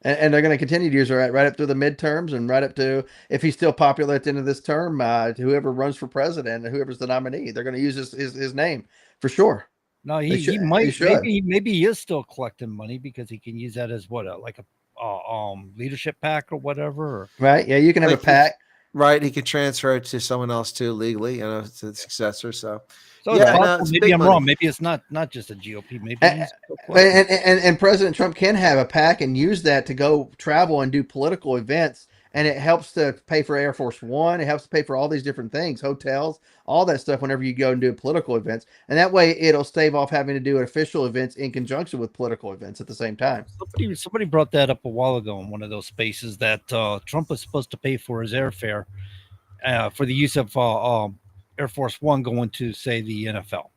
And they're going to continue to use it right up through the midterms and right up to, if he's still popular at the end of this term, to whoever runs for president and whoever's the nominee, they're going to use his name for sure. No, he might. Maybe he is still collecting money because he can use that as like a leadership PAC or whatever. Right. Yeah, you can have a PAC. Right. He could transfer it to someone else too legally, to the successor. So maybe I'm wrong. Maybe it's not just a GOP. Maybe and President Trump can have a PAC and use that to go travel and do political events. And it helps to pay for Air Force One. It helps to pay for all these different things, hotels, all that stuff whenever you go and do political events. And that way it'll stave off having to do official events in conjunction with political events at the same time. Somebody brought that up a while ago in one of those spaces that Trump was supposed to pay for his airfare for the use of Air Force One going to, say, the NFL.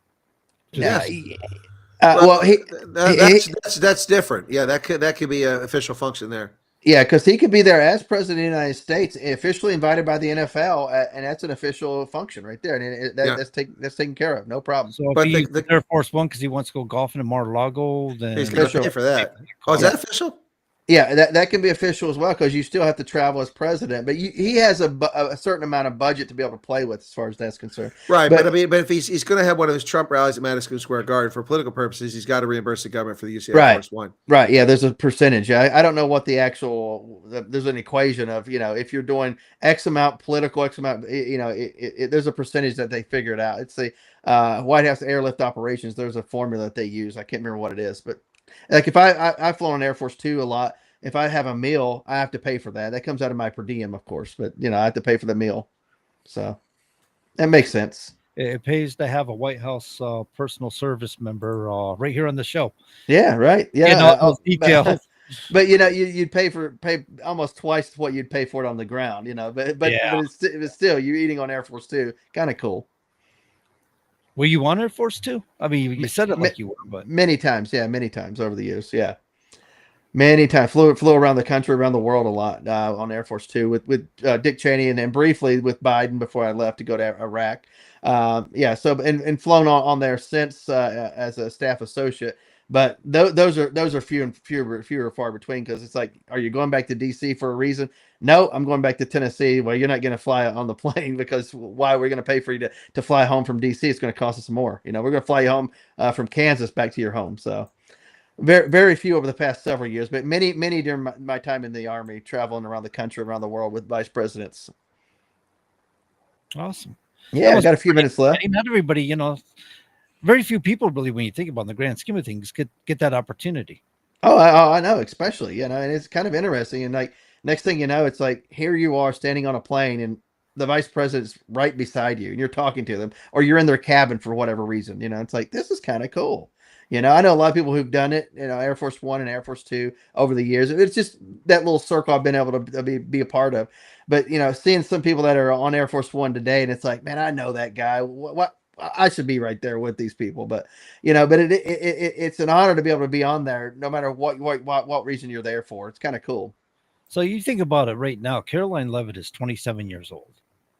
That's different. Yeah, that could be an official function there. Yeah, because he could be there as president of the United States, officially invited by the NFL, and that's an official function right there. And that's taken care of, no problem. So if he Air Force One because he wants to go golfing in Mar-a-Lago, then he's going to pay for that. Oh, is that official? Yeah, that can be official as well because you still have to travel as president, but he has a certain amount of budget to be able to play with as far as that's concerned. Right, but if he's going to have one of those Trump rallies at Madison Square Garden for political purposes, he's got to reimburse the government for the use of Air Force One. Right, yeah, there's a percentage. I don't know what the actual. There's an equation of if you're doing X amount political, X amount, there's a percentage that they figured out. It's the White House Airlift Operations. There's a formula that they use. I can't remember what it is, but. Like if I've flown on Air Force Two a lot, if I have a meal, I have to pay for that. That comes out of my per diem, of course, but I have to pay for the meal. So that makes sense. It pays to have a White House personal service member right here on the show. Yeah, right. Yeah, those details. But you'd pay almost twice what you'd pay for it on the ground. But it's still you're eating on Air Force Two, kind of cool. Were you on Air Force Two? I mean, you said it like you were, but many times over the years, yeah, many times. Flew around the country, around the world a lot on Air Force Two with Dick Cheney and then briefly with Biden before I left to go to Iraq. Yeah. So and flown on there since as a staff associate. But those are few and fewer far between, because it's like, are you going back to DC for a reason? No, I'm going back to Tennessee. Well, you're not going to fly on the plane, because why are we going to pay for you to fly home from DC? It's going to cost us more. We're going to fly you home from Kansas back to your home. So very few over the past several years, but many during my time in the Army, traveling around the country, around the world with vice presidents. Awesome. Yeah, I got a few minutes left. Not everybody, very few people really, when you think about it, in the grand scheme of things, get that opportunity. Oh, I know, especially, and it's kind of interesting. And like, next thing you know, it's like, here you are standing on a plane and the vice president's right beside you and you're talking to them, or you're in their cabin for whatever reason. It's like, this is kind of cool. I know a lot of people who've done it, Air Force One and Air Force Two over the years. It's just that little circle I've been able to be a part of. But, seeing some people that are on Air Force One today, and it's like, man, I know that guy. What I should be right there with these people. But, but it's an honor to be able to be on there, no matter what reason you're there for. It's kind of cool. So you think about it right now, Caroline Leavitt is 27 years old.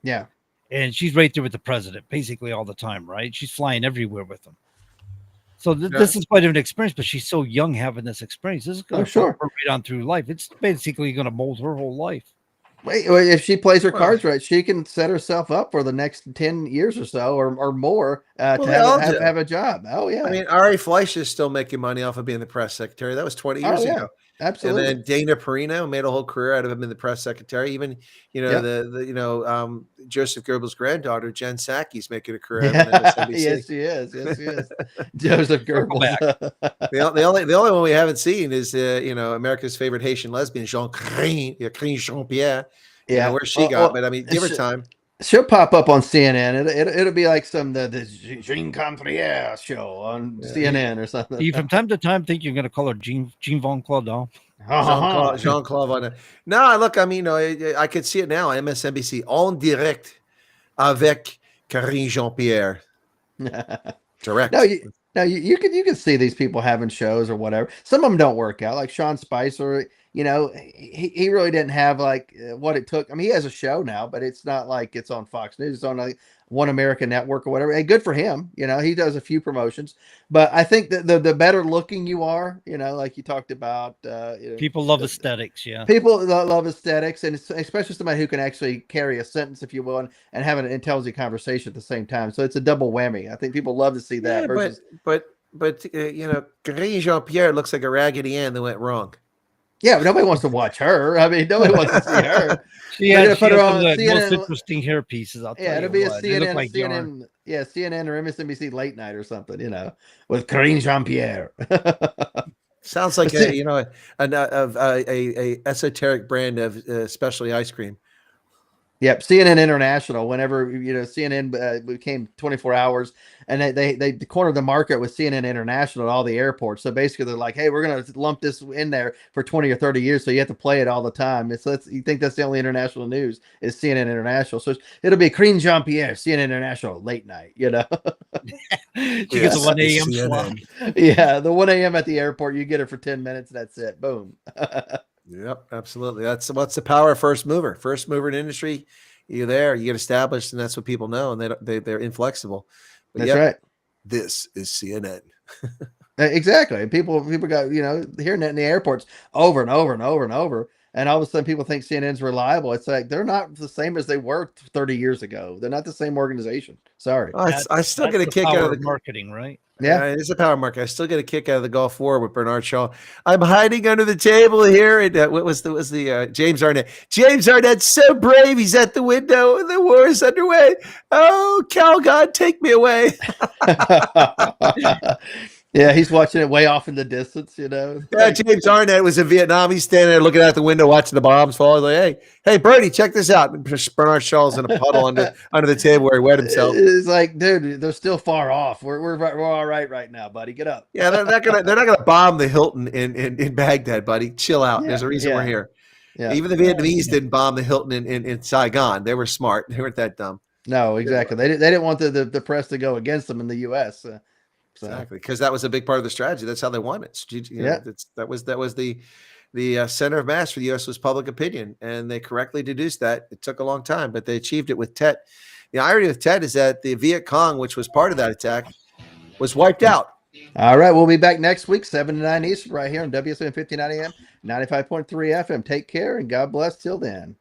Yeah. And she's right there with the president basically all the time, right? She's flying everywhere with him. So this is quite an experience, but she's so young having this experience. This is going to her right on through life. It's basically going to mold her whole life. Wait, if she plays her cards right, she can set herself up for the next 10 years or so, or more, to have a job. Oh, yeah. I mean, Ari Fleischer is still making money off of being the press secretary. That was 20 years ago. Absolutely. And then Dana Perino made a whole career out of him in the press secretary. Even, Joseph Goebbels' granddaughter, Jen Psaki's making a career out of MSNBC. Yes, she is. Yes, she is. Joseph Goebbels. the only one we haven't seen is, America's favorite Haitian lesbian, Jean-Pierre. Yeah. Where she got, but I mean, give her time. She'll pop up on CNN. It'll be like the Jean Contrier show on CNN or something. You from time to time think you're going to call her Jean Von Claudon? Jean-Claude Van Damme. No, look, I mean, I could see it now. MSNBC, en direct avec Karine Jean-Pierre. Direct. No, you can see these people having shows or whatever. Some of them don't work out. Like Sean Spicer, he really didn't have like what it took. I mean, he has a show now, but it's not like it's on Fox News. It's on like One American Network or whatever. Hey, good for him. He does a few promotions. But I think that the better looking you are, like you talked about. People love aesthetics, yeah. People love aesthetics, and especially somebody who can actually carry a sentence, if you will, and have an intelligent conversation at the same time. So it's a double whammy. I think people love to see that. But Karine Jean-Pierre looks like a Raggedy Ann that went wrong. Yeah, but nobody wants to watch her. I mean, nobody wants to see her. She had put her on the most interesting hair pieces. It'll be a CNN, CNN or MSNBC late night or something, with Karine Jean-Pierre. Sounds like a esoteric brand of specialty ice cream. Yep, CNN International. Whenever CNN became 24 hours, and they cornered the market with CNN International at all the airports. So basically, they're like, "Hey, we're going to lump this in there for 20 or 30 years, so you have to play it all the time." You think that's the only international news is CNN International? So it'll be Karine Jean-Pierre, CNN International late night. She gets a 1 a.m. slot. Yeah, the 1 a.m. at the airport, you get it for 10 minutes. That's it. Boom. Yep, absolutely. That's what's the power of first mover. First mover in industry, you're there, you get established, and that's what people know, and they're inflexible. But that's right. This is CNN. Exactly. People got hearing that in the airports over and over and over and over, and all of a sudden people think CNN's reliable. It's like they're not the same as they were 30 years ago. They're not the same organization. Sorry. I still get a kick out of the marketing, right? Yeah, it's a power market. I still get a kick out of the Gulf War with Bernard Shaw. I'm hiding under the table here. And what was the James Arnett? James Arnett's so brave. He's at the window. The war is underway. Oh, Cal God, take me away. Yeah, he's watching it way off in the distance, Yeah, James Arnett was in Vietnam. He's standing there looking out the window, watching the bombs fall. He's like, hey, Bernie, check this out. Bernard Shaw's in a puddle under the table where he wet himself. It's like, dude, they're still far off. We're all right now, buddy. Get up. Yeah, they're not gonna bomb the Hilton in Baghdad, buddy. Chill out. There's a reason we're here. Yeah. Even the Vietnamese didn't bomb the Hilton in Saigon. They were smart. They weren't that dumb. No, exactly. They didn't want the press to go against them in the U.S. Exactly, because that was a big part of the strategy. That's how they won it. That was the center of mass for the U.S. was public opinion, and they correctly deduced that. It took a long time, but they achieved it with Tet The irony with Ted is that the Viet Cong, which was part of that attack, was wiped out. All right, we'll be back next week, 7 to 9 Eastern, right here on WSM 1590 AM, 95.3 FM. Take care and God bless till then.